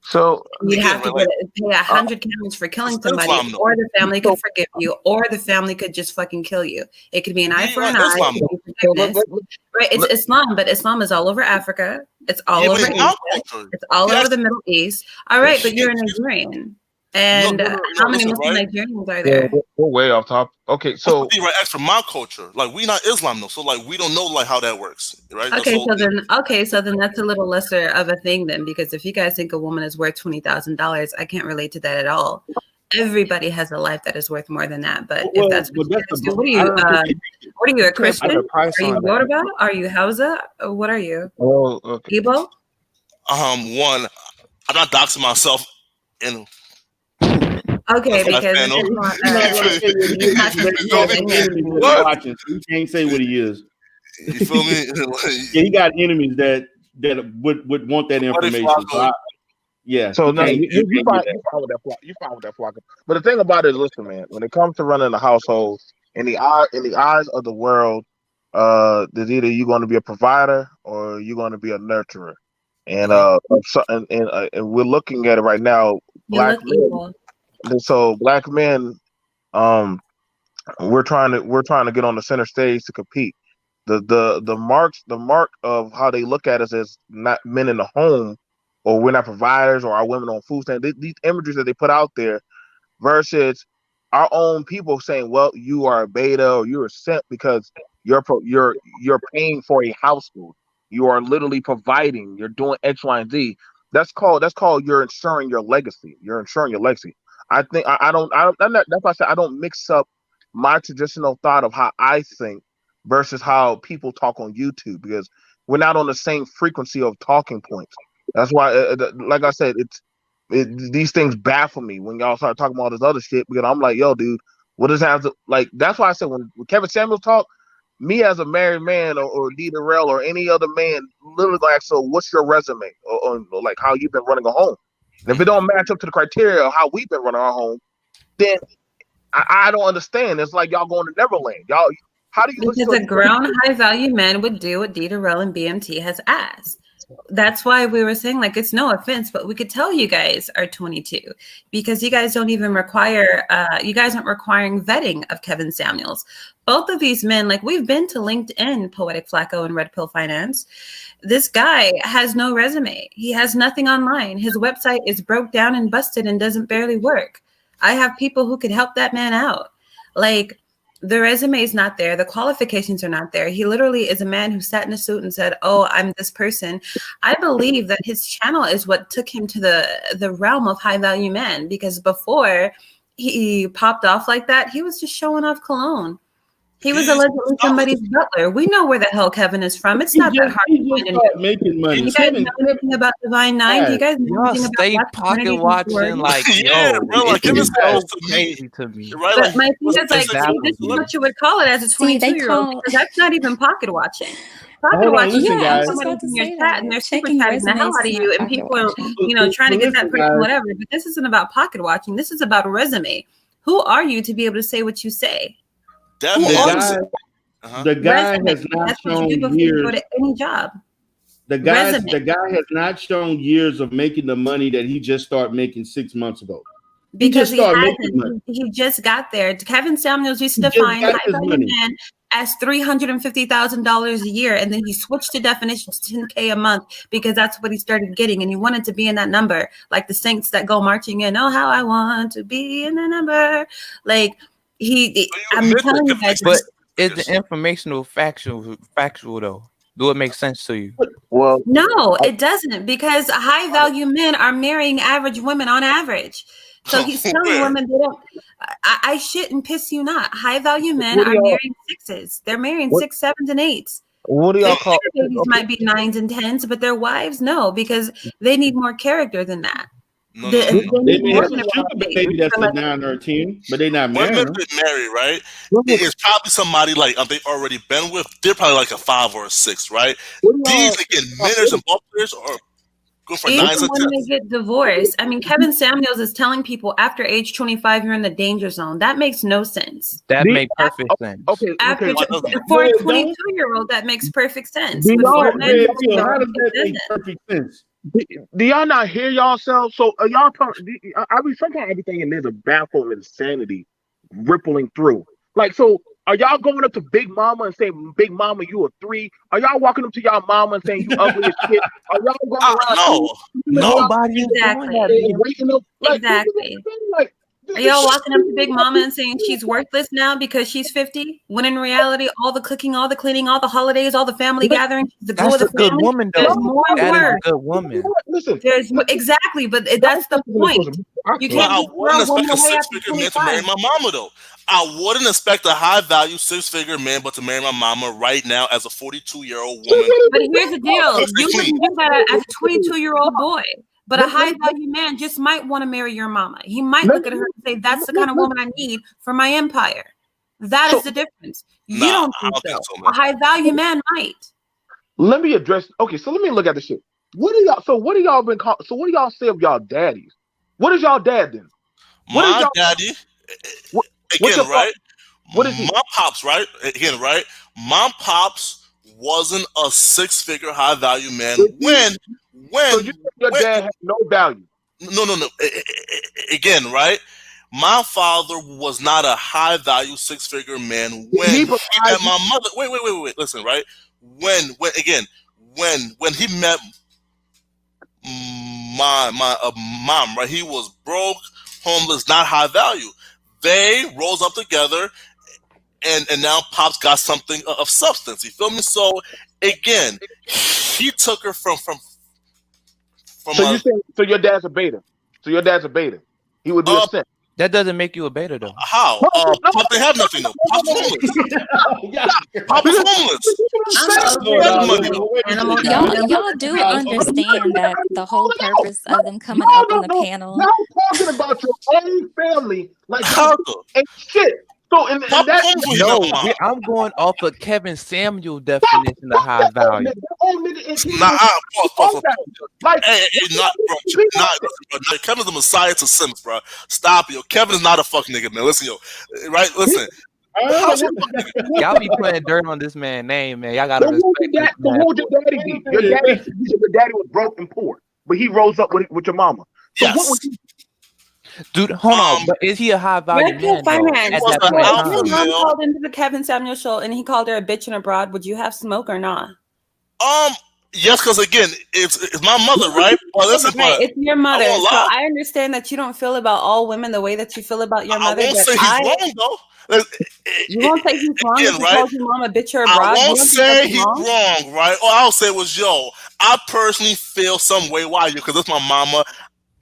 So you'd have to pay 100 camels for killing somebody, or the family could forgive you, or the family could just fucking kill you. It could be an eye for an eye. Right? It's Islam, but Islam is all over Africa. It's all over Asia. It's all over the Middle East. All right, but you're a Nigerian. And how many Muslim Nigerians are there? We're way off topic. Okay, so right, as for my culture, like we not Islam though, so like we don't know like how that works, right? Okay, so then that's a little lesser of a thing then, because if you guys think a woman is worth $20,000, I can't relate to that at all. Everybody has a life that is worth more than that. But if that's what you guys do, what are you, a Christian? Are you Yoruba? Are you Hausa? What are you? Oh, okay. Igbo? One, I'm not doxing myself in. Okay, because you can't say what he is. You feel me? Yeah, he got enemies that would want that information. So no, you fine with that flock. But the thing about it is, listen, man, when it comes to running a household, in the eyes of the world, there's either you're going to be a provider or you're going to be a nurturer. And we're looking at it right now. Black men. So black men, we're trying to get on the center stage to compete. The mark of how they look at us as not men in the home, or we're not providers, or our women on food stand. These images that they put out there, versus our own people saying, "Well, you are a beta or you're a simp because you're paying for a household. You are literally providing. You're doing X, Y, and Z." That's called you're ensuring your legacy. You're ensuring your legacy. I think that's why I said I don't mix up my traditional thought of how I think versus how people talk on YouTube, because we're not on the same frequency of talking points. That's why, like I said, these things baffle me when y'all start talking about all this other shit, because I'm like, yo, dude, what does it have to, like, that's why I said when Kevin Samuels talk, me as a married man or D. Darrell or any other man literally gonna ask, so what's your resume? Or like how you've been running a home. And if it don't match up to the criteria of how we've been running our home, then I don't understand. It's like y'all going to Neverland. Y'all, how do you? Because a grown, high value man would do what D. Darrell and BMT has asked. That's why we were saying, like, it's no offense, but we could tell you guys are 22 because you guys don't even require, you guys aren't requiring vetting of Kevin Samuels. Both of these men, like, we've been to LinkedIn, Poetic Flacco and Red Pill Finance. This guy has no resume. He has nothing online. His website is broke down and busted and doesn't barely work. I have people who could help that man out. Like, the resume is not there. The qualifications are not there. He literally is a man who sat in a suit and said, oh, I'm this person. I believe that his channel is what took him to the realm of high value men, because before he popped off like that, he was just showing off cologne. He was allegedly somebody's butler. We know where the hell Kevin is from. It's not that hard to find him. Making money. You guys know anything about Divine Nine? You guys know anything stay about pocket watching, like, yeah, bro, like it was so crazy to me. Right? But Like, my thing is, like, see, this is what you would call it as a 22-year-old, because that's not even pocket watching. Pocket watching is somebody's in your chat and they're super chatting the hell out of you, and people are, you know, trying to get that person, whatever. But this isn't about pocket watching. This is about a resume. Who are you to be able to say what you say? The guy has not shown years. Go to any job. The guy has not shown years of making the money that he just started making 6 months ago. Because he just got there. Kevin Samuels used to define high value man as $350,000 a year, and then he switched the definition to $10K a month because that's what he started getting, and he wanted to be in that number, like the Saints that go marching in. Oh, how I want to be in the number. Like I'm telling you guys. But is the informational factual though? Do it make sense to you? Well, no, it doesn't, because high value men are marrying average women on average. So he's telling women they don't. I shit and piss you not. High value men are marrying sixes. They're marrying 6, 7s, and 8s. What do y'all call? Babies might be 9s and 10s, but their wives no, because they need more character than that. No, The- no, no, no. They may have Women a sugar baby that's a 9 or 10, but they're not marrying Women them. get married, right? It's probably somebody like they already been with. They're probably like a 5 or a 6, right? These again, minors and ball players are good for 9s Even and when 10s. they get divorced, I mean, Kevin Samuels is telling people after age 25 you're in the danger zone. That makes no sense. That makes perfect sense. Okay, After Why doesn't it? for a No, it don't. 22-year-old, that makes perfect sense. Do But y'all- for So, men, Red Pill, how does it that make doesn't. perfect sense? Do y'all not hear yourselves? So y'all talking? I mean, sometimes everything and there's a baffling insanity rippling through. Like, so are y'all going up to Big Mama and saying, "Big Mama, you a 3"? Are y'all walking up to y'all mama and saying, "You ugly as shit"? Are y'all going around? No, Nobody is Exactly. doing that. and waking up like, Exactly. like Are y'all walking up to Big Mama and saying she's worthless now because she's 50? When in reality, all the cooking, all the cleaning, all the holidays, all the family gatherings, the glue of That's the a good family. woman, There's though. more That is work. a good woman. Listen, There's exactly, but that's the point. You But can't I just wouldn't throw a woman expect a away after 6-figure man to marry 25. my mama, though. I wouldn't expect a high-value 6-figure man, but to marry my mama right now as a 42-year-old woman. But here's the deal: Cooks and you clean. wouldn't do that as a 22-year-old boy. But a high-value man just might want to marry your mama. He might look at her and say, "That's the kind of woman I need for my empire." That is the difference. You Nah, don't I think don't so. think so, A man. high-value man might. let me address. Okay, so let me look at this shit. What do y'all? So what do y'all been called? So what do y'all say of y'all daddies? What is y'all dad then? What is My y'all? daddy, What's again, your right? What is he? My pops, right? Again, right? My pops wasn't a 6-figure high-value man So you think your dad has no value? No. Again, right? My father was not a high-value 6-figure man when he met my mother. Wait. Listen, right? When he met my mom, right? He was broke, homeless, not high value. They rose up together, and now Pops got something of substance. You feel me? So again, he took her from. So you saying so your dad's a beta? So your dad's a beta? He would be a simp. That doesn't make you a beta, though. How? Pops didn't have nothing though. Pops was homeless. Pops was homeless. Y'all do understand that the whole purpose of them coming up on the panel. Y'all talking about your own family like and shit. So and that No, I'm going off of Kevin Samuel definition of high value. Kevin's the messiah to Sims, bro. Stop, yo. Kevin is not a fuck nigga, man. Listen, yo. Right? Listen. Y'all be putting dirt on this man's name, man. Y'all gotta respect this So man. what would your daddy be? Your daddy was broke and poor, but he rose up with your mama. So what would you? Dude, hold on. But is he a high value Red Pill man? Though, Finance. at So that point in if time? your mom called into the Kevin Samuel show and he called her a bitch and a broad, would you have smoke or not? Yes, because again, it's my mother, right? Well, listen, Right, it's your mother. I won't So lie. I understand that you don't feel about all women the way that you feel about your mother. I won't but say he's wrong though. You won't say he's wrong if he right? calls your mom a bitch or a broad. I You won't don't think say that's he's wrong, right? All I'll say was, yo, I personally feel some way. Why? Because it's my mama.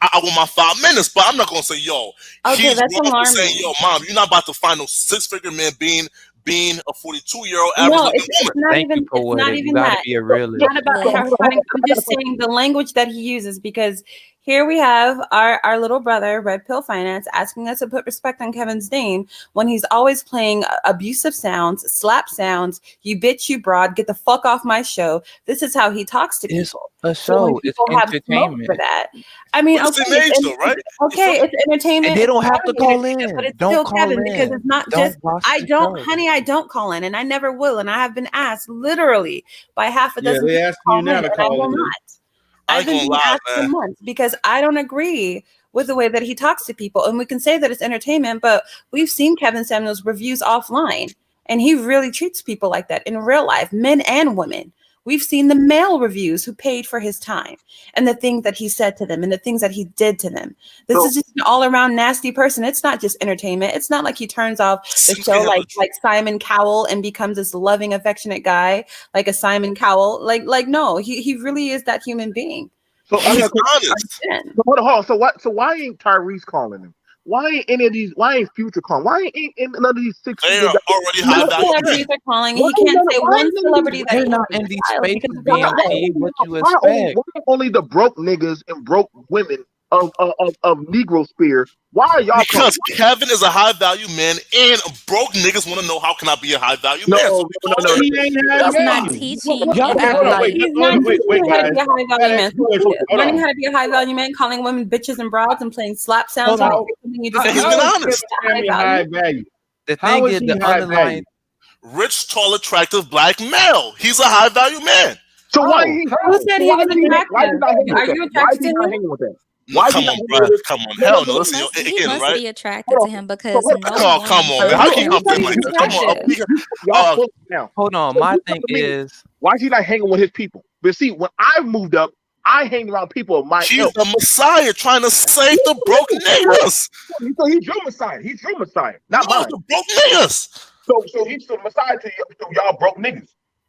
I want my 5 minutes, but I'm not gonna say, yo, Okay, he's that's wrong for alarming. saying, yo, mom, you're not about to find no 6-figure man being a 42-year-old average No, looking it's woman. not Thank even. you for It's what not it. even You gotta that. be a realist. It's not about terrifying. I'm just saying the language that he uses because here we have our little brother, Red Pill Finance, asking us to put respect on Kevin's name when he's always playing abusive sounds, slap sounds. You bitch, you broad, get the fuck off my show. This is how he talks to It's people. a So when show. It's people have smoke entertainment. for that. I mean, But it's okay, an age it's, though, right? okay, it's entertainment. And they don't it's have to part of call entertainment, in. but it's Don't still call Kevin because in. it's not Don't just. watch I the don't, show. honey, I don't call in, and I never will, and I have been asked literally by half a Yeah, dozen they people to asking call you now in, to and I call will in. not. I I've ain't been gonna being lie, asked for man. months because I don't agree with the way that he talks to people. And we can say that it's entertainment, but we've seen Kevin Samuels reviews offline, and he really treats people like that in real life, men and women. We've seen the male reviews who paid for his time and the things that he said to them and the things that he did to them. This is just an all-around nasty person. It's not just entertainment. It's not like he turns off the show like Simon Cowell and becomes this loving, affectionate guy like a Simon Cowell. Like no, he really is that human being. So He's honest. So hold on. So why ain't Tyrese calling him? Why ain't any of these? Why ain't Future calling? Why ain't none of these 6 They are already high No value celebrities men. are calling. Why He can't none- say why one none of celebrity these- that They're he not wants in to these file spaces, because it's not BMT. What you Why expect? only the broke niggas and broke women of Negro Spear. Why are y'all Because Kevin is a high value man, and broke niggas want to know how can I be a high value man. So No. He ain't high He's not value. teaching Y'all- about hold on, like wait, He's not wait, teaching how to guys. be a high value man. Hold Learning on. how to be a high value man, calling women bitches and broads, and playing slap sounds. Hold on. You How just He's how been is honest. Kevin Samuel high value? The How thing is is, he the high underlying. value? Rich, tall, attractive black male. He's a high value man. So why How? he? Who said he Why was is he? Why is he attractive? not hanging Are with you that? Why attracted is he to not him? hanging with that? No, Why is come he not on, hanging bro. with it? Come on. No, Hell no, no. Listen, yo, he again, must right? be attracted to him because So, no Oh, come woman on, man. How can you Who come said in he like was that? Come on. attractive? y'all close now. Hold on. So My you thing tell me, is, why is he not hanging with his people? But see, when I moved up, I hang around people of my He's ilk. the Messiah trying to save the broke niggas. So he's your Messiah. He's your Messiah, not No, mine. the broke niggas. So he's the Messiah to y'all broke niggas.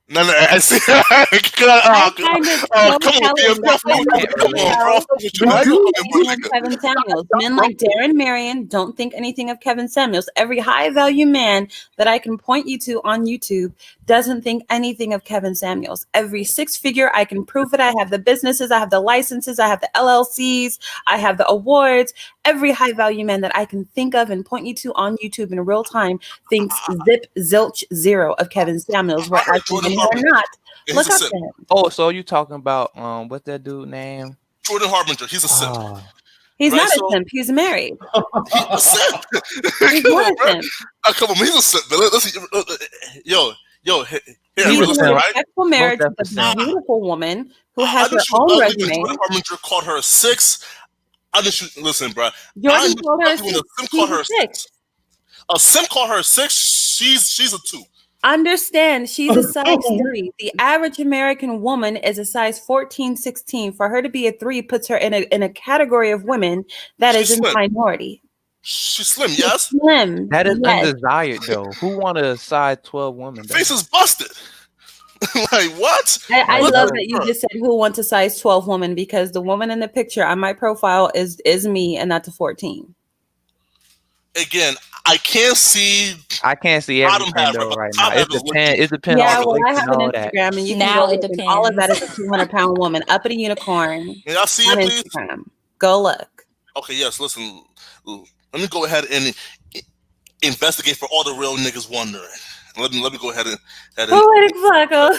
No, I see. I find it so Come on, telling that come women on, bro. don't think anything of Nigga. Kevin Samuels. Men like Darren Marion don't think anything of Kevin Samuels. Every high value man that I can point you to on YouTube doesn't think anything of Kevin Samuels. Every six figure, I can prove it. I have the businesses, I have the licenses, I have the LLCs, I have the awards. Every high value man that I can think of and point you to on YouTube in real time thinks zip zilch zero of Kevin Samuels. Whereas Jordan when you're not, He's look a up simp. to him. oh, so you talking about what's that dude name? Jordan Harbinger. He's a simp. Oh, He's Right, not so- a simp. He's married. He's a simp. He's Come not on, a bro. simp. Come on, he's a simp. But listen, yo, here, He's in listen, a right? respectful marriage with a definitely. beautiful woman who I has know her she was own ugly, but resume. Jordan Harbinger called her a 6. I know she, listen, bro. Jordan I called her a ugly when six. a simp She's called her a a 6. 6. A simp called her a 6. She's a 2. Understand, she's a size 3. The average American woman is a size 14, 16. For her to be a 3 puts her in a category of women that She's is in slim. minority. She's slim, yes. Slim. that is yes. undesired though. Who want a size 12 woman? Though? Face is busted. Like what? I What love the that you just said who wants a size 12 woman, because the woman in the picture on my profile is me, and that's a 14. Again, I can't see. I can't see Bottom everything half, though but right top now. half It is depends. It depends Yeah, on the well, I length have and an all that. Instagram, and you can Now go it look, and all of that is a depends. 200-pound woman, uppity unicorn Can y'all see on it, please? Instagram. Go look. Okay, yes. Listen, let me go ahead and investigate for all the real niggas wondering. Let me go ahead and Poetic Flacco.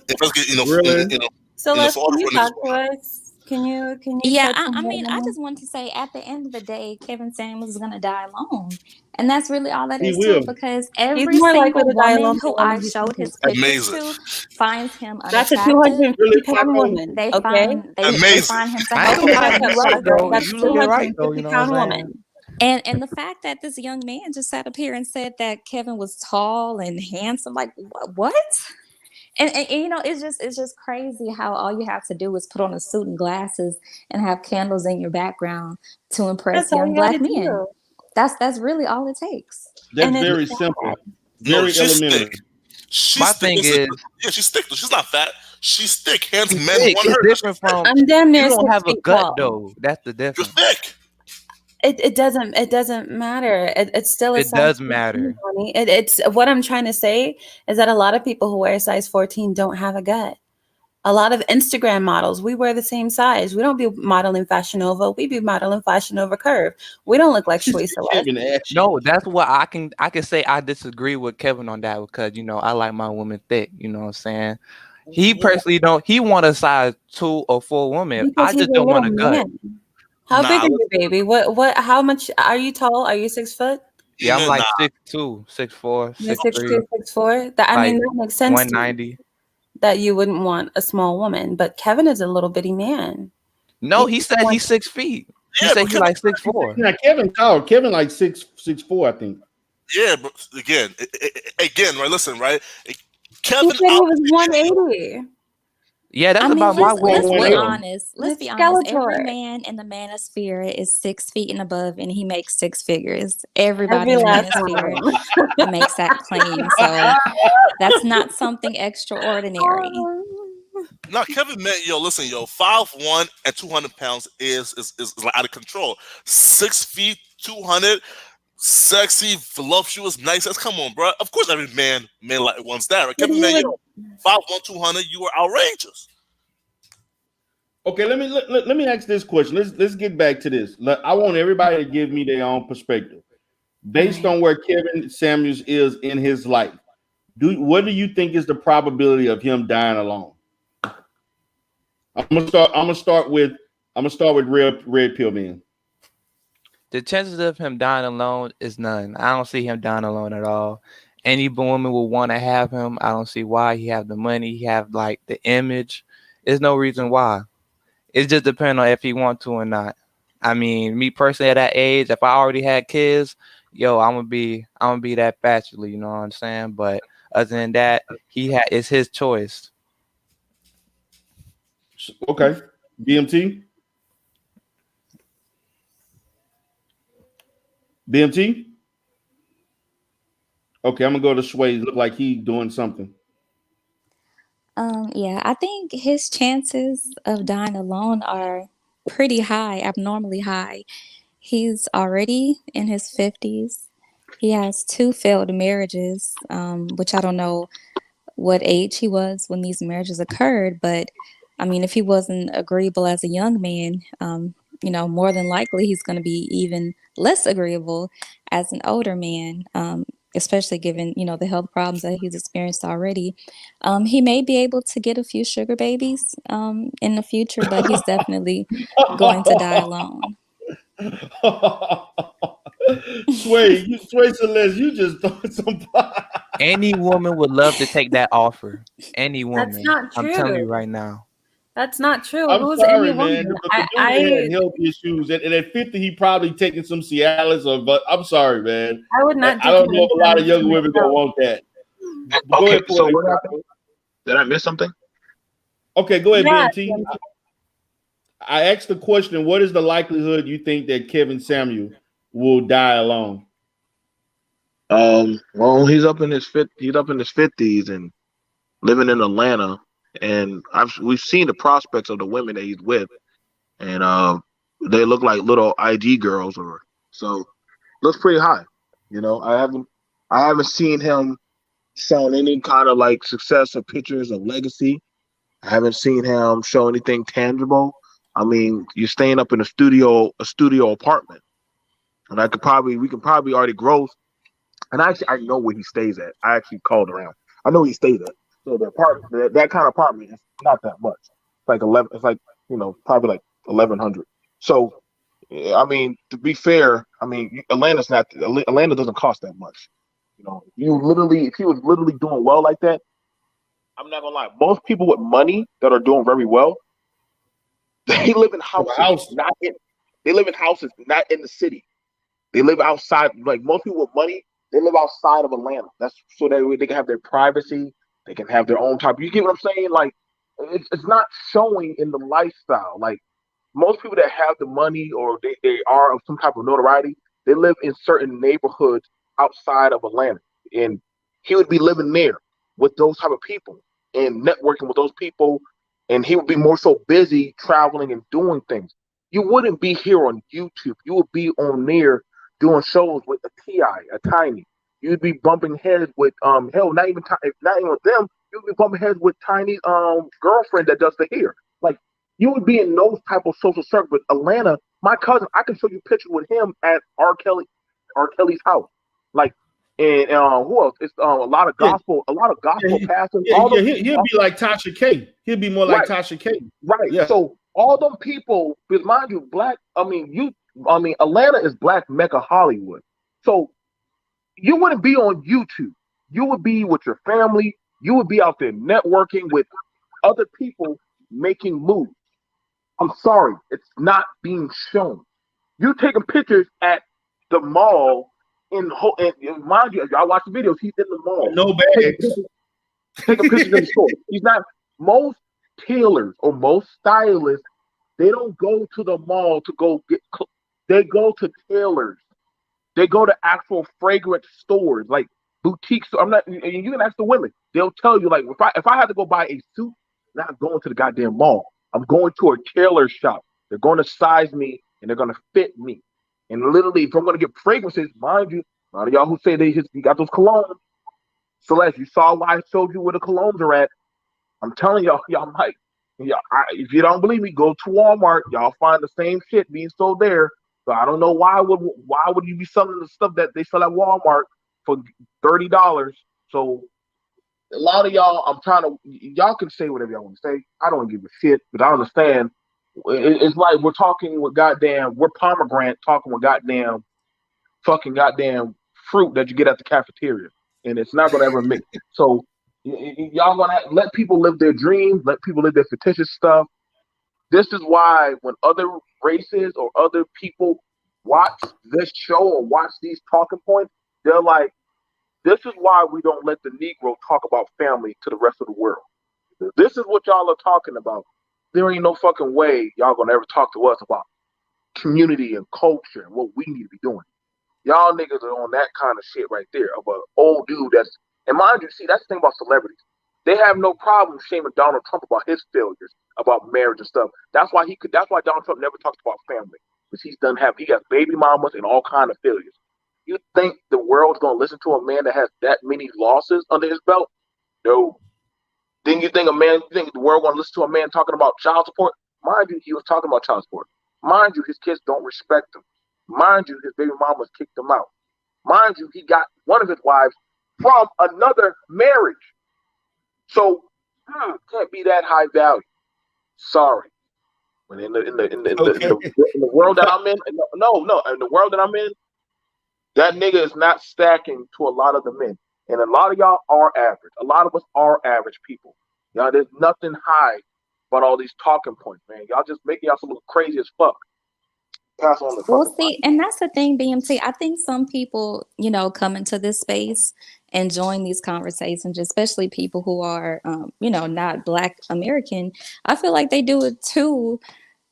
investigate. Really? So know, let's, for all can the you real niggas talk to us? Can you Yeah, shed some I light mean, on I that? just want to say at the end of the day, Kevin Samuels is gonna die alone. And that's really all that He is to will. it, because He's every more likely single to die woman alone who than I he's showed his thinking. pictures Amazing. to finds him That's a unattractive. 250-pound woman. They Okay, find they Amazing. find him to I have ain't gonna lie, a you right though. that's You looking right though. You know what I'm 250-pound saying? woman. and the fact that this young man just sat up here and said that Kevin was tall and handsome, like what? And you know, it's just crazy how all you have to do is put on a suit and glasses and have candles in your background to impress That's all young you black gotta men. do. That's really all it takes. That's And it's very sad. simple. No, Very she's elementary. thick. She's My thick. thing Listen, is, yeah, she's thick. She's not fat. She's thick. Hence, she's men thick. want It's her. different from I'm damn you near don't 6 have a feet gut tall. though. That's the You're difference. thick. It doesn't matter. It's still a It size does 14, matter. honey. It's what I'm trying to say is that a lot of people who wear size 14 don't have a gut. A lot of Instagram models, we wear the same size. We don't be modeling Fashion Nova. We be modeling Fashion Nova Curve. We don't look like Shway Celeste. Kevin Ashley. No, that's what I can say. I disagree with Kevin on that because I like my woman thick. You know what I'm saying? He personally don't. He want a size 2 or 4 woman. Because I he's just a don't want a little gut. man. How Nah, big are you, baby? What? How much are you tall? Are you 6 foot? Yeah, I'm like nah. 6'2", 6'4", You're 6'3", 6'2", 6'4". That, I mean, like that makes sense to me, 190. that you wouldn't want a small woman. But Kevin is a little bitty man. No, he said he's 6 feet. He Yeah, said but he like 6'4". Yeah, Kevin tall. Kevin like 6'4", I think. Yeah, but again, right? Listen, right? He Kevin said he out. was 180. Yeah, that's I mean, about my weight let's as be well. honest. Let's He's be honest. Every Skeletor. man in the manosphere is 6 feet and above, and he makes 6 figures. Everybody Every in the last one of manosphere them. makes that claim. So that's not something extraordinary. No, Kevin meant listen, 5'1" and 200 pounds is like out of control. 6 feet, 200, sexy, voluptuous, nice. That's come on, bro. Of course, every man like wants that, right? But Kevin he meant would, 5'1", 200. You were outrageous. Okay, let me ask this question. Let's get back to this. I want everybody to give me their own perspective based on where Kevin Samuels is in his life. What do you think is the probability of him dying alone? I'm gonna start with Red Pill Man. The chances of him dying alone is none. I don't see him dying alone at all. Any woman will want to have him. I don't see why. He have the money. He have like the image. There's no reason why. It just depends on if he want to or not. I mean, me personally at that age, if I already had kids, yo, I'm gonna be that bachelor. You know what I'm saying? But other than that, it's his choice. Okay, BMT. BMT. Okay, I'm gonna go to Sway. Look like he doing something. Yeah, I think his chances of dying alone are pretty high, abnormally high. He's already in his 50s. He has 2 failed marriages, which I don't know what age he was when these marriages occurred, but I mean, if he wasn't agreeable as a young man, more than likely he's going to be even less agreeable as an older man, especially given, the health problems that he's experienced already. He may be able to get a few sugar babies in the future, but he's definitely going to die alone. Sway Celeste, you just thought some. Any woman would love to take that offer. Any woman. That's not true. I'm telling you right now. That's not true. I'm Who's sorry, any man. woman? The dude had health issues, and at 50, he probably taking some Cialis. But I'm sorry, man. I would not. I don't know if a lot of young women gonna want that. Go Okay, ahead, so what happened? Did I miss something? Okay, go ahead, Yeah, BNT. I asked the question: what is the likelihood you think that Kevin Samuel will die alone? Well, he's up in his 50s and living in Atlanta, and we've seen the prospects of the women that he's with, and they look like little IG girls, so looks pretty high. I haven't seen him showing any kind of like success or pictures of legacy. I haven't seen him show anything tangible. I mean, you're staying up in a studio apartment, and we can probably already gross. And actually, I know where he stays at. I actually called around. I know he stays at. So the apartment, that kind of apartment, is not that much. It's like 11. It's like probably like 1,100. So, I mean, to be fair, I mean, Atlanta doesn't cost that much. If he was literally doing well like that, I'm not gonna lie. Most people with money that are doing very well, they live in houses, they live in houses, not in the city. They live outside. Like most people with money, they live outside of Atlanta. That's so that they can have their privacy. They can have their own type. You get what I'm saying? Like, it's not showing in the lifestyle. Like most people that have the money or they are of some type of notoriety, they live in certain neighborhoods outside of Atlanta, and he would be living there with those type of people and networking with those people, and he would be more so busy traveling and doing things. You wouldn't be here on YouTube. You would be on there doing shows with a T.I., a Tiny. You'd be bumping heads with hell, not even with them. You'd be bumping heads with Tiny's girlfriend that does the hair. Like you would be in those type of social circles. But Atlanta, my cousin, I can show you pictures with him at R. Kelly's house. Like, and who else? It's a lot of gospel pastors. He'll be like Tasha K. He'll be more like Tasha K. Right. Yeah. So all them people, because mind you, Atlanta is Black Mecca Hollywood. So you wouldn't be on YouTube. You would be with your family. You would be out there networking with other people making moves. I'm sorry, it's not being shown. You taking pictures at the mall and mind you, I watch the videos. He's in the mall. No bags. Taking pictures in the store. He's not. Most tailors or most stylists, they don't go to the mall to go get. They go to tailors. They go to actual fragrance stores like boutiques. I'm not. And you can ask the women. They'll tell you like if I had to go buy a suit, I'm not going to the goddamn mall. I'm going to a tailor shop. They're going to size me and they're going to fit me. And literally, if I'm going to get fragrances, mind you, a lot of y'all who say you got those colognes. Celeste, you saw why I showed you where the colognes are at. I'm telling y'all might, Yeah, if you don't believe me, go to Walmart. Y'all find the same shit being sold there. So I don't know why would you be selling the stuff that they sell at Walmart for $30? So a lot of y'all, y'all can say whatever y'all want to say. I don't give a shit, but I understand. It's like we're pomegranate talking with goddamn fruit that you get at the cafeteria, and it's not gonna ever mix. So y'all gonna let people live their dreams, let people live their fictitious stuff. This is why when other races or other people watch this show or watch these talking points, they're like, this is why we don't let the Negro talk about family to the rest of the world. This is what y'all are talking about. There ain't no fucking way y'all gonna ever talk to us about community and culture and what we need to be doing. Y'all niggas are on that kind of shit right there of an old dude and mind you, see, that's the thing about celebrities. They have no problem shaming Donald Trump about his failures, about marriage and stuff. That's why Donald Trump never talks about family. Because he got baby mamas and all kind of failures. You think the world's gonna listen to a man that has that many losses under his belt? No. Then you think the world gonna listen to a man talking about child support? Mind you, he was talking about child support. Mind you, his kids don't respect him. Mind you, his baby mamas kicked him out. Mind you, he got one of his wives from another marriage. So can't be that high value. Sorry. But in the world that I'm in, in the world that I'm in, that nigga is not stacking to a lot of the men. And a lot of y'all are average. A lot of us are average people. Y'all, there's nothing high about all these talking points, man. Y'all just making y'all look crazy as fuck. Pass on the Well, see, and that's the thing, BMT. I think some people, come into this space and join these conversations, especially people who are, not Black American. I feel like they do it to,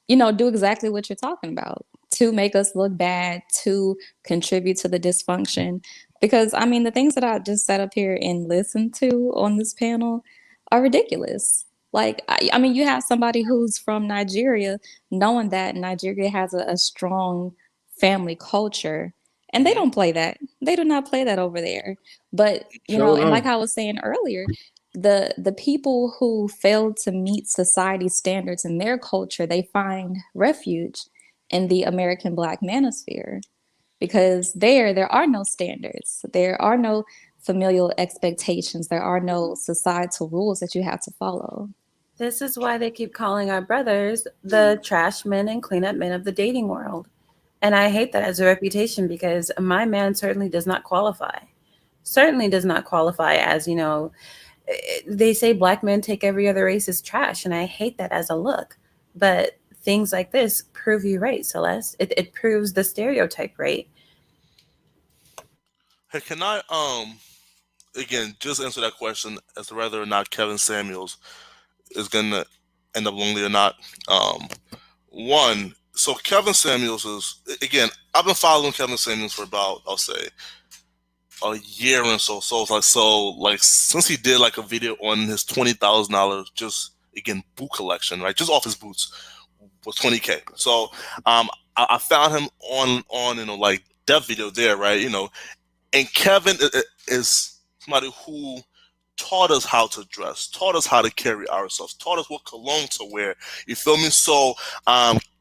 do exactly what you're talking about, to make us look bad, to contribute to the dysfunction. Because, I mean, the things that I just sat up here and listened to on this panel are ridiculous. Like, I mean, you have somebody who's from Nigeria, knowing that Nigeria has a strong family culture, and they don't play that. They do not play that over there. But, and like I was saying earlier, the people who fail to meet society standards in their culture, they find refuge in the American Black manosphere, because there are no standards. There are no familial expectations. There are no societal rules that you have to follow. This is why they keep calling our brothers the trash men and cleanup men of the dating world. And I hate that as a reputation, because my man certainly does not qualify. Certainly does not qualify as, they say Black men take every other race as trash. And I hate that as a look. But things like this prove you right, Celeste. It proves the stereotype right. Hey, can I again just answer that question as to whether or not Kevin Samuels is gonna end up lonely or not? So Kevin Samuels is, again, I've been following Kevin Samuels for about, I'll say, a year and so. So it's like since he did like a video on his $20,000 just again boot collection, right? Just off his boots was $20K. So I found him on like that video there, right? And Kevin is somebody who taught us how to dress, taught us how to carry ourselves, taught us what cologne to wear. You feel me? So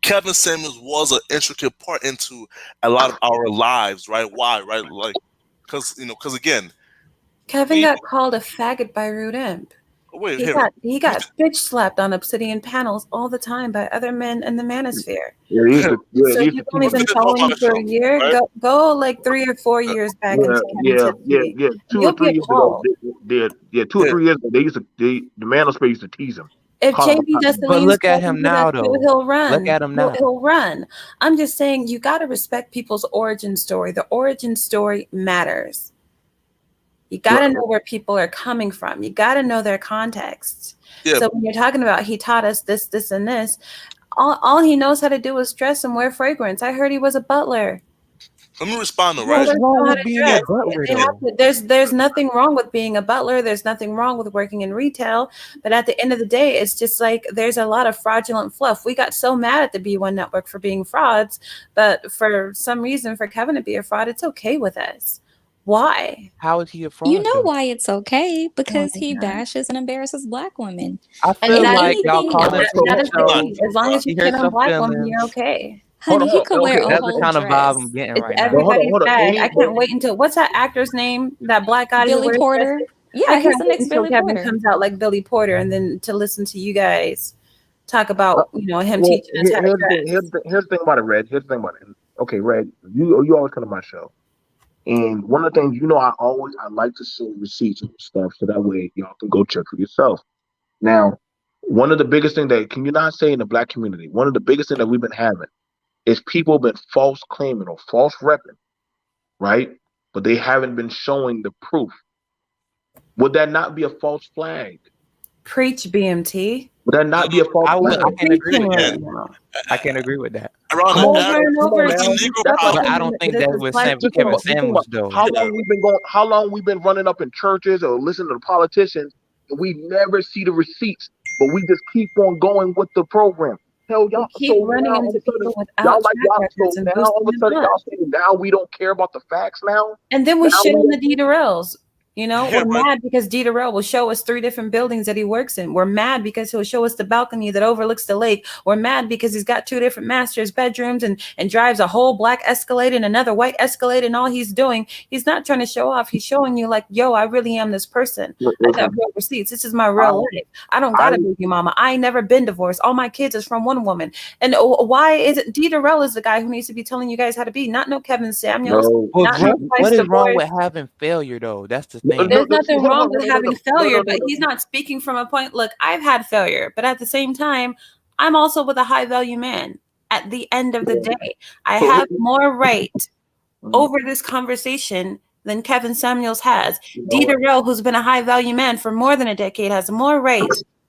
Kevin Samuels was an intricate part into a lot of our lives, right? Why? Right? Like, because again, Kevin got called a faggot by Rude Imp. Wait, he got bitch slapped on Obsidian panels all the time by other men in the manosphere. So you've only been following for a year. Right? Go like 3 or 4 years back. 2 or 3 years ago. 2 or 3 years ago, the manosphere used to tease him. If JB does the but look at him now, though. He'll run. Look at him now. He'll run. I'm just saying, you got to respect people's origin story. The origin story matters. You got to know where people are coming from. You got to know their context. Yeah. So when you're talking about he taught us this, this, and this, all he knows how to do is dress and wear fragrance. I heard he was a butler. Let me respond to right. There's nothing wrong with being a butler. There's nothing wrong with working in retail. But at the end of the day, it's just like there's a lot of fraudulent fluff. We got so mad at the B1 Network for being frauds, but for some reason, for Kevin to be a fraud, it's okay with us. Why? How is he a You fraud know though? why it's okay? Oh Because my he God. bashes and embarrasses Black women. I And feel If that, like y'all anything calling else, that is the Pinchot. key. As long as you He hurt shit on some Black women, you're feelings. okay. honey, he could wear Okay. a That's the whole kind of vibe I'm dress. getting It's right now. everybody's bag. I Any can't wait until what's that actor's name? That black guy who Billy wears Porter. dresses. Yeah, I he's can't the wait next until Billy Kevin Porter. comes out like Billy Porter, and then to listen to you guys talk about him Well, teaching us how to here's the thing. dress. Here's the thing about it, Red. Here's the thing about it. Okay, Red, you always come to my show, and one of the things I like to see receipts and stuff, so that way y'all can go check for yourself. Now, one of the biggest things that can you not say in the Black community, one of the biggest things that we've been having is people been false claiming or false repping, right? But they haven't been showing the proof. Would that not be a false flag? Preach, BMT. Would that not be a false I flag? can agree Preaching with right that. now. I can agree with that. Around Come the on, Over app, and come over on it's a now. again. Negro That's power. But I what don't think This that is was like same with just think Kevin about, Samuels though. how long we've been running up in churches or listening to politicians, and we never see the receipts, but we just keep on going with the program. Hell, we y'all. keep So running now all of into a sudden, people y'all without like track y'all. So records and now all boosting of a their sudden butt. y'all saying now we don't care about the facts now. And then we Now shit we on the don't. D Durrells. Yeah, We're but mad because D Durrell will show us 3 different buildings that he works in. We're mad because he'll show us the balcony that overlooks the lake. We're mad because he's got 2 different master's bedrooms and drives a whole black Escalade and another white Escalade. And all he's doing, he's not trying to show off. He's showing you like, yo, I really am this person. I got real receipts. This is my real life. I don't got a baby mama. I ain't never been divorced. All my kids is from one woman. And why is it D Durrell is the guy who needs to be telling you guys how to be, not no Kevin Samuels, not no What twice is wrong with divorced. having failure though? That's the thing. There's nothing wrong with having failure, but he's not speaking from a point. Look, I've had failure, but at the same time, I'm also with a high value man. At the end of the day, I have more right over this conversation than Kevin Samuels has. D Durrell, who's been a high value man for more than a decade, has more right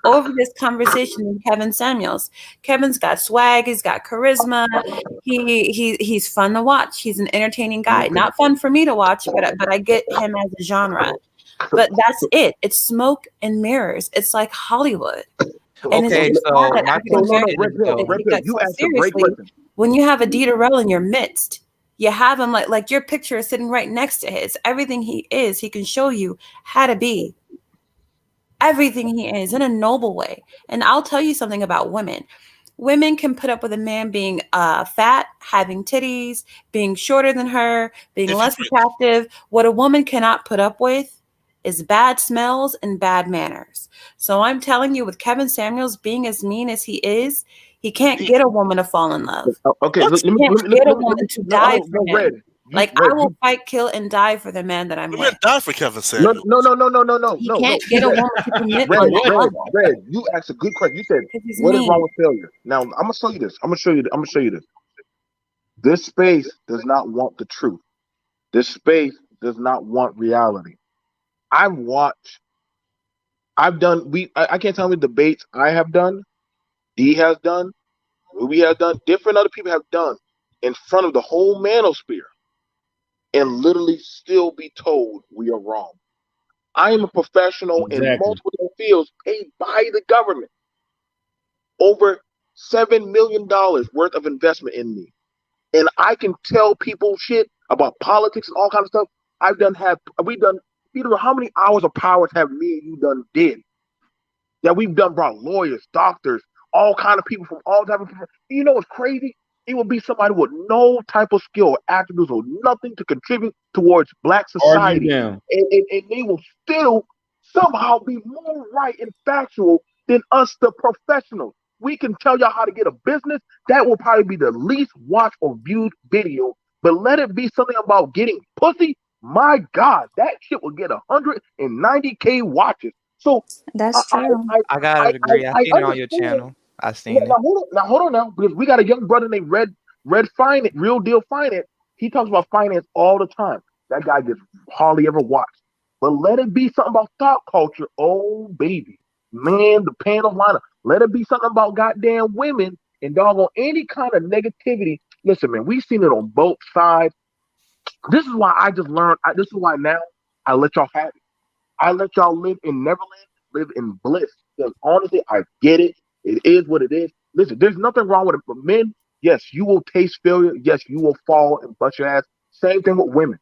over this conversation than Kevin Samuels. Kevin's got swag, he's got charisma, he's fun to watch. He's an entertaining guy. Not fun for me to watch, but I get him as a genre. But that's it. It's smoke and mirrors. It's like Hollywood. And Okay, it's so sad that my African question Americans is though, don't take that so seriously. When you have a D Durrell in your midst, you have him like your picture is sitting right next to his. Everything he is, he can show you how to be. Everything he is in a noble way. And I'll tell you something about women. Women can put up with a man being fat, having titties, being shorter than her, being less attractive. What a woman cannot put up with is bad smells and bad manners. So I'm telling you, with Kevin Samuels being as mean as he is, he can't get a woman to fall in love. Okay, He can't get a woman to die for him. I will fight, kill, and die for the man that I'm with. die for Kevin No, Samuels. no. He can't get a woman to commit Red, on that level. Red, you asked a good question. You said, he's "What is mean. wrong with failure?" Now, I'm gonna show you this. I'm gonna show you this. This space does not want the truth. This space does not want reality. I've done. I can't tell me debates I have done. D has done. We have done. Different other people have done in front of the whole manosphere, and literally still be told we are wrong. I am a professional in multiple fields paid by the government. Over $7 million worth of investment in me. And I can tell people shit about politics and all kinds of stuff. Peter, how many hours of powers have me and you done did? That we've done brought lawyers, doctors, all kind of people from all type of people. You know what's crazy? It would be somebody with no type of skill or attributes or nothing to contribute towards Black society. And they will still somehow be more right and factual than us, the professionals. We can tell y'all how to get a business. That will probably be the least watched or viewed video. But let it be something about getting pussy. My God, that shit will get 190K watches. So that's true. I gotta agree. I seen it on your channel. I seen it. Now hold on, because we got a young brother named Red Finance, Real Deal Finance. He talks about finance all the time. That guy gets hardly ever watched. But let it be something about thought culture. Oh baby, man, the panel lineup. Let it be something about goddamn women and doggone any kind of negativity. Listen, man, we've seen it on both sides. This is why I just learned. This is why now I let y'all have it. I let y'all live in Neverland, live in bliss. Because honestly, I get it. It is what it is. Listen, there's nothing wrong with it. But men, yes, you will taste failure. Yes, you will fall and bust your ass. Same thing with women.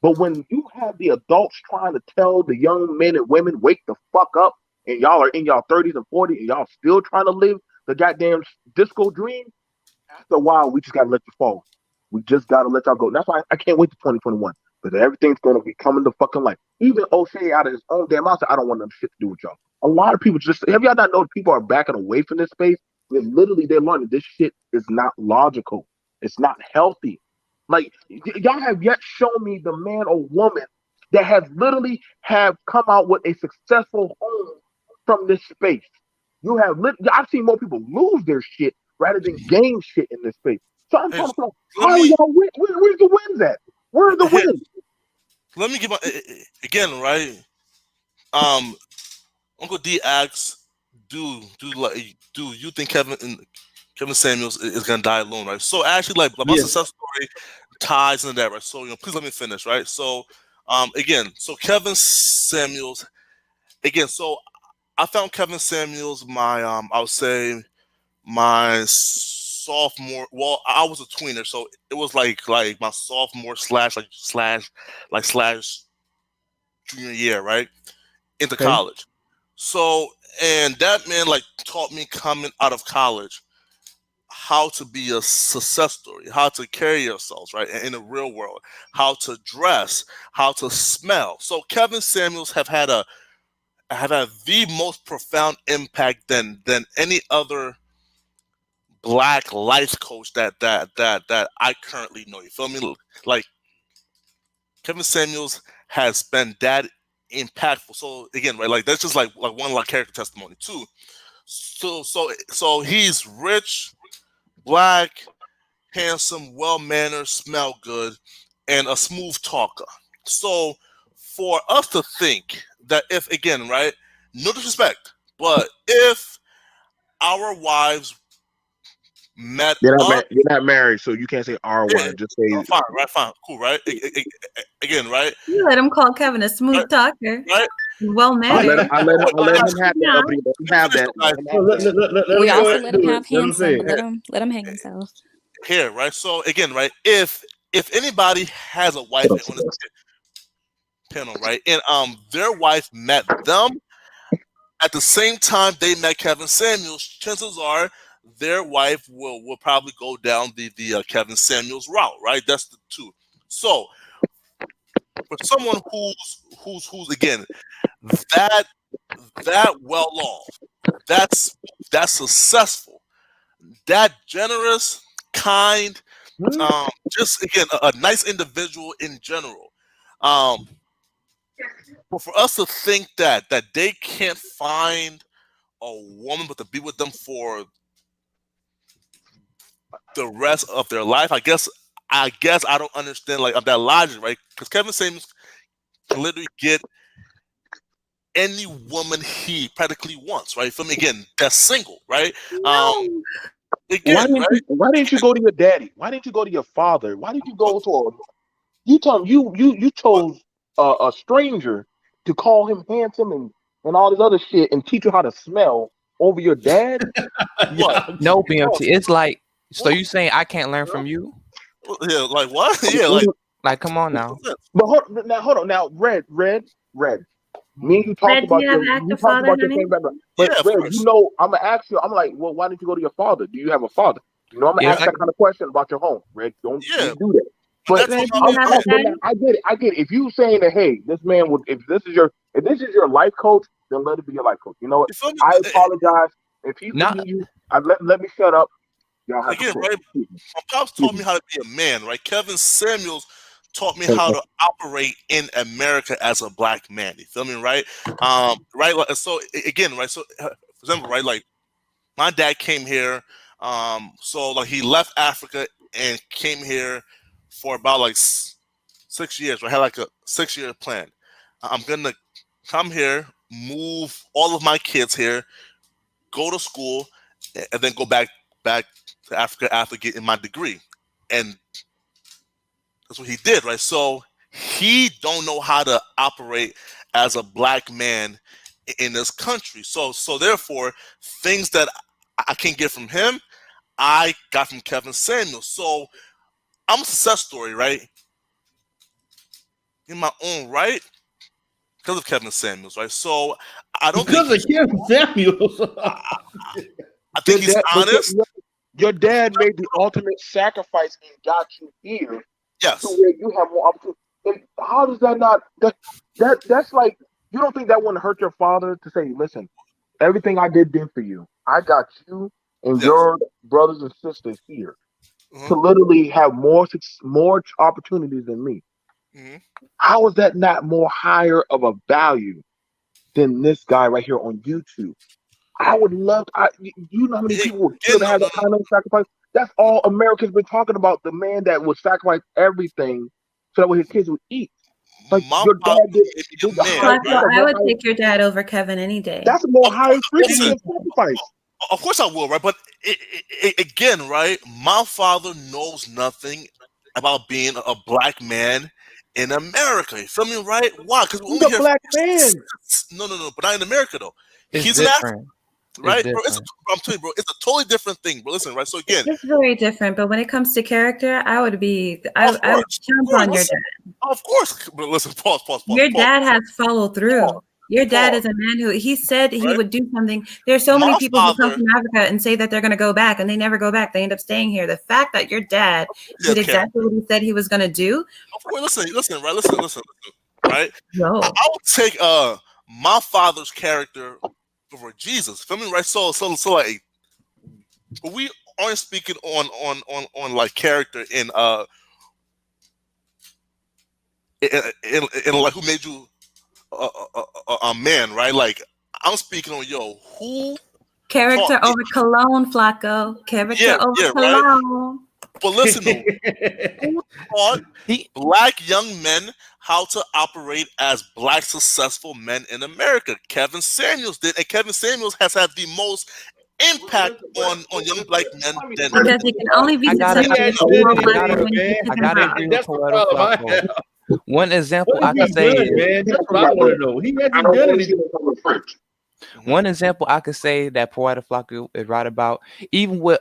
But when you have the adults trying to tell the young men and women, wake the fuck up, and y'all are in y'all 30s and 40s, and y'all still trying to live the goddamn disco dream, after a while, we just gotta let you fall. We just gotta let y'all go. That's why I can't wait to 2021. Because everything's gonna be coming to fucking life. Even O'Shea out of his own damn mouth said, I don't want no shit to do with y'all. A lot of people just have y'all not know people are backing away from this space? Literally, they're learning this shit is not logical. It's not healthy. Like y'all have yet shown me the man or woman that has literally have come out with a successful home from this space. You have I've seen more people lose their shit rather than gain shit in this space. So I'm trying to know, how are y'all where's the wins at? Where are the wins? Let me give my again, right? Uncle D asks, do you think Kevin Samuels is gonna die alone, right? So actually, like my success story ties into that, right? So please let me finish, right? So again, so Kevin Samuels, again, so I found Kevin Samuels my I would say my sophomore. Well, I was a tweener, so it was like my sophomore slash junior year, right, into college. So and that man like taught me coming out of college how to be a success story, how to carry yourselves, right, in the real world, how to dress, how to smell. So Kevin Samuels have had the most profound impact than any other Black life coach that I currently know. You feel me? Like Kevin Samuels has been that impactful. So again, right, like that's just like one like character testimony too. So he's rich, Black, handsome, well-mannered, smell good, and a smooth talker. So for us to think that if, again, right, no disrespect, but if our wives met You're up, not married, so you can't say our wife. Just say fine, right, fine, cool, right? Again, right? You let him call Kevin a smooth talker. Right? Well mannered. I let him have that. Let him have that. We also let him have handsome, but let him hang himself. Here, right? So again, right? If anybody has a wife on this panel, right, and their wife met them at the same time they met Kevin Samuels, chances are their wife will probably go down the Kevin Samuels route, right? That's the two. So for someone who's again that well off, that's successful, that generous, kind, just again a nice individual in general. But for us to think that they can't find a woman but to be with them for the rest of their life, I guess I don't understand like that logic, right? Because Kevin Samuels can literally get any woman he practically wants, right? For me, again, that's single, right? Again, why didn't you go to your daddy? Why didn't you go to your father? Why did you go to you told him you chose a stranger to call him handsome and all this other shit and teach you how to smell over your dad? What? No, BMT. It's like, so you saying I can't learn from you? Yeah, like what? Yeah, like come on now. But hold on now, Red. Me and you talked about your same background. But yeah, Red, you know, I'm gonna ask you. I'm like, well, why didn't you go to your father? Do you have a father? You know, I'm gonna ask that kind of question about your home. Red, don't do that. But I get it. If you saying that, hey, this man would, if this is your life coach, then let it be your life coach. You know what? I apologize if he's leading you. Let me shut up. Y'all have again, right? My pops taught me how to be a man, right? Kevin Samuels taught me how to operate in America as a Black man. You feel me, right? Right. So again, right. So for example, right, like my dad came here. So like he left Africa and came here for about like 6 years. I had like a 6-year plan. I'm gonna come here, move all of my kids here, go to school, and then go back to Africa after getting my degree. And that's what he did, right? So he don't know how to operate as a Black man in this country. So therefore, things that I can get from him, I got from Kevin Samuels. So I'm a success story, right? in my own right because of Kevin Samuels, right? So I don't Because think of Kevin Samuels. I think he's honest. Your dad made the ultimate sacrifice and got you here Yes. to where you have more opportunity. And how does that not that's like, you don't think that wouldn't hurt your father to say, listen, everything I did for you. I got you and Yes. your brothers and sisters here Mhm. to literally have more opportunities than me. Mhm. How is that not more higher of a value than this guy right here on YouTube? I would love. You know how many people would kill to have that kind of sacrifice? That's all America's been talking about. The man that would sacrifice everything so that way his kids would eat. Like My your dad father did. made me a man, Flacco, right? I would take your dad over Kevin any day. That's a more Of higher course, frequency listen. of sacrifice. Of course I will, right? But again, right? My father knows nothing about being a black man in America. You feel me, right? Why? Because we He's only a hear black man. no, but not in America though. It's He's an African, different. right? It's Bro, different. I'm telling you, bro, it's a totally different thing. But listen, right? So again, It's very different, but when it comes to character, I would of jump course, on your dad. of course. But listen, pause. Your dad has followed through. Your dad is a man who he said he Right? would do something. There's so many My people who come father- from Africa and say that they're going to go back, and they never go back. They end up staying here. The fact that your dad Yeah, did exactly what he said he was going to do. Of course, listen, right? Listen, right? No. I would take my father's character over Jesus. Feel me, right? So like, but we aren't speaking on like character in like who made you a man, right? Like I'm speaking on who Character taught- over cologne, Flacco. Character Yeah, over yeah, right. cologne. But listen, though, who taught black young men how to operate as black successful men in America? Kevin Samuels did, and Kevin Samuels has had the most impact on young black men than Because he can only be I gotta- successful I if gotta- more I black gotta- women get I him gotta out. agree with That's the Poetic problem I Flacco. have. One example What I has could he say done, is man? That's what I want to know. He hasn't done anything. one example I could say that Poetic Flacco is right about. Even with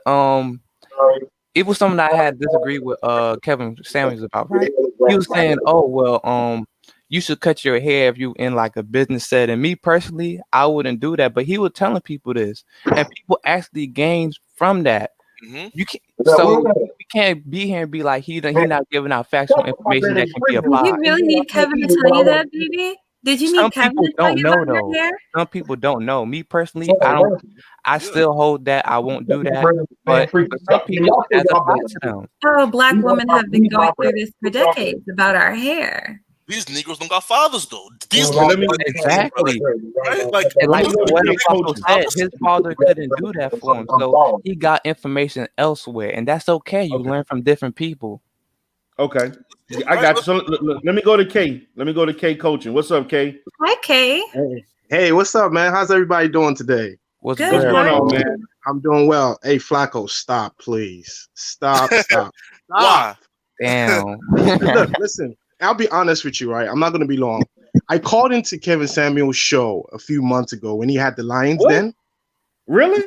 it was something I had disagreed with Kevin Samuels about, right? He was saying, "Oh well, you should cut your hair if you in like a business setting." Me personally, I wouldn't do that, but he was telling people this, and people actually gained from that. You can't, so we can't be here and be like he not giving out factual information that can be Did applied. you really need Kevin to tell you that, baby? Did you Some need Kevin people to tell don't you know about your though. hair? Some people don't know. Me personally, I don't. I still hold that I won't do that. But for some people, as applies to them. Oh, black women have been going through this for decades about our hair. These Negroes don't got fathers though. These Exactly. right? Like, And like listen, what they Flacco said, fathers- his father couldn't do that for him, so he got information elsewhere, and that's okay. You learn from different people. Okay, I got you. So let me go to K. Let me go to K coaching. What's up, K? Hi, Kay. Hey, what's up, man? How's everybody doing today? What's Good. What's good? going on, man? I'm doing well. Hey, Flacco, stop, please. Stop. Why? Damn. Look, listen, I'll be honest with you, right? I'm not going to be long. I called into Kevin Samuels' show a few months ago when he had the Lions Den. Really?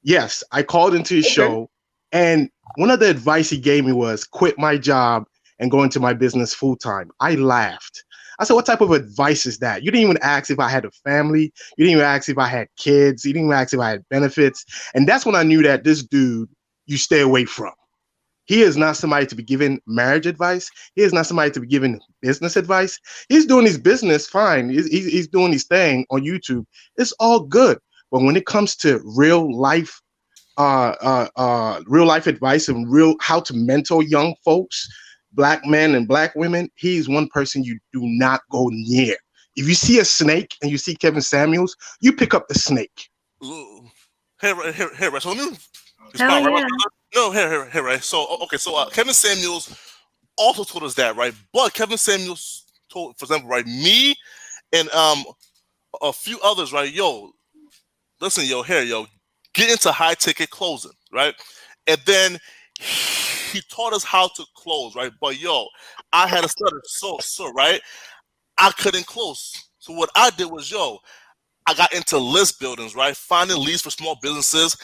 Yes, I called into his show, and one of the advice he gave me was quit my job and go into my business full time. I laughed. I said, what type of advice is that? You didn't even ask if I had a family. You didn't even ask if I had kids. You didn't even ask if I had benefits. And that's when I knew that this dude, you stay away from. He is not somebody to be giving marriage advice. He is not somebody to be giving business advice. He's doing his business fine. He's doing his thing on YouTube. It's all good. But when it comes to real life advice and how to mentor young folks, black men and black women, he's one person you do not go near. If you see a snake and you see Kevin Samuels, you pick up the snake. Hey, right. So let me Hell respond, right? yeah. No, here, right. So, okay, so Kevin Samuels also told us that, right? But Kevin Samuels told, for example, right, me and a few others, right? Yo, listen, get into high ticket closing, right? And then he taught us how to close, right? But I had a stutter, so right, I couldn't close. So what I did was, I got into list buildings, right? Finding leads for small businesses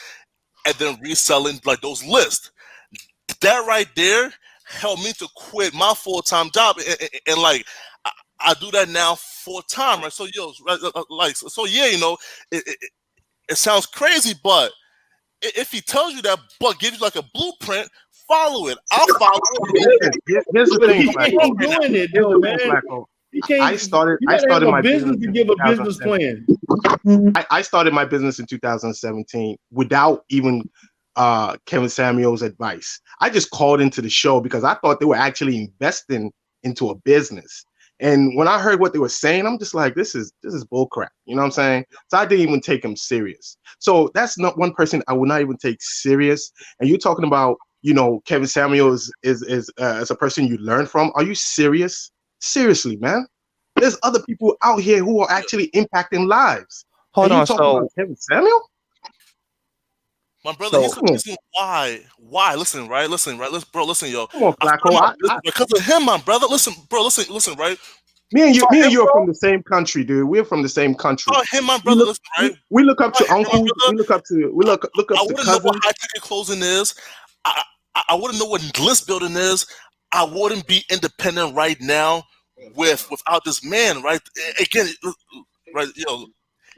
and then reselling like those lists. That right there helped me to quit my full-time job. And like, I do that now full time, right? So yeah, it sounds crazy, but if he tells you that, but gives you like a blueprint, follow it. I'll follow it. Here's the But thing, he can't Flacco. keep doing it, Here's though, the thing, man. Flacco. You can't. I started have my a business business to in give a business 2017. plan. I started my business in 2017 without even Kevin Samuel's advice. I just called into the show because I thought they were actually investing into a business. And when I heard what they were saying, I'm just like, this is bull crap. You know what I'm saying? So I didn't even take him serious. So that's not one person I would not even take serious. And you're talking about, Kevin Samuel is as a person you learn from. Are you serious? Seriously, man. There's other people out here who are actually impacting lives. Hold and you on, talking so about Kevin Samuel? My brother, So he's the reason why. Why? Listen, right? Listen, yo. come on, Flacco. Because of him, my brother. Listen, right? Me and you are from the same country, dude. We're from the same country. Oh, him, my brother. Listen, right? We look up to Him, my uncles. brother. We look up to I wouldn't know cousins. what high ticket closing is. I wouldn't know what list building is. I wouldn't be independent right now without this man, right? Again, right?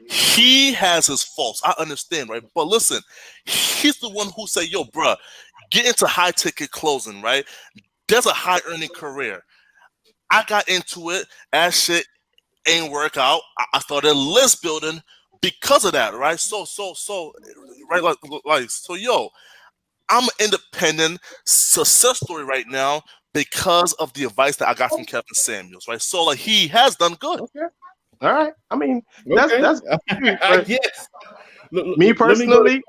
He has his faults. I understand, right? But listen, he's the one who said, "Yo, bruh, get into high ticket closing, right? There's a high earning career." I got into it. That shit ain't work out. I started list building because of that, right? So, right, yo, I'm an independent success story right now because of the advice that I got from Kevin Samuels, right? So, he has done good. Okay. All right. I mean, Okay. that's I guess. me personally.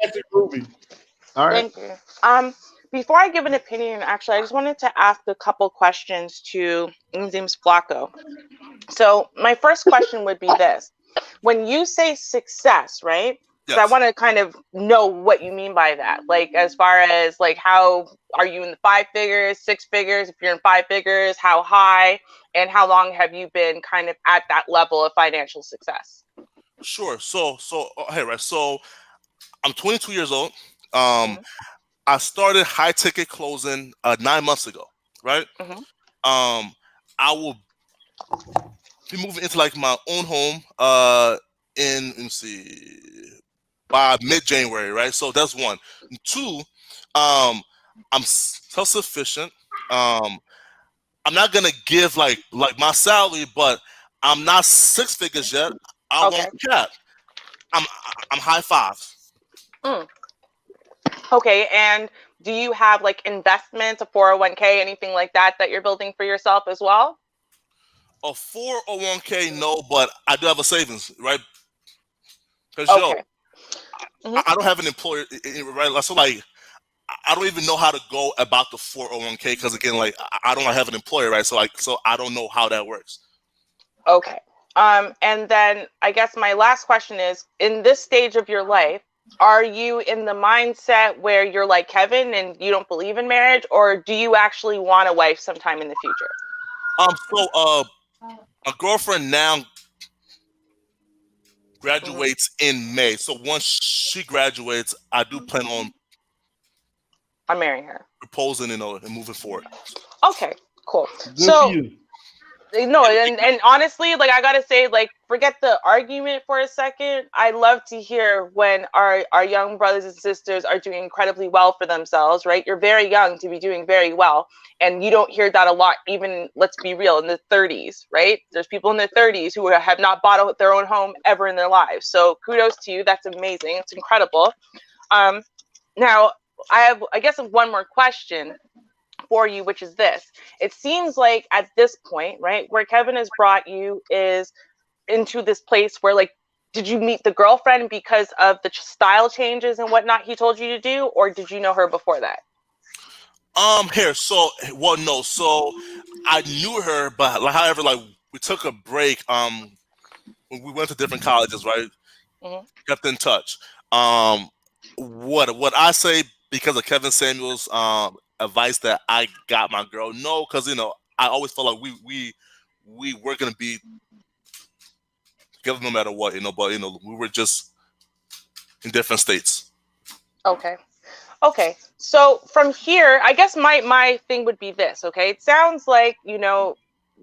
All right. Thank you. Before I give an opinion, actually, I just wanted to ask a couple questions to James Flacco. So my first question would be this. When you say success, right? Yes. I want to kind of know what you mean by that. Like, as far as how are you in the 5 figures, 6 figures? If you're in 5 figures, how high, and how long have you been kind of at that level of financial success? Sure. So hey, right. So I'm 22 years old. I started high ticket closing 9 months ago, right? I will be moving into my own home by mid-January, right? So that's one. 2, I'm self-sufficient. I'm not gonna give like my salary, but I'm not 6 figures yet. I won't cap. I'm high 5s. Okay, and do you have investments, a 401k, anything like that you're building for yourself as well? A 401k, no, but I do have a savings, right? Because I don't have an employer, right? So I don't even know how to go about the 401k because again, I don't have an employer, right? So I don't know how that works. Okay. And then I guess my last question is, in this stage of your life, are you in the mindset where you're like Kevin and you don't believe in marriage, or do you actually want a wife sometime in the future? A girlfriend now graduates in May. So once she graduates, I do plan on marrying her, proposing, and moving forward. Okay, cool. No, and honestly, I gotta say, forget the argument for a second. I love to hear when our young brothers and sisters are doing incredibly well for themselves, right? You're very young to be doing very well, and you don't hear that a lot, even, let's be real, in the 30s, right? There's people in their 30s who have not bought their own home ever in their lives. So kudos to you. That's amazing. It's incredible. Now, I have, I guess, one more question for you, which is this. It seems like at this point, right, where Kevin has brought you is into this place where, did you meet the girlfriend because of the style changes and whatnot he told you to do, or did you know her before that? No. So I knew her, but however, we took a break. We went to different colleges, right? Kept in touch. What I say because of Kevin Samuels' advice that I got my girl, no, because I always felt like we were gonna be together no matter what, but we were just in different states. Okay, so from here, I guess my thing would be this. Okay, it sounds like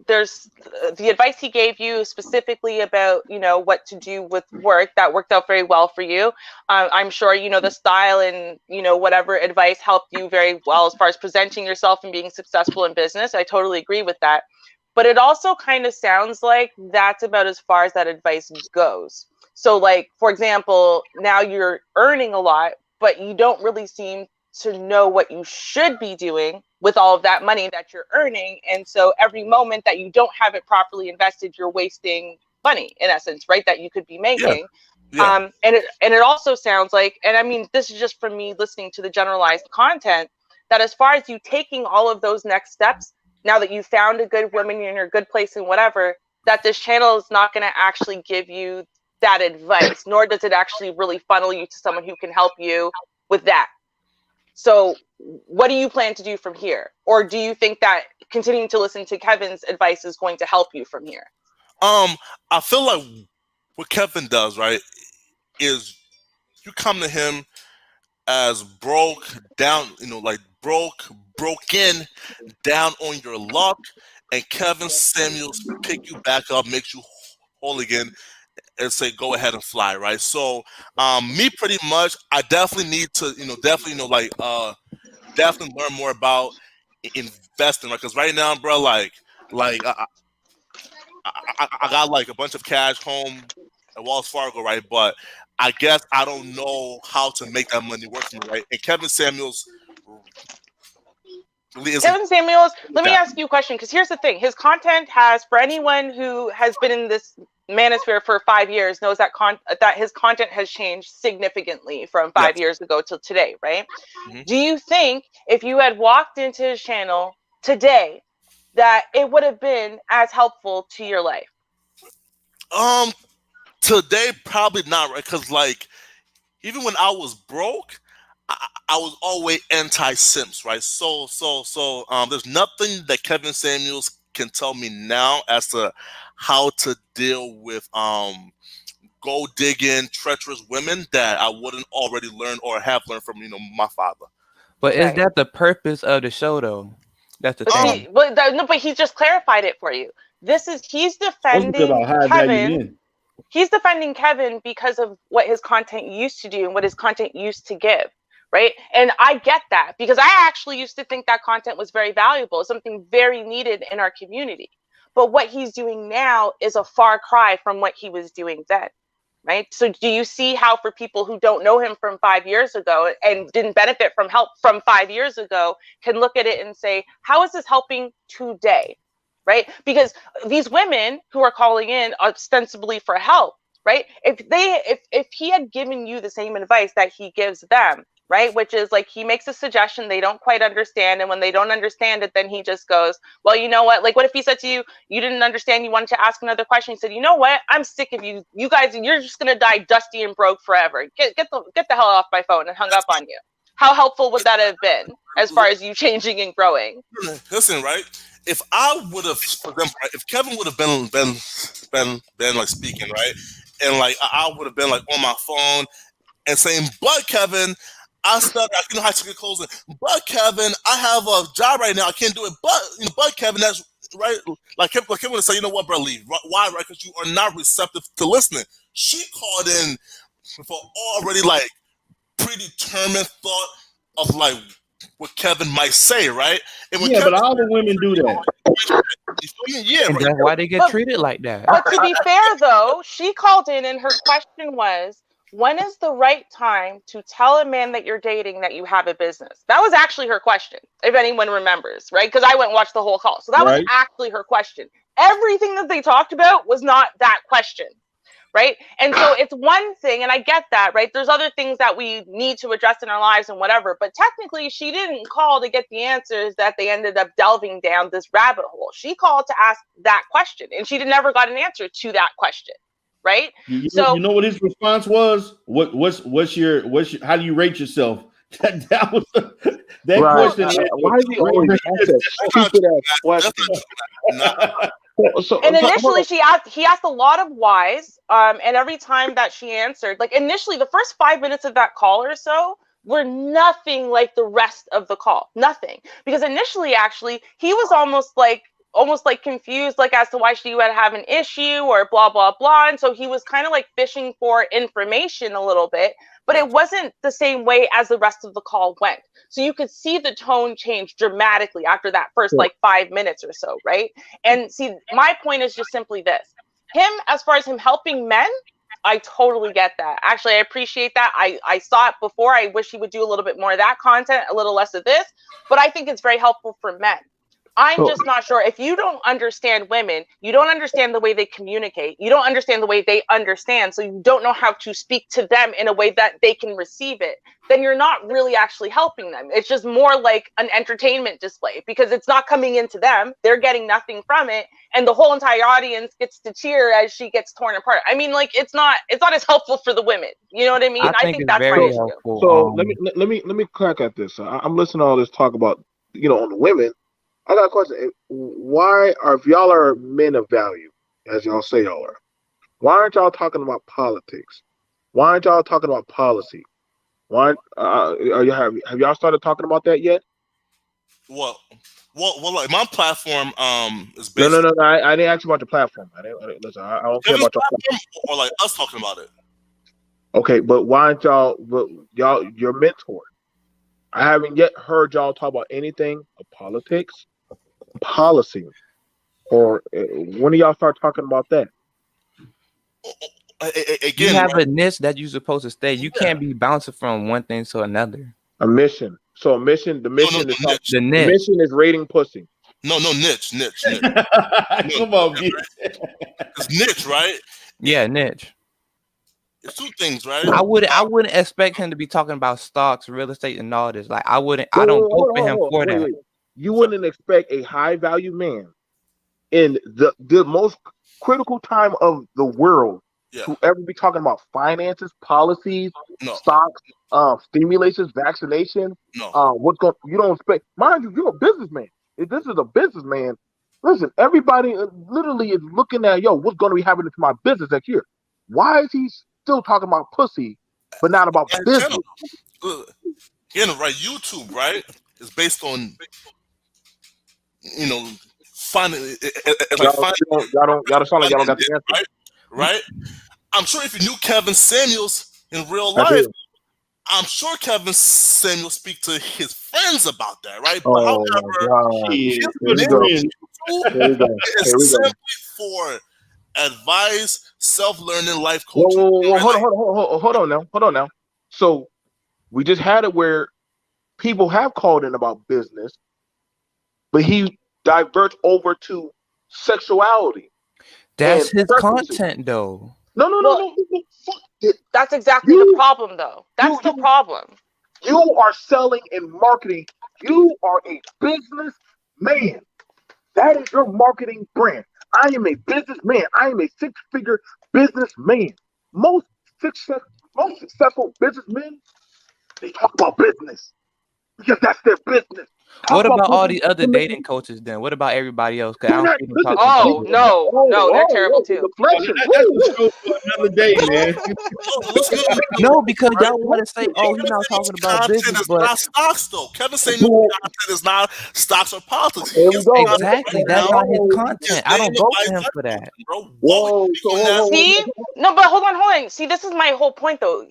there's the advice he gave you specifically about, you know, what to do with work that worked out very well for you. I'm sure, you know, the style and, you know, whatever advice helped you very well as far as presenting yourself and being successful in business. I totally agree with that. But it also kind of sounds like that's about as far as that advice goes. So like, for example, now you're earning a lot, but you don't really seem to know what you should be doing with all of that money that you're earning. And so every moment that you don't have it properly invested, you're wasting money in essence, right? That you could be making. Yeah. And it also sounds like, and I mean, this is just from me listening to the generalized content, that as far as you taking all of those next steps, now that you found a good woman, you're in a good place and whatever, that this channel is not going to actually give you that advice, nor does it actually really funnel you to someone who can help you with that. So what do you plan to do from here? Or do you think that continuing to listen to Kevin's advice is going to help you from here? I feel like what Kevin does, right, is you come to him as broke down, you know, like broken down on your luck, and Kevin Samuels pick you back up, makes you whole again, and say go ahead and fly, right? So me pretty much, I definitely need to, you know, definitely learn more about investing, right? Because right now, bro, like I got like a bunch of cash home at Wells Fargo, right? But I guess I don't know how to make that money work for me, right? And Kevin Samuels really isn't. Kevin Samuels, let me ask you a question, because here's the thing. His content has, for anyone who has been in this manosphere for 5 years, knows that that his content has changed significantly from 5 years ago till today, right? Mm-hmm. Do you think if you had walked into his channel today, that it would have been as helpful to your life? Today, probably not, right? Because like, even when I was broke, I was always anti-simps, right? So there's nothing that Kevin Samuels can tell me now as to how to deal with gold digging, treacherous women that I wouldn't already learn or have learned from, you know, my father. But is that the purpose of the show, though? That's the thing. But he just clarified it for you. He's defending Kevin. He's defending Kevin because of what his content used to do and what his content used to give, right? And I get that, because I actually used to think that content was very valuable, something very needed in our community. But what he's doing now is a far cry from what he was doing then, right? So do you see how, for people who don't know him from 5 years ago and didn't benefit from help from 5 years ago, can look at it and say, how is this helping today? Right? Because these women who are calling in ostensibly for help, right? If he had given you the same advice that he gives them, right? Which is like, he makes a suggestion they don't quite understand. And when they don't understand it, then he just goes, well, you know what? Like, what if he said to you, you didn't understand, you wanted to ask another question. He said, you know what? I'm sick of you. You guys, you're just going to die dusty and broke forever. Get the hell off my phone, and hung up on you. How helpful would that have been as far as you changing and growing? Listen, right? If I would have, if Kevin would have been like speaking, right, and like I would have been like on my phone and saying, "But Kevin, I know how to get closing. But Kevin, I have a job right now. I can't do it. But Kevin, that's right." Like Kevin would say, "You know what, bro? Leave. Why? Right? Because you are not receptive to listening." She called in for already like predetermined thought of like what Kevin might say, right? And when Kevin, but all the women do that. Yeah, and that's why they get treated like that. But to be fair, though, she called in and her question was, when is the right time to tell a man that you're dating that you have a business? That was actually her question, if anyone remembers, right? Because I went and watched the whole call. So that was actually her question. Everything that they talked about was not that question. Right. And so it's one thing, and I get that, right? There's other things that we need to address in our lives and whatever. But technically, she didn't call to get the answers that they ended up delving down this rabbit hole. She called to ask that question, and she never got an answer to that question. Right. You know what his response was? What's your how do you rate yourself? That was that question. Why is he always ask that stupid ass question? And initially he asked a lot of whys, and every time that she answered, like initially the first 5 minutes of that call or so were nothing like the rest of the call. Nothing. Because initially, actually, he was almost like almost like confused, like as to why she would have an issue or blah, blah, blah. And so he was kind of like fishing for information a little bit, but it wasn't the same way as the rest of the call went. So you could see the tone change dramatically after that first like 5 minutes or so, right? And see, my point is just simply this. Him, as far as him helping men, I totally get that. Actually, I appreciate that. I saw it before. I wish he would do a little bit more of that content, a little less of this, but I think it's very helpful for men. I'm just not sure. If you don't understand women, you don't understand the way they communicate, you don't understand the way they understand, so you don't know how to speak to them in a way that they can receive it, then you're not really actually helping them. It's just more like an entertainment display because it's not coming into them. They're getting nothing from it. And the whole entire audience gets to cheer as she gets torn apart. I mean, like, it's not as helpful for the women. You know what I mean? I think that's my issue. So let me crack at this. I'm listening to all this talk about, on the women. I got a question. Why if y'all are men of value, as y'all say y'all are, why aren't y'all talking about politics? Why aren't y'all talking about policy? Why have y'all started talking about that yet? Well, like my platform is based. No. I didn't ask you about the platform. I don't care about your platform. Or like us talking about it. Okay, but why aren't y'all? But y'all, your mentor. I haven't yet heard y'all talk about anything of politics, policy, or when do y'all start talking about that? Again, you have a niche that you're supposed to stay. You can't be bouncing from one thing to another. A mission. So the mission is rating pussy. No, niche. Come on, it's niche, right? Yeah, niche. It's two things, right? I wouldn't expect him to be talking about stocks, real estate, and all this. Like I don't vote for him for that. Wait. You wouldn't expect a high value man in the most critical time of the world to ever be talking about finances, policies, stocks, stimulations, vaccination. You don't expect. Mind you, you're a businessman. If this is a businessman, listen, everybody literally is looking at, what's going to be happening to my business next year? Why is he still talking about pussy, but not about business? Right? YouTube, right, is based on, finding. Y'all don't sound like y'all don't got the answer, right? I'm sure if you knew Kevin Samuels in real life, I'm sure Kevin Samuels speak to his friends about that, right? Oh, however, his YouTube is simply for advice, self-learning, life coaching. Hold on now. So we just had it where people have called in about business, but he diverts over to sexuality. That's his content, though. No. That's exactly the problem, though. That's the problem. You are selling and marketing. You are a businessman. That is your marketing brand. I am a businessman. I am a six-figure businessman. Most successful businessmen, they talk about business because that's their business. What about all the other dating coaches then? What about everybody else? No, they're terrible too. Another day, man. No, because y'all want to say, he's not talking about business, but not stocks though. Kevin saying content is not stocks or politics. Exactly, that's not his content. I don't vote for him for that. See, no, but hold on. See, this is my whole point though.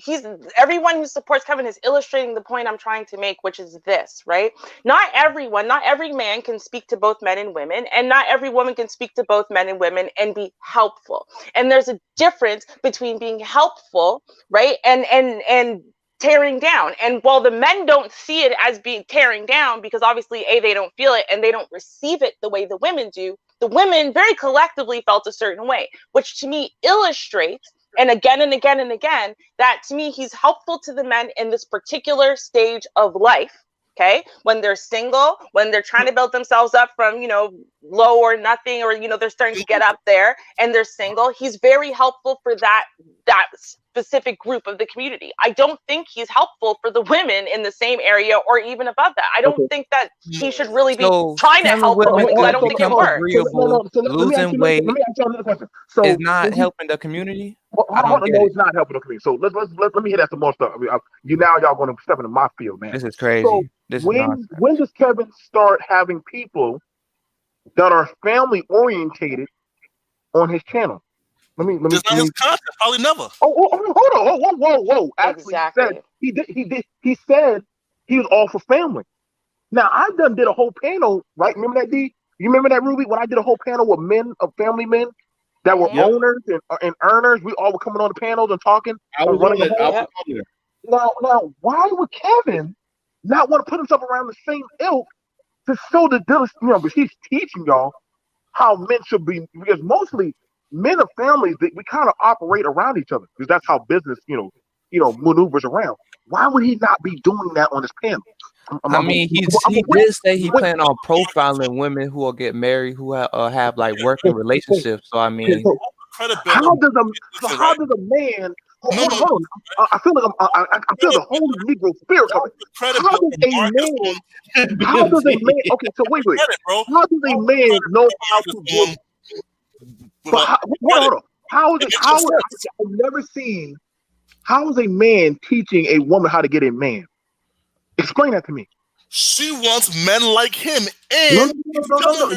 Everyone who supports Kevin is illustrating the point I'm trying to make, which is this, right? Not every man can speak to both men and women, and not every woman can speak to both men and women and be helpful. And there's a difference between being helpful, right, and tearing down. And while the men don't see it as being tearing down, because obviously they don't feel it and they don't receive it the way the women do, the women very collectively felt a certain way, which to me illustrates, and again, that to me he's helpful to the men in this particular stage of life. Okay, when they're single, when they're trying to build themselves up from, low or nothing, or, they're starting to get up there and they're single, he's very helpful for that specific group of the community. I don't think he's helpful for the women in the same area or even above that. I don't think that he should really be trying to help women because I don't think it works. Losing weight is not helping the community. No, it's not helping the community. So let me hit at some more stuff. Y'all going to step into my field, man. This is crazy. So when does Kevin start having people that are family orientated on his channel. Let me. It's not his content. Probably never. Hold on. Whoa. Actually, Exactly. he said he was all for family. Now I did a whole panel, right? Remember that, D? You remember that, Ruby? When I did a whole panel with men, of family men that were owners and earners, we all were coming on the panels and talking. I was on there. Now, why would Kevin not want to put himself around the same ilk to show the difference? But he's teaching y'all how men should be, because mostly men of families, we kind of operate around each other because that's how business, maneuvers around. Why would he not be doing that on his panel? He did say he planned on profiling women who will get married, who have like working relationships. So I mean, how does a man? Hold on. I feel like I feel the whole Negro spirit coming. How does a man? Okay, so wait. How does a man know how to do? Hold on. I've never seen. How is a man teaching a woman how to get a man? Explain that to me. She wants men like him. And no. How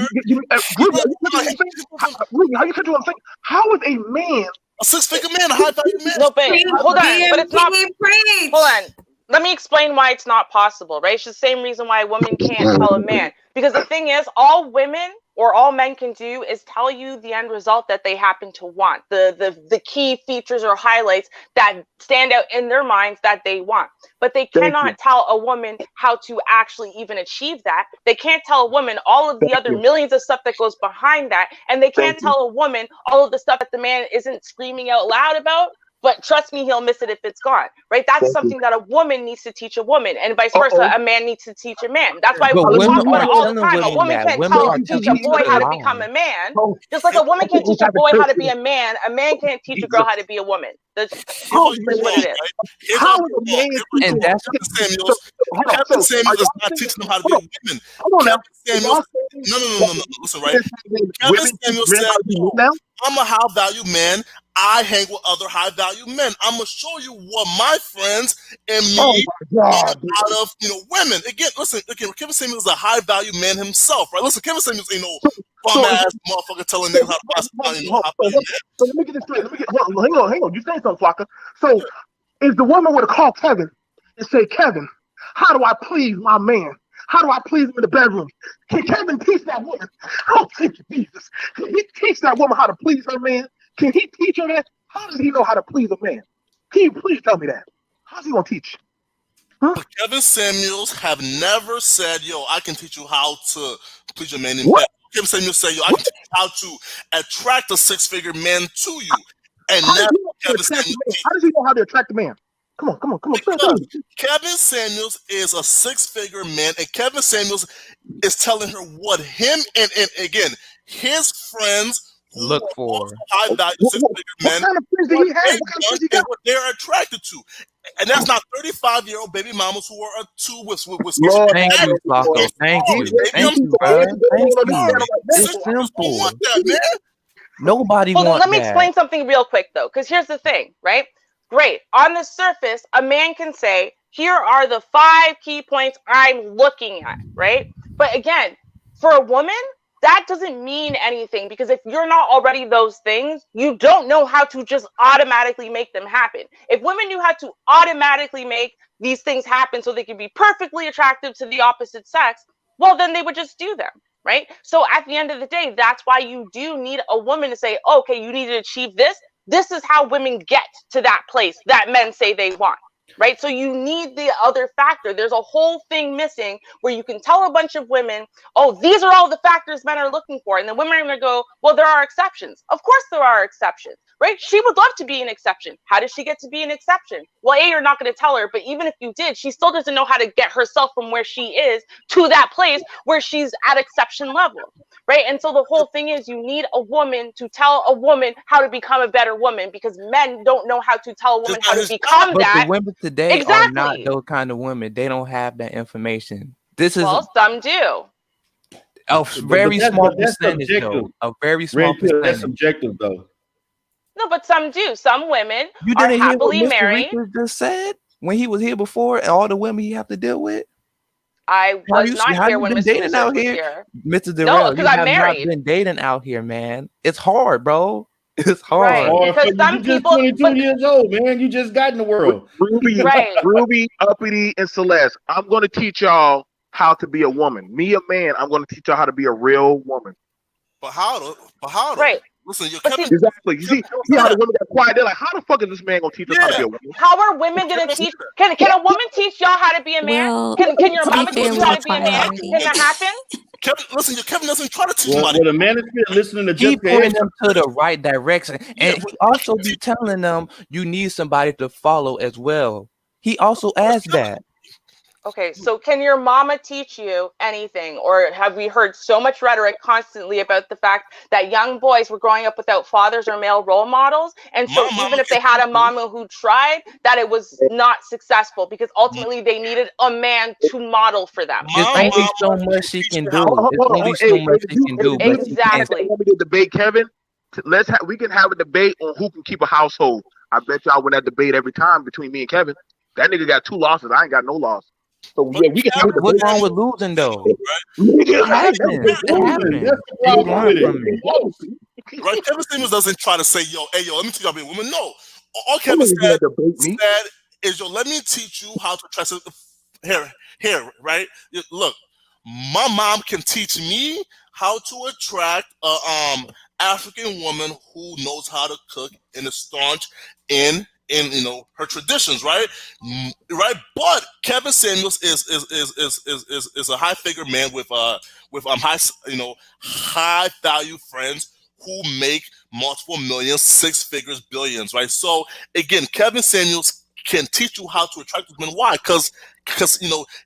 you said what I'm saying? How is a man a six-figure man, a high-value man? No, but hold on. But it's not. Hold on. Let me explain why it's not possible, right? It's the same reason why a woman can't tell a man. Because the thing is, all women or all men can do is tell you the end result that they happen to want, the key features or highlights that stand out in their minds that they want. But they cannot tell a woman how to actually even achieve that. They can't tell a woman all of the other millions of stuff that goes behind that. And they can't tell a woman all of the stuff that the man isn't screaming out loud about. But trust me, he'll miss it if it's gone, right? That's something that a woman needs to teach a woman, and vice versa. A man needs to teach a man. That's why we talk about it all the time. A woman can't teach a boy how to become a man, just like a woman can't teach a boy how to be a man. A man can't teach a girl how to be a woman. That's what it is. How is a man? And that's Kevin Samuels is not teaching them how to be women. No. Listen, right? Kevin Samuels said, I'm a high-value man. I hang with other high-value men. I'm gonna show you what my friends and me out of women. Again, listen. Kevin Samuels is a high-value man himself, right? Listen, Kevin Samuels ain't no bum-ass motherfucker telling niggas how to pass money. So let me get this straight. Hang on. You saying something, Flocka? So if the woman were to call Kevin and say, Kevin, how do I please my man? How do I please him in the bedroom? Can Kevin teach that woman? Oh, thank you, Jesus. Can he teach that woman how to please her man? Can he teach her that? How does he know how to please a man? Can you please tell me that? How's he gonna teach? But Kevin Samuels have never said, "Yo, I can teach you how to please your man in bed." Kevin Samuels said, "Yo, I can teach you how to attract a six-figure man to you." And how does he know how to attract a man? Come on. Because Kevin Samuels is a six-figure man, and Kevin Samuels is telling her what him and again his friends look for. High-value six-figure men. What kind of friends do he have? What they're attracted to, and that's not 35-year-old baby mamas who are two with. Thank you, Flocka. Thank you, bro. Thank you. It's simple. Nobody wants that. Let me explain something real quick though, because here's the thing, right? Great. On the surface, a man can say, here are the 5 key points I'm looking at, right? But again, for a woman, that doesn't mean anything, because if you're not already those things, you don't know how to just automatically make them happen. If women knew how to automatically make these things happen so they could be perfectly attractive to the opposite sex, well, then they would just do them, right? So at the end of the day, that's why you do need a woman to say, okay, you need to achieve this. This is how women get to that place that men say they want, right? So you need the other factor. There's a whole thing missing where you can tell a bunch of women, oh, these are all the factors men are looking for. And then women are going to go, well, there are exceptions. Of course there are exceptions, right? She would love to be an exception. How does she get to be an exception? Well, A, you're not going to tell her, but even if you did, she still doesn't know how to get herself from where she is to that place where she's at exception level, right? And so the whole thing is you need a woman to tell a woman how to become a better woman, because men don't know how to tell a woman how to become that. The women today are not those kind of women. They don't have that information. Some do. A very small percentage, though. A very small percentage. That's subjective, though. No, but some do. Some women are happily married. Just said when he was here before, and all the women he have to deal with. I was not here when Mr. Research was here. Mr. No, Darrell, because you I'm have married. not been dating out here, man. It's hard, bro. It's hard. Right, because some you just people, 22 years old, man. You just got in the world. Ruby, Right. Ruby, Uppity, and Celeste. I'm going to teach y'all how to be a woman. Me, a man, I'm going to teach y'all how to be a real woman. But how though? Right. Listen, you're But see, Exactly. You see how the women got quiet? They're like, how the fuck is this man going to teach us how to be a woman? how are women going to teach? Can a woman teach y'all how to be a man? Well, Can your to be mama fair, teach we you how are to be a man? priority. Can that happen? Kevin doesn't try to teach Well, somebody. the manosphere listening to He Jeff pointing Ed. them to the right direction, and he also be telling them you need somebody to follow as well. He also asked that. Okay, so can your mama teach you anything? Or have we heard so much rhetoric constantly about the fact that young boys were growing up without fathers or male role models? And so even if they had a mama who tried, that it was not successful because ultimately they needed a man to model for them. There's Right? only so much she can do. Hold There's on, only hey, so much if she you- can do. if you- But Exactly. if you want me to debate Kevin, we can have a debate on who can keep a household. I bet y'all win that debate every time between me and Kevin. That nigga got 2 losses. I ain't got no loss. So yeah, we can have a debate. what's wrong with losing though? It happens. It happens. That's the And you problem learn with from it. it. Right? Kevin Samuels doesn't try to say, yo, hey, yo, let me teach you how to be a woman. No. All Come Kevin on, you said gotta debate me. is, yo, let me teach you how to dress. Here, right? Look, my mom can teach me how to attract a African woman who knows how to cook and is staunch in her traditions, right? Right. But Kevin Samuels is a high figure man with high value friends who make multiple millions, 6 figures, billions, right? So again, Kevin Samuels can teach you how to attract women. Why? Because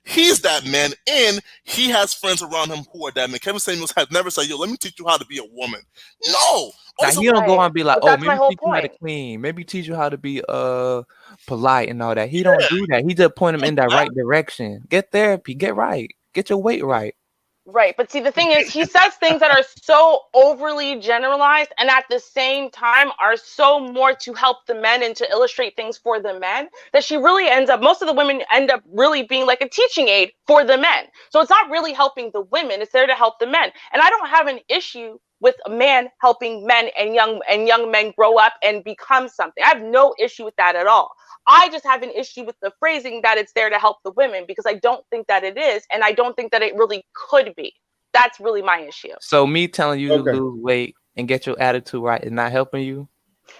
he's that man, and he has friends around him who are that man. Kevin Samuels has never said, yo, let me teach you how to be a woman. No. Now Also, he don't go on and be like, But oh, that's my maybe whole teach you how to point. clean, maybe teach you how to be polite and all that. He don't do that. He just point him in that right direction. Get therapy, get right, get your weight right. Right. But see, the thing is, he says things that are so overly generalized and at the same time are so more to help the men and to illustrate things for the men that she really most of the women end up really being like a teaching aid for the men. So it's not really helping the women. It's there to help the men. And I don't have an issue with a man helping men and young men grow up and become something. I have no issue with that at all. I just have an issue with the phrasing that it's there to help the women because I don't think that it is, and I don't think that it really could be. That's really my issue. So me telling you to lose weight and get your attitude right is not helping you?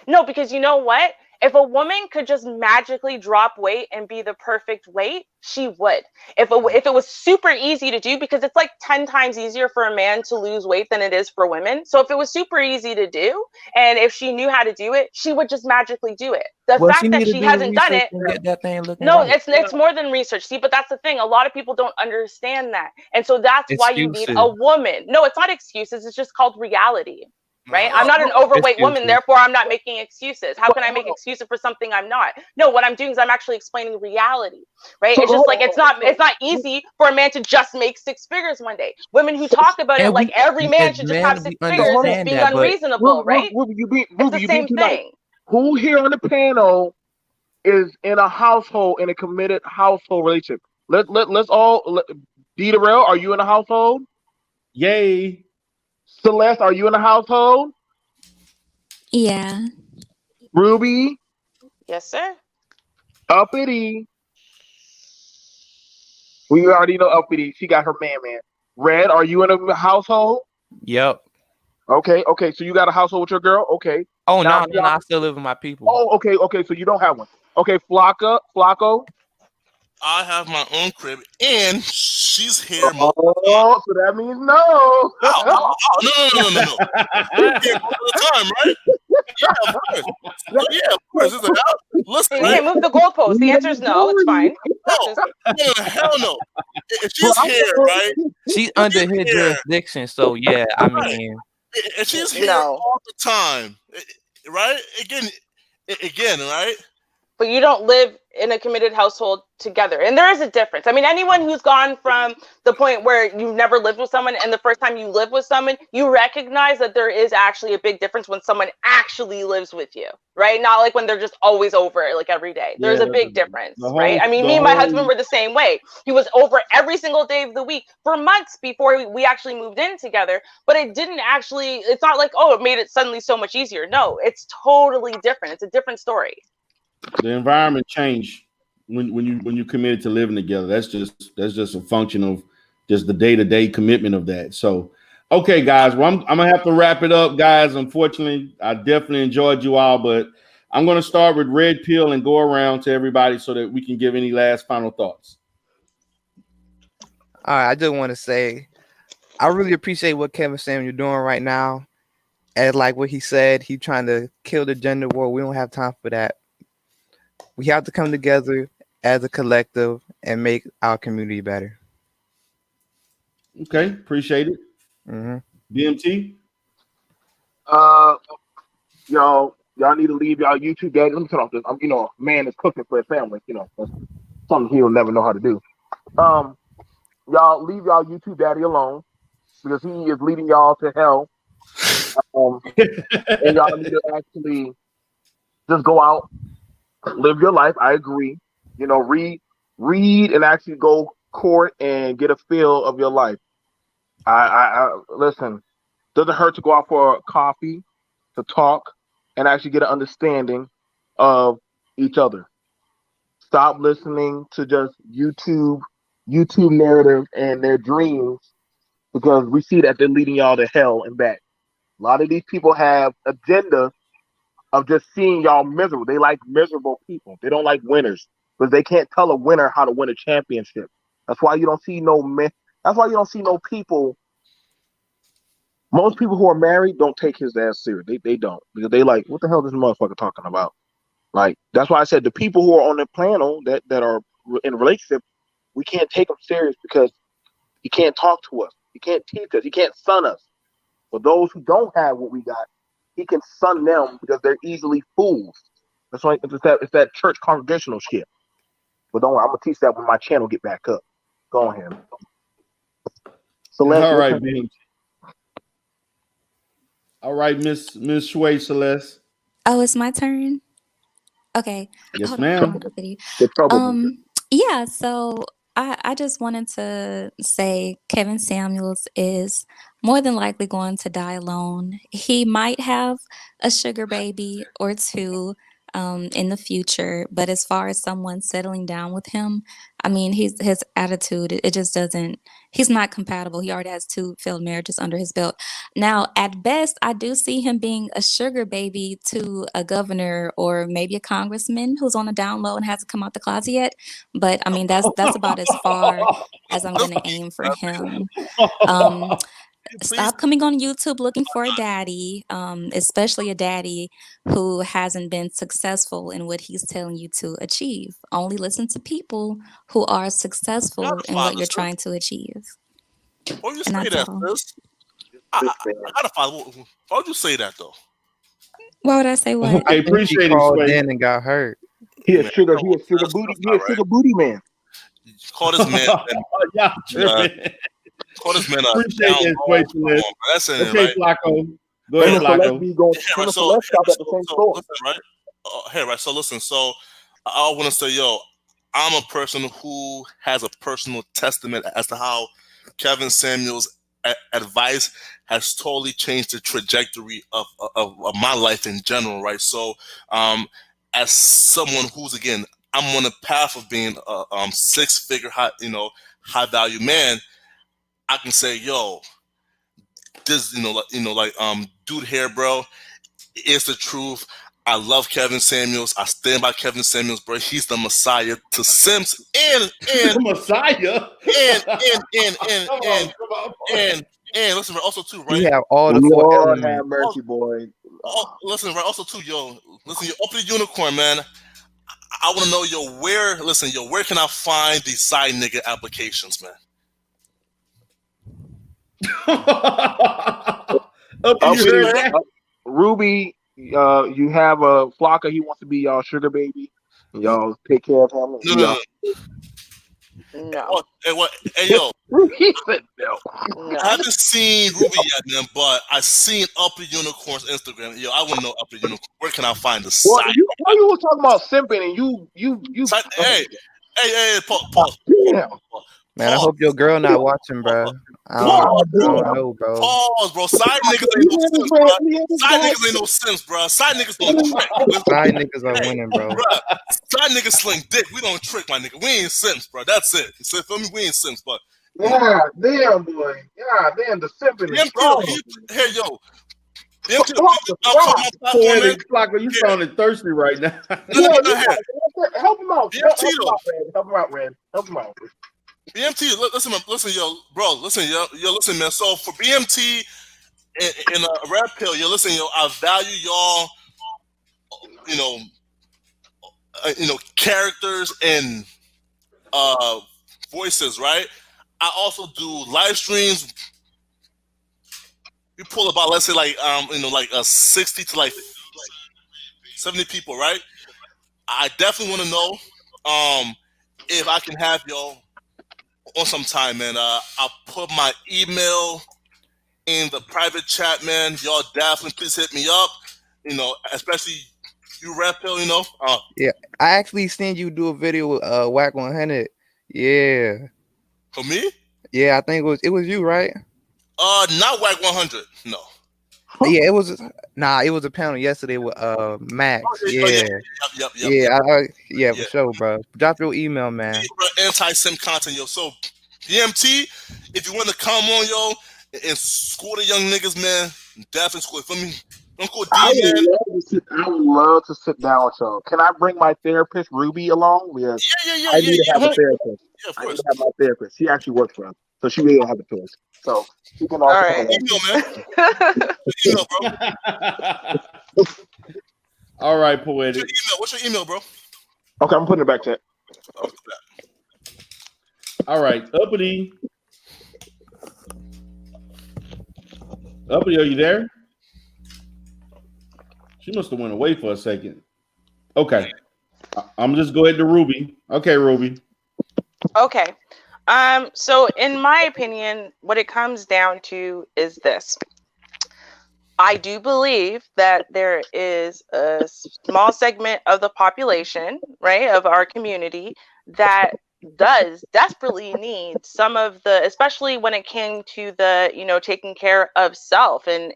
No, because you know what? If a woman could just magically drop weight and be the perfect weight, she would. If it was super easy to do, because it's like 10 times easier for a man to lose weight than it is for women. So if it was super easy to do, and if she knew how to do it, she would just magically do it. The fact that she hasn't done it, get that thing looking no, right. it's more than research. See, but that's the thing. A lot of people don't understand that. And so that's why you need a woman. No, it's not excuses. It's just called reality. Right? I'm not an overweight woman, therefore I'm not making excuses. How can I make excuses for something I'm not? No, what I'm doing is I'm actually explaining reality. Right? It's just like it's not easy for a man to just make 6 figures one day. Women who talk about it like every man should just have 6 figures is being unreasonable, right? It's the same thing. Who here on the panel is in a household, in a committed household relationship? Let's all. D. Darrell, are you in a household? Yay. Celeste, are you in a household? Yeah. Ruby? Yes, sir. Uppity. We already know Uppity. She got her man. Red, are you in a household? Yep. Okay. So you got a household with your girl? Okay. Oh, no, I still live with my people. Oh, okay. So you don't have one. Okay, Flacco. I have my own crib, and she's here. Oh, so that means no. No. We're here all the time, right? Yeah, of course. It's like, listen, you can't move the goalpost. The answer is no. It's fine. No, hell no. If she's here, right? She's under his jurisdiction, so yeah, I mean. And she's here all the time, right? Again, right? But you don't live in a committed household together. And there is a difference. I mean, anyone who's gone from the point where you've never lived with someone and the first time you live with someone, you recognize that there is actually a big difference when someone actually lives with you, right? Not like when they're just always over like every day. There's a big difference, right? I mean, me and my husband were the same way. He was over every single day of the week for months before we actually moved in together. But it didn't actually, it's not like, oh, it made it suddenly so much easier. No, it's totally different. It's a different story. The environment changed when you committed to living together. That's just a function of just the day-to-day commitment of that. So, okay, guys, well, I'm gonna have to wrap it up, guys. Unfortunately, I definitely enjoyed you all, but I'm gonna start with Red Pill and go around to everybody so that we can give any last final thoughts. All right, I just want to say I really appreciate what Kevin Samuel doing right now. And like what he said, he's trying to kill the gender war. We don't have time for that. We have to come together as a collective and make our community better. Okay, appreciate it. BMT. Y'all need to leave y'all YouTube daddy. Let me turn off this. A man is cooking for his family. That's something he'll never know how to do. Y'all leave y'all YouTube daddy alone because he is leading y'all to hell. And y'all need to actually just go out, live your life. I agree. Read and actually go court and get a feel of your life. I listen. Doesn't hurt to go out for a coffee, to talk, and actually get an understanding of each other. Stop listening to just YouTube narrative and their dreams, because we see that they're leading y'all to hell and back. A lot of these people have agenda of just seeing y'all miserable. They like miserable people. They don't like winners because they can't tell a winner how to win a championship. That's why you don't see no men. That's why you don't see no people. Most people who are married don't take his ass serious. They don't, because they like, what the hell is this motherfucker talking about? Like, that's why I said the people who are on the panel that are in a relationship, we can't take them serious because he can't talk to us. He can't teach us. He can't sun us. But those who don't have what we got, he can sun them because they're easily fooled. That's why it's that church congregational shit. But don't worry, I'm gonna teach that when my channel get back up. Go on here. Celeste, all right, man. All right, Miss Shway Celeste. Oh, it's my turn. Okay. Yes, ma'am. Yeah. So I just wanted to say Kevin Samuels is more than likely going to die alone. He might have a sugar baby or two in the future, but as far as someone settling down with him, I mean, his attitude, it just doesn't, he's not compatible. He already has 2 failed marriages under his belt. Now, at best, I do see him being a sugar baby to a governor or maybe a congressman who's on the down low and hasn't come out the closet yet. But I mean, that's about as far as I'm going to aim for him. Stop coming on YouTube looking for a daddy, especially a daddy who hasn't been successful in what he's telling you to achieve. Only listen to people who are successful in what you're trying to achieve. Why would you say that, sis? I gotta follow. Why would you say that though? Why would I say what? Okay, appreciate it. Dan and got hurt. He a sugar booty man. Call this man. Call this man a appreciate this question. That's it, okay, right? Flacco. Go ahead, Flacco. So listen. So I want to say, I'm a person who has a personal testament as to how Kevin Samuels' advice has totally changed the trajectory of my life in general, right? So, as someone who's, again, I'm on the path of being a 6-figure high value man, I can say, this, dude here, bro, is the truth. I love Kevin Samuels. I stand by Kevin Samuels, bro. He's the Messiah to Sims and the Messiah. And listen, also too, right? We have all the Lord have mercy, boy. Listen, right? Also too, listen, you're up to the unicorn, man. I want to know, where can I find these side nigga applications, man? Ruby, you have a Flocka. He wants to be y'all sugar baby. Y'all take care of him. No. No. Hey, yo. He said no. I haven't seen Ruby yet, man, but I seen Upper Unicorn's Instagram. Yo, I want to know Upper Unicorn. Where can I find the Well, site? why you were talking about simping and you Site, hey, pause. Damn. Man, I hope your girl not watching, bro. I don't know, bro. Pause, bro. Side niggas ain't no Sims, bro. Side niggas ain't no Sims, bro. Side niggas don't trick. Side niggas are winning, bro. Side niggas sling dick. We don't trick, my nigga. We ain't Sims, bro. That's it. So for me, we ain't Sims, but Yeah, damn boy. Yeah, damn the simping is strong. Hey, yo. Flocka, you sounding thirsty right now. Help him out. BMT, Help him out, Red. Help him out. BMT, listen, yo, bro, listen, listen, man. So for BMT in a Red Pill, listen, I value y'all, characters and voices, right? I also do live streams. We pull about, let's say, like 60 to like 70 people, right? I definitely want to know if I can have y'all on some time, man. I'll put my email in the private chat, man. Y'all definitely please hit me up. Especially you, Red Pill. Yeah, I actually seen you do a video with Whack 100. Yeah. For me? Yeah, I think it was you, right? Not Whack 100. No. Yeah, it was. Nah, it was a panel yesterday with Max. Yeah. Yep. For sure, bro. Drop your email, man. Anti-sim content, yo. So BMT, if you want to come on, yo, and school the young niggas, man, definitely school for me. I would love to sit down with y'all. Can I bring my therapist Ruby along? Because I need to have a therapist. Yeah, of I need course. to have my therapist. She actually works for us, so she really don't have a choice. So she can also. All right. Email, bro. All right, Poetic. What's your email, bro? Okay, I'm putting it back to it. All right, Uppity. Uppity, are you there? She must have went away for a second. Okay. I'm just go ahead to Ruby. Okay, Ruby. Okay. So in my opinion, what it comes down to is this. I do believe that there is a small segment of the population, right, of our community that does desperately need some of the, especially when it came to the, taking care of self and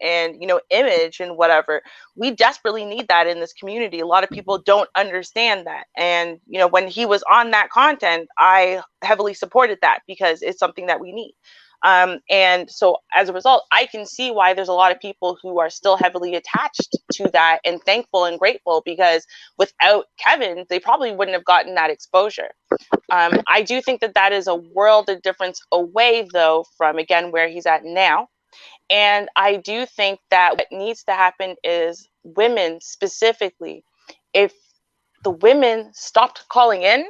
image and whatever. We desperately need that in this community. A lot of people don't understand that. And, when he was on that content, I heavily supported that because it's something that we need. And so as a result, I can see why there's a lot of people who are still heavily attached to that and thankful and grateful, because without Kevin, they probably wouldn't have gotten that exposure. I do think that is a world of difference away, though, from, again, where he's at now. And I do think that what needs to happen is women specifically, if the women stopped calling in,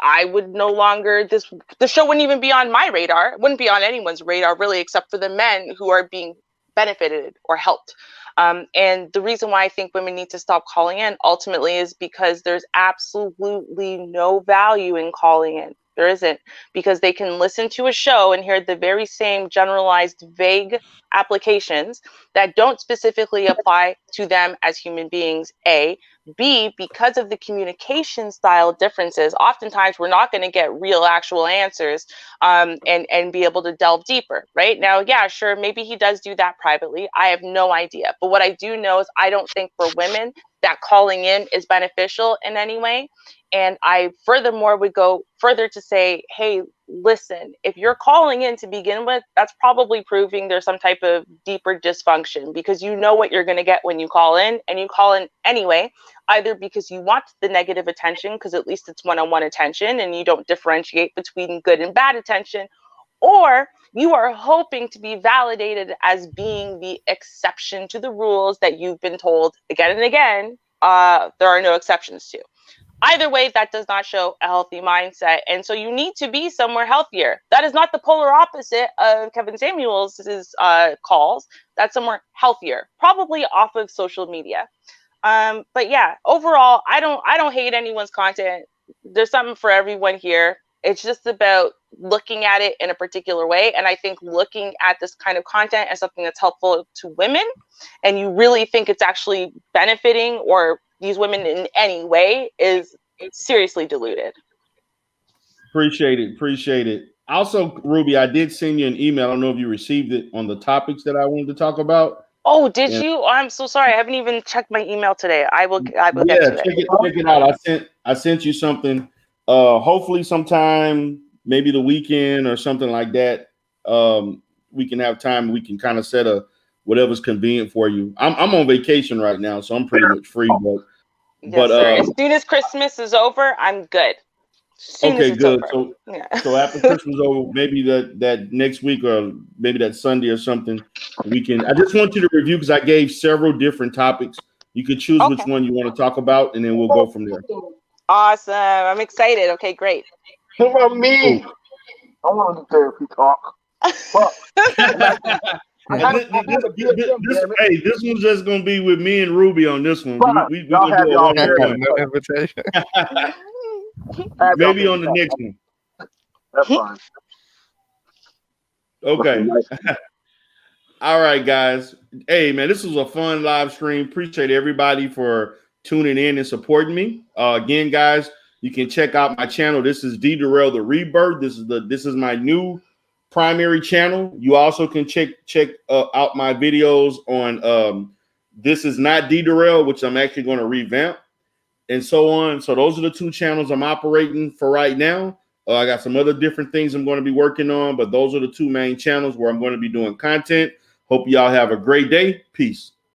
I would no longer, the show wouldn't even be on my radar. It wouldn't be on anyone's radar, really, except for the men who are being benefited or helped. And the reason why I think women need to stop calling in ultimately is because there's absolutely no value in calling in. There isn't, because they can listen to a show and hear the very same generalized, vague applications that don't specifically apply to them as human beings, A. B, because of the communication style differences, oftentimes we're not going to get real actual answers and be able to delve deeper, right? Now, yeah, sure, maybe he does do that privately. I have no idea. But what I do know is I don't think for women that calling in is beneficial in any way. And I furthermore would go further to say, hey, listen, if you're calling in to begin with, that's probably proving there's some type of deeper dysfunction, because you know what you're going to get when you call in, and you call in anyway, either because you want the negative attention, because at least it's one-on-one attention and you don't differentiate between good and bad attention, or you are hoping to be validated as being the exception to the rules that you've been told again and again there are no exceptions to. Either way, that does not show a healthy mindset. And so you need to be somewhere healthier. That is not the polar opposite of Kevin Samuels' calls. That's somewhere healthier, probably off of social media. But yeah, overall, I don't hate anyone's content. There's something for everyone here. It's just about looking at it in a particular way. And I think looking at this kind of content as something that's helpful to women, and you really think it's actually benefiting or these women in any way, is seriously deluded. Appreciate it. Also, Ruby, I did send you an email. I don't know if you received it on the topics that I wanted to talk about. Oh, did you? I'm so sorry. I haven't even checked my email today. I will get to it. Check it out. I sent you something. Hopefully sometime, maybe the weekend or something like that. We can have time. We can kind of set a whatever's convenient for you. I'm on vacation right now, so I'm pretty much free. But as soon as Christmas is over, I'm good. Okay, good. So after Christmas over, maybe that next week or maybe that Sunday or something, we can. I just want you to review because I gave several different topics. You could choose which one you want to talk about, and then we'll go from there. Awesome. I'm excited. Okay, great. What about me? I want to therapy talk. This one's just gonna be with me and Ruby on this one. We gonna do no invitation. Maybe on the next one. That's fine. Okay. All right, guys. Hey, man, this was a fun live stream. Appreciate everybody for tuning in and supporting me. Again, guys, you can check out my channel. This is D Durrell the Rebirth. This is my new primary channel. You also can check out my videos on This Is Not D Durrell, which I'm actually going to revamp, and so on. So those are the two channels I'm operating for right now. I got some other different things I'm going to be working on, but those are the two main channels where I'm going to be doing content. Hope y'all have a great day. Peace.